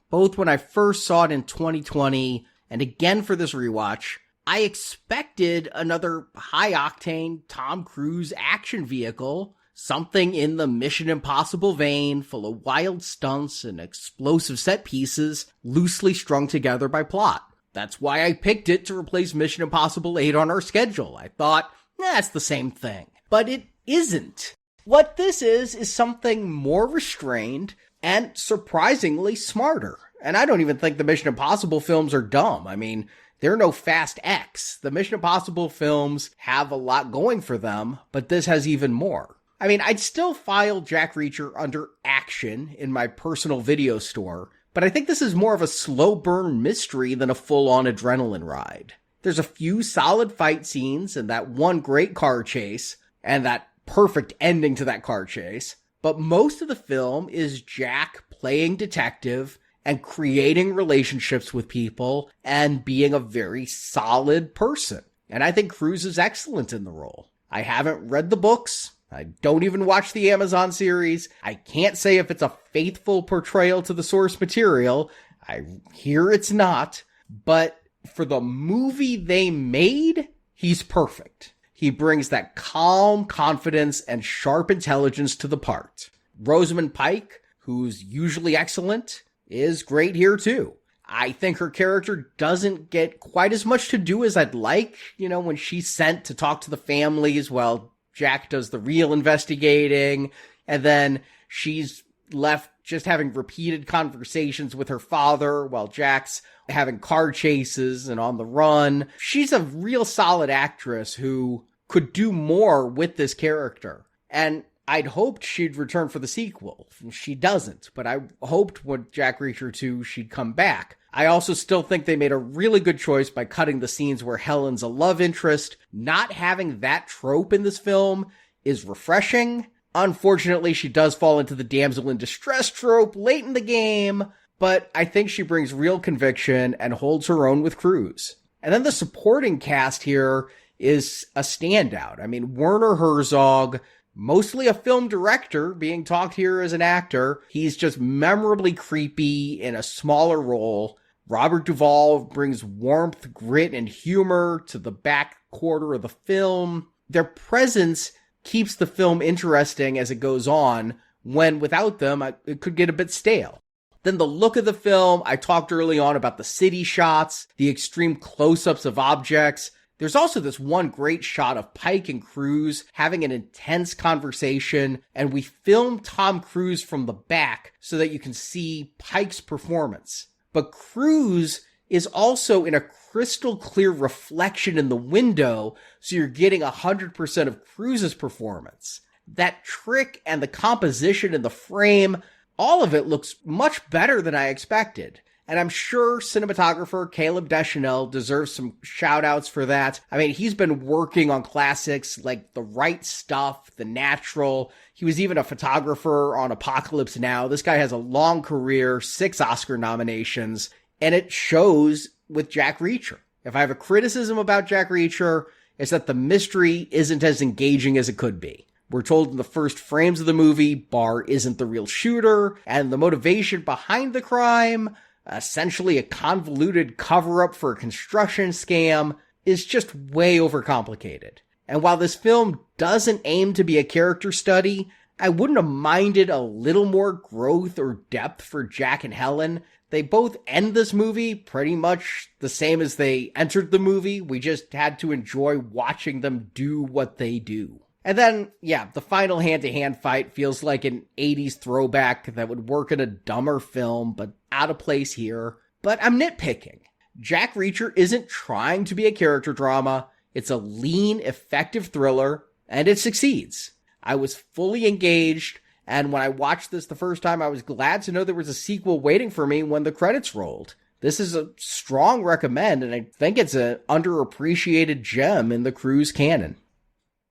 [SPEAKER 7] both when I first saw it in 2020 and again for this rewatch, I expected another high-octane Tom Cruise action vehicle, Something in the Mission Impossible vein, full of wild stunts and explosive set pieces, loosely strung together by plot. That's why I picked it to replace Mission Impossible 8 on our schedule. I thought, it's the same thing. But it isn't. What this is something more restrained and surprisingly smarter. And I don't even think the Mission Impossible films are dumb. I mean, they're no Fast X. The Mission Impossible films have a lot going for them, but this has even more. I mean, I'd still file Jack Reacher under action in my personal video store, but I think this is more of a slow burn mystery than a full-on adrenaline ride. There's a few solid fight scenes and that one great car chase, and that perfect ending to that car chase, but most of the film is Jack playing detective and creating relationships with people and being a very solid person. And I think Cruise is excellent in the role. I haven't read the books. I don't even watch the Amazon series. I can't say if it's a faithful portrayal to the source material. I hear it's not. But for the movie they made, he's perfect. He brings that calm confidence and sharp intelligence to the part. Rosamund Pike, who's usually excellent, is great here too. I think her character doesn't get quite as much to do as I'd like, when she's sent to talk to the families while Jack does the real investigating, and then she's left just having repeated conversations with her father while Jack's having car chases and on the run. She's a real solid actress who could do more with this character. And I'd hoped she'd return for the sequel. She doesn't, but I hoped with Jack Reacher 2 she'd come back. I also still think they made a really good choice by cutting the scenes where Helen's a love interest. Not having that trope in this film is refreshing. Unfortunately, she does fall into the damsel in distress trope late in the game, but I think she brings real conviction and holds her own with Cruise. And then the supporting cast here is a standout. I mean, Werner Herzog, mostly a film director, being talked here as an actor. He's just memorably creepy in a smaller role. Robert Duvall brings warmth, grit, and humor to the back quarter of the film. Their presence keeps the film interesting as it goes on, when without them, it could get a bit stale. Then the look of the film, I talked early on about the city shots, the extreme close-ups of objects. There's also this one great shot of Pike and Cruise having an intense conversation, and we film Tom Cruise from the back so that you can see Pike's performance. But Cruise is also in a crystal clear reflection in the window, so you're getting 100% of Cruise's performance. That trick and the composition in the frame, all of it looks much better than I expected. And I'm sure cinematographer Caleb Deschanel deserves some shout-outs for that. I mean, he's been working on classics like The Right Stuff, The Natural. He was even a photographer on Apocalypse Now. This guy has a long career, 6 Oscar nominations, and it shows with Jack Reacher. If I have a criticism about Jack Reacher, it's that the mystery isn't as engaging as it could be. We're told in the first frames of the movie, Barr isn't the real shooter, and the motivation behind the crime, essentially a convoluted cover-up for a construction scam, is just way overcomplicated. And while this film doesn't aim to be a character study, I wouldn't have minded a little more growth or depth for Jack and Helen. They both end this movie pretty much the same as they entered the movie. We just had to enjoy watching them do what they do. And then, the final hand-to-hand fight feels like an 80s throwback that would work in a dumber film, but out of place here. But I'm nitpicking. Jack Reacher isn't trying to be a character drama. It's a lean, effective thriller, and it succeeds. I was fully engaged, and when I watched this the first time, I was glad to know there was a sequel waiting for me when the credits rolled. This is a strong recommend, and I think it's an underappreciated gem in the Cruise canon.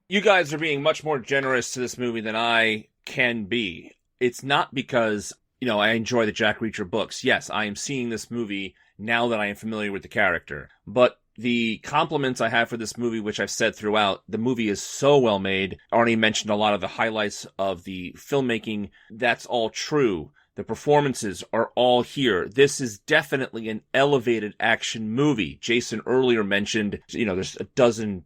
[SPEAKER 3] You guys are being much more generous to this movie than I can be. It's not because, I enjoy the Jack Reacher books. Yes, I am seeing this movie now that I am familiar with the character. But the compliments I have for this movie, which I've said throughout, the movie is so well made. Arnie mentioned a lot of the highlights of the filmmaking. That's all true. The performances are all here. This is definitely an elevated action movie. Jason earlier mentioned, there's a dozen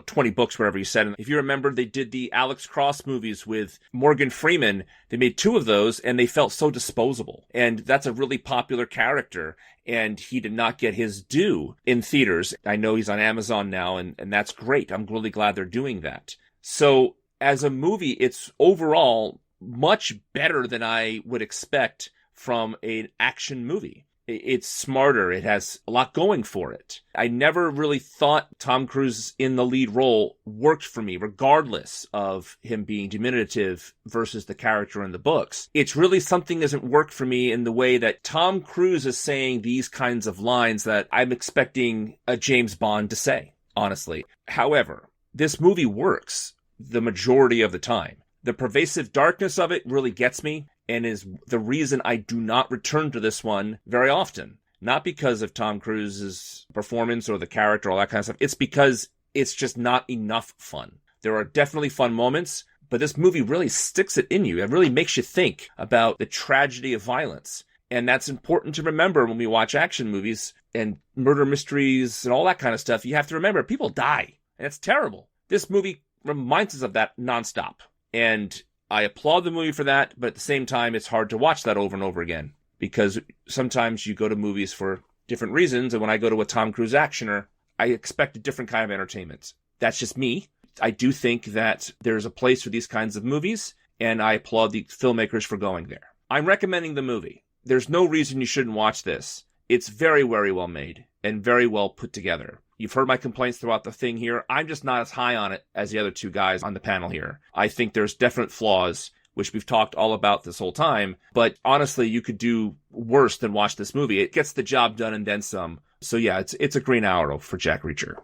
[SPEAKER 3] 20 books, whatever you said. And if you remember, they did the Alex Cross movies with Morgan Freeman. They made 2 of those and they felt so disposable. And that's a really popular character. And he did not get his due in theaters. I know he's on Amazon now, and that's great. I'm really glad they're doing that. So as a movie, it's overall much better than I would expect from an action movie. It's smarter. It has a lot going for it. I never really thought Tom Cruise in the lead role worked for me, regardless of him being diminutive versus the character in the books. It's really something that doesn't work for me in the way that Tom Cruise is saying these kinds of lines that I'm expecting a James Bond to say, honestly. However, this movie works the majority of the time. The pervasive darkness of it really gets me, and is the reason I do not return to this one very often. Not because of Tom Cruise's performance or the character, all that kind of stuff. It's because it's just not enough fun. There are definitely fun moments, but this movie really sticks it in you. It really makes you think about the tragedy of violence. And that's important to remember when we watch action movies and murder mysteries and all that kind of stuff. You have to remember, people die, and it's terrible. This movie reminds us of that nonstop. And I applaud the movie for that, but at the same time, it's hard to watch that over and over again, because sometimes you go to movies for different reasons, and when I go to a Tom Cruise actioner, I expect a different kind of entertainment. That's just me. I do think that there's a place for these kinds of movies, and I applaud the filmmakers for going there. I'm recommending the movie. There's no reason you shouldn't watch this. It's very, very well made and very well put together. You've heard my complaints throughout the thing here. I'm just not as high on it as the other 2 guys on the panel here. I think there's definite flaws, which we've talked all about this whole time. But honestly, you could do worse than watch this movie. It gets the job done and then some. So yeah, it's a green arrow for Jack Reacher.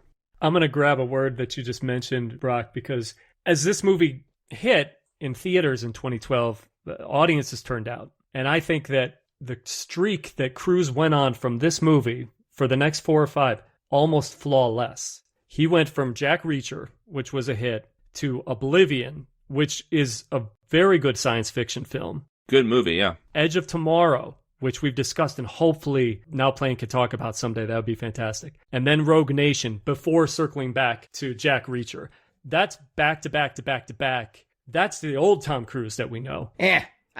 [SPEAKER 6] I'm going to grab a word that you just mentioned, Brock, because as this movie hit in theaters in 2012, the audiences turned out. And I think that the streak that Cruise went on from this movie for the next 4 or 5, almost flawless. He went from Jack Reacher, which was a hit, to Oblivion, which is a very good science fiction film.
[SPEAKER 3] Good movie, yeah.
[SPEAKER 6] Edge of Tomorrow, which we've discussed and hopefully Now Playing can talk about someday. That would be fantastic. And then Rogue Nation before circling back to Jack Reacher. That's back to back to back to back. That's the old Tom Cruise that we know.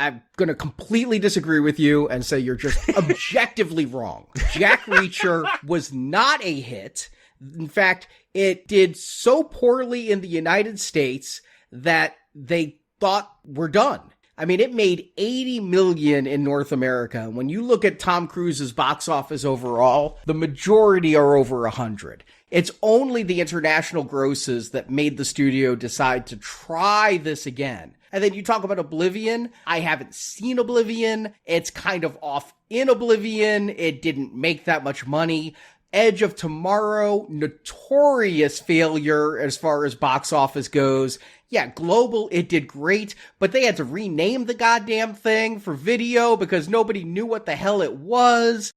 [SPEAKER 7] I'm going to completely disagree with you and say you're just objectively wrong. Jack Reacher was not a hit. In fact, it did so poorly in the United States that they thought we're done. I mean, it made $80 million in North America. When you look at Tom Cruise's box office overall, the majority are over 100. It's only the international grosses that made the studio decide to try this again. And then you talk about Oblivion. I haven't seen Oblivion. It's kind of off in Oblivion. It didn't make that much money. Edge of Tomorrow, notorious failure as far as box office goes. Yeah, global, it did great, but they had to rename the goddamn thing for video because nobody knew what the hell it was.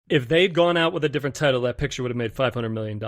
[SPEAKER 6] If they'd gone out with a different title, that picture would have made $500 million.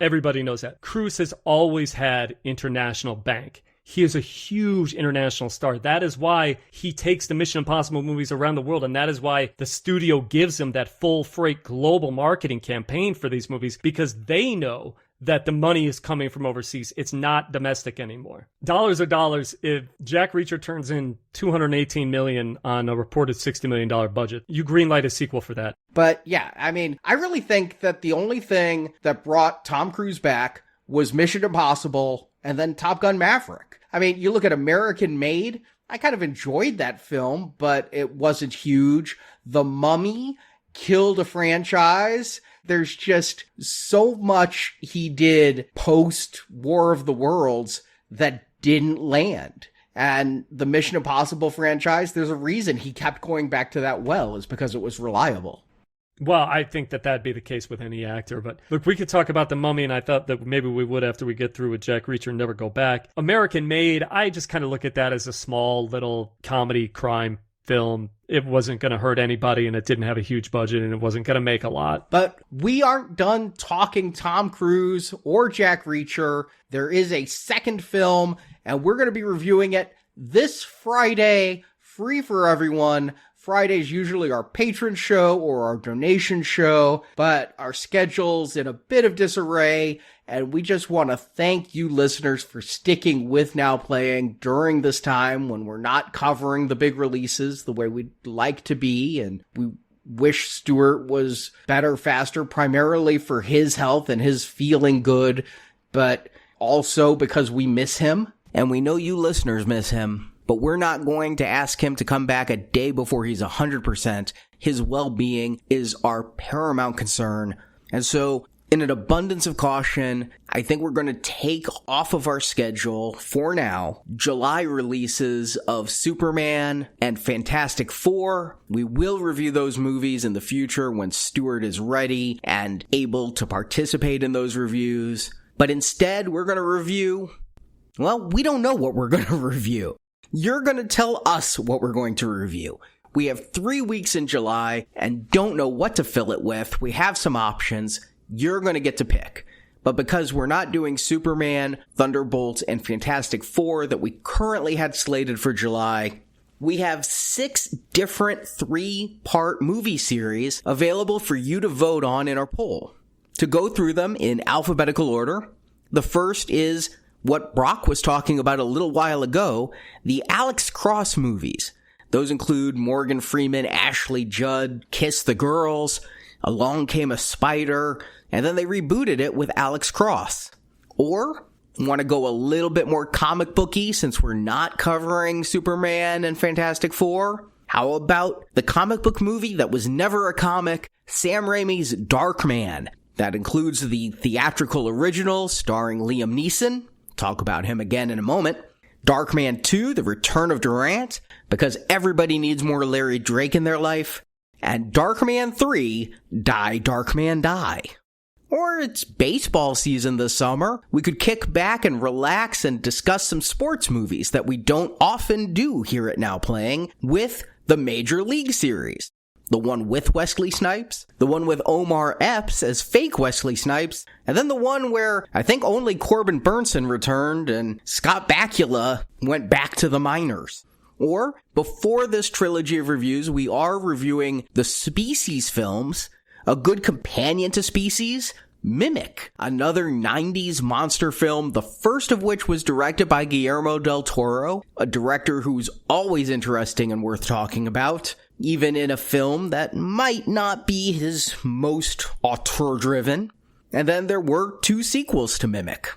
[SPEAKER 6] Everybody knows that. Cruise has always had international bank. He is a huge international star. That is why he takes the Mission Impossible movies around the world, and that is why the studio gives him that full freight global marketing campaign for these movies, because they know that the money is coming from overseas. It's not domestic anymore. Dollars are dollars. If Jack Reacher turns in $218 million on a reported $60 million budget, you greenlight a sequel for that.
[SPEAKER 7] But yeah, I mean, I really think that the only thing that brought Tom Cruise back was Mission Impossible and then Top Gun Maverick. I mean, you look at American Made, I kind of enjoyed that film, but it wasn't huge. The Mummy killed a franchise. There's just so much he did post War of the Worlds that didn't land. And the Mission Impossible franchise, there's a reason he kept going back to that well, is because it was reliable.
[SPEAKER 6] Well, I think that that'd be the case with any actor. But look, we could talk about The Mummy, and I thought that maybe we would after we get through with Jack Reacher and never go back. American Made, I just kind of look at that as a small little comedy crime film. It wasn't going to hurt anybody, and it didn't have a huge budget, and it wasn't going to make a lot.
[SPEAKER 7] But we aren't done talking Tom Cruise or Jack Reacher. There is a second film, and we're going to be reviewing it this Friday, free for everyone. Friday's usually our patron show or our donation show, but our schedule's in a bit of disarray, And we just want to thank you listeners for sticking with Now Playing during this time when we're not covering the big releases the way we'd like to be. And we wish Stuart was better, faster, primarily for his health and his feeling good, but also because we miss him. And we know you listeners miss him, but we're not going to ask him to come back a day before he's 100%. His well-being is our paramount concern. And so, in an abundance of caution, I think we're going to take off of our schedule, for now, July releases of Superman and Fantastic Four. We will review those movies in the future when Stuart is ready and able to participate in those reviews. But instead, we're going to review... well, we don't know what we're going to review. You're going to tell us what we're going to review. We have 3 weeks in July and don't know what to fill it with. We have some options. You're going to get to pick. But because we're not doing Superman, Thunderbolts, and Fantastic Four that we currently had slated for July, we have 6 different 3-part movie series available for you to vote on in our poll. To go through them in alphabetical order, the first is what Brock was talking about a little while ago, the Alex Cross movies. Those include Morgan Freeman, Ashley Judd, Kiss the Girls, Along Came a Spider, and then they rebooted it with Alex Cross. Or, want to go a little bit more comic booky since we're not covering Superman and Fantastic Four? How about the comic book movie that was never a comic, Sam Raimi's Darkman? That includes the theatrical original starring Liam Neeson. Talk about him again in a moment. Darkman 2, The Return of Durant, because everybody needs more Larry Drake in their life. And Darkman 3, Die Darkman Die. Or it's baseball season this summer. We could kick back and relax and discuss some sports movies that we don't often do here at Now Playing with the Major League series. The one with Wesley Snipes, the one with Omar Epps as fake Wesley Snipes, and then the one where I think only Corbin Burnson returned and Scott Bakula went back to the minors. Or, before this trilogy of reviews, we are reviewing the Species films, a good companion to Species, Mimic, another 90s monster film, the first of which was directed by Guillermo del Toro, a director who's always interesting and worth talking about, even in a film that might not be his most auteur-driven. And then there were 2 sequels to Mimic.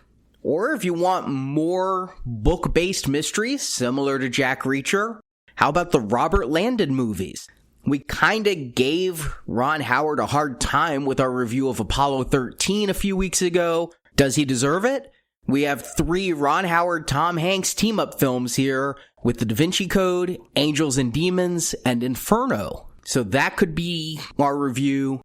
[SPEAKER 7] Or if you want more book-based mysteries, similar to Jack Reacher, how about the Robert Landon movies? We kinda gave Ron Howard a hard time with our review of Apollo 13 a few weeks ago. Does he deserve it? We have 3 Ron Howard, Tom Hanks team-up films here with The Da Vinci Code, Angels and Demons, and Inferno. So that could be our review.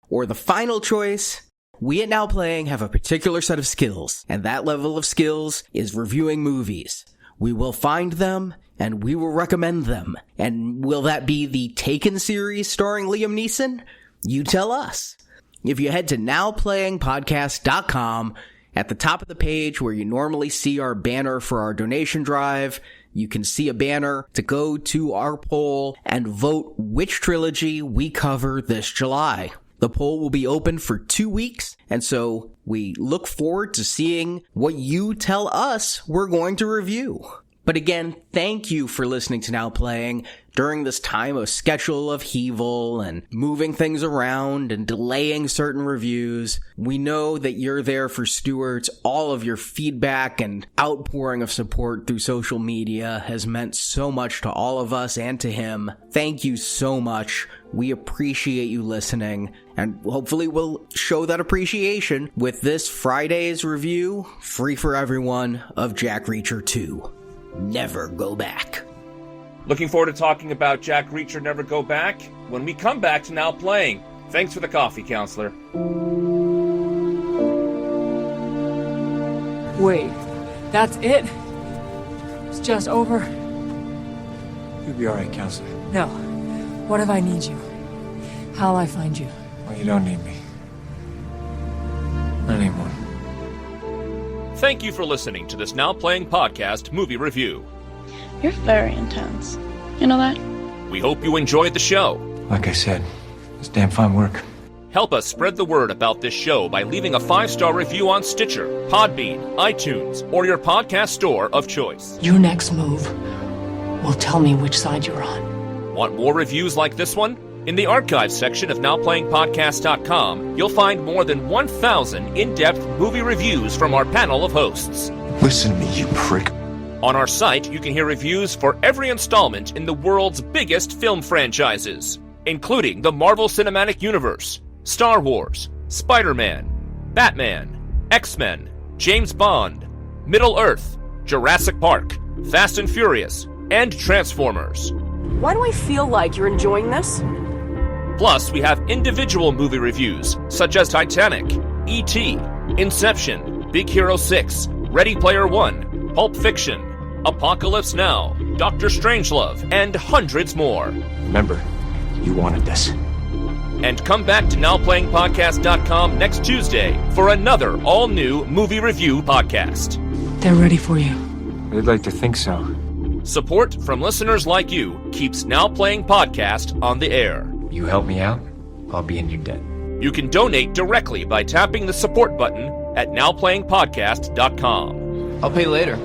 [SPEAKER 7] Or the final choice, we at Now Playing have a particular set of skills, and that level of skills is reviewing movies. We will find them, and we will recommend them. And will that be the Taken series starring Liam Neeson? You tell us. If you head to nowplayingpodcast.com, at the top of the page where you normally see our banner for our donation drive, you can see a banner to go to our poll and vote which trilogy we cover this July. The poll will be open for 2 weeks, and so we look forward to seeing what you tell us we're going to review. But again, thank you for listening to Now Playing during this time of schedule upheaval and moving things around and delaying certain reviews. We know that you're there for Stuart. All of your feedback and outpouring of support through social media has meant so much to all of us and to him. Thank you so much. We appreciate you listening, and hopefully we'll show that appreciation with this Friday's review, free for everyone, of Jack Reacher 2. Never Go Back.
[SPEAKER 3] Looking forward to talking about Jack Reacher Never Go Back when we come back to Now Playing. Thanks for the coffee, counselor.
[SPEAKER 8] Wait, that's it? It's just over?
[SPEAKER 9] You'll be alright, counselor.
[SPEAKER 8] No. What if I need you? How'll I find you?
[SPEAKER 9] Well, you don't need me. Not anymore.
[SPEAKER 3] Thank you for listening to this Now Playing podcast movie review.
[SPEAKER 10] You're very intense. You know that?
[SPEAKER 3] We hope you enjoyed the show.
[SPEAKER 9] Like I said, it's damn fine work.
[SPEAKER 3] Help us spread the word about this show by leaving a 5-star review on Stitcher, Podbean, iTunes, or your podcast store of choice.
[SPEAKER 8] Your next move will tell me which side you're on.
[SPEAKER 3] Want more reviews like this one? In the archives section of NowPlayingPodcast.com, you'll find more than 1,000 in-depth movie reviews from our panel of hosts.
[SPEAKER 5] Listen to me, you prick.
[SPEAKER 3] On our site, you can hear reviews for every installment in the world's biggest film franchises, including the Marvel Cinematic Universe, Star Wars, Spider-Man, Batman, X-Men, James Bond, Middle-earth, Jurassic Park, Fast and Furious, and Transformers.
[SPEAKER 11] Why do I feel like you're enjoying this?
[SPEAKER 3] Plus, we have individual movie reviews, such as Titanic, E.T., Inception, Big Hero 6, Ready Player One, Pulp Fiction, Apocalypse Now, Doctor Strangelove, and hundreds more.
[SPEAKER 5] Remember, you wanted this.
[SPEAKER 3] And come back to NowPlayingPodcast.com next Tuesday for another all-new movie review podcast.
[SPEAKER 8] They're ready for you.
[SPEAKER 9] I'd like to think so.
[SPEAKER 3] Support from listeners like you keeps Now Playing Podcast on the air.
[SPEAKER 9] You help me out, I'll be in your debt.
[SPEAKER 3] You can donate directly by tapping the support button at NowPlayingPodcast.com.
[SPEAKER 12] I'll pay later.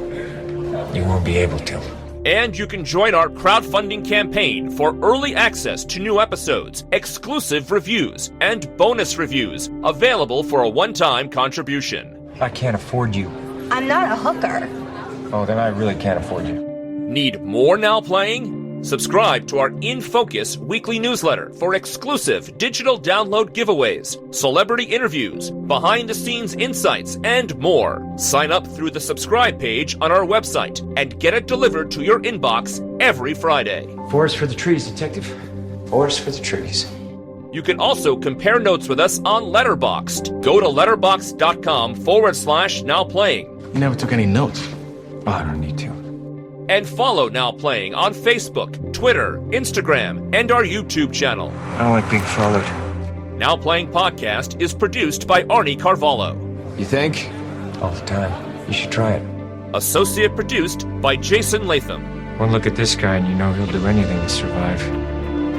[SPEAKER 9] You won't be able to.
[SPEAKER 3] And you can join our crowdfunding campaign for early access to new episodes, exclusive reviews, and bonus reviews available for a one-time contribution.
[SPEAKER 9] I can't afford you.
[SPEAKER 13] I'm not a hooker.
[SPEAKER 9] Oh, then I really can't afford you.
[SPEAKER 3] Need more Now Playing? Subscribe to our In Focus weekly newsletter for exclusive digital download giveaways, celebrity interviews, behind-the-scenes insights, and more. Sign up through the subscribe page on our website and get it delivered to your inbox every Friday.
[SPEAKER 9] Forest for the trees, Detective. Forest for the trees.
[SPEAKER 3] You can also compare notes with us on Letterboxd. Go to letterboxd.com/nowplaying.
[SPEAKER 1] You never took any notes.
[SPEAKER 9] Oh, I don't need to.
[SPEAKER 3] And follow Now Playing on Facebook, Twitter, Instagram, and our YouTube channel.
[SPEAKER 9] I don't like being followed.
[SPEAKER 3] Now Playing Podcast is produced by Arnie Carvalho.
[SPEAKER 9] You think? All the time. You should try it.
[SPEAKER 3] Associate produced by Jason Latham.
[SPEAKER 9] One look at this guy and you know he'll do anything to survive.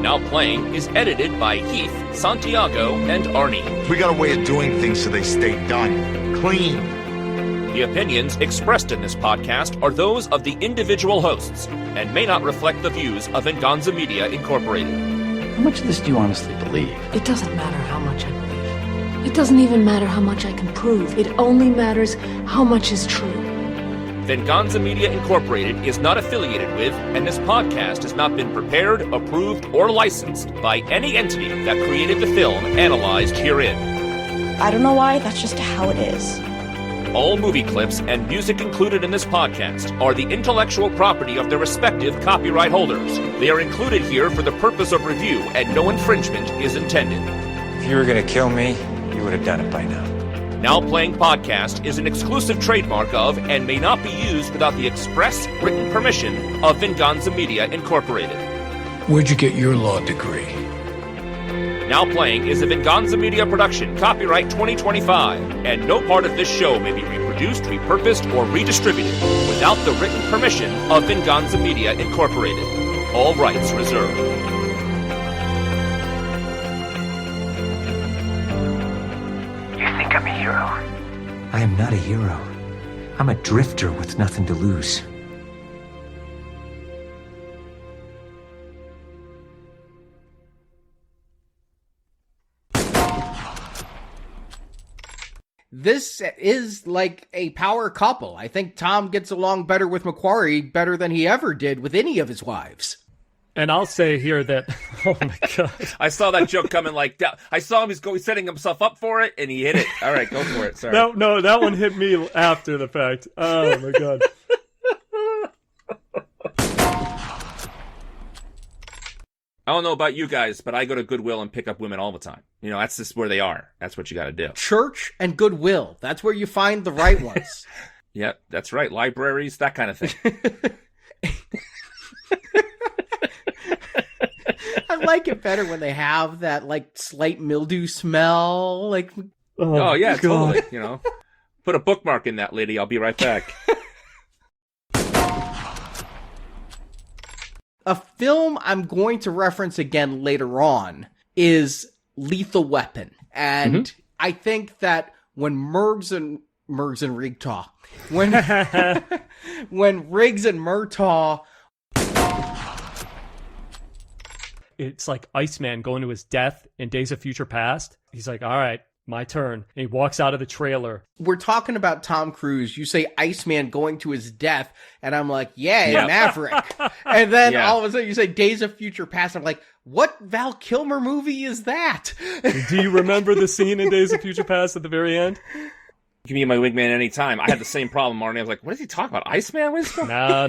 [SPEAKER 3] Now Playing is edited by Heath, Santiago, and Arnie.
[SPEAKER 14] We got a way of doing things so they stay done. Clean.
[SPEAKER 3] The opinions expressed in this podcast are those of the individual hosts and may not reflect the views of Venganza Media Incorporated.
[SPEAKER 2] How much of this do you honestly believe?
[SPEAKER 8] It doesn't matter how much I believe. It doesn't even matter how much I can prove. It only matters how much is true.
[SPEAKER 3] Venganza Media Incorporated is not affiliated with, and this podcast has not been prepared, approved, or licensed by any entity that created the film analyzed herein.
[SPEAKER 10] I don't know why, that's just how it is.
[SPEAKER 3] All movie clips and music included in this podcast are the intellectual property of their respective copyright holders. They are included here for the purpose of review, and no infringement is intended.
[SPEAKER 9] If you were gonna kill me, you would have done it by now.
[SPEAKER 3] Now Playing Podcast is an exclusive trademark of and may not be used without the express written permission of Venganza Media Incorporated.
[SPEAKER 15] Where'd you get your law degree?
[SPEAKER 3] Now Playing is a Venganza Media production, copyright 2025, and no part of this show may be reproduced, repurposed, or redistributed without the written permission of Venganza Media Incorporated. All rights reserved.
[SPEAKER 5] You think I'm a hero? I am not a hero. I'm a drifter with nothing to lose.
[SPEAKER 7] This is like a power couple. I think Tom gets along better with McQuarrie better than he ever did with any of his wives.
[SPEAKER 6] And I'll say here that, oh my God.
[SPEAKER 3] I saw that joke coming like that. I saw him, he's setting himself up for it, and he hit it. All right, go for it. Sorry.
[SPEAKER 6] No, that one hit me after the fact. Oh my God.
[SPEAKER 3] I don't know about you guys, but I go to Goodwill and pick up women all the time. You know, that's just where they are. That's what you got to do.
[SPEAKER 7] Church and Goodwill. That's where you find the right ones.
[SPEAKER 3] Yep, that's right. Libraries, that kind of thing.
[SPEAKER 7] I like it better when they have that, like, slight mildew smell. Like,
[SPEAKER 3] oh yeah, God. Totally. You know, put a bookmark in that, lady. I'll be right back. A
[SPEAKER 7] film I'm going to reference again later on is Lethal Weapon. And I think that when Riggs and Murtaugh, when Riggs and Murtaugh,
[SPEAKER 6] it's like Iceman going to his death in Days of Future Past. He's like, all right, my turn. And he walks out of the trailer.
[SPEAKER 7] We're talking about Tom Cruise. You say Iceman going to his death, and I'm like, yeah. Maverick. And then all of a sudden you say Days of Future Past. I'm like, what Val Kilmer movie is that?
[SPEAKER 6] Do you remember the scene in Days of Future Past at the very end?
[SPEAKER 3] Give me my wingman anytime. I had the same problem, Marty. I was like, what is he talking about? Iceman? What is he
[SPEAKER 6] No.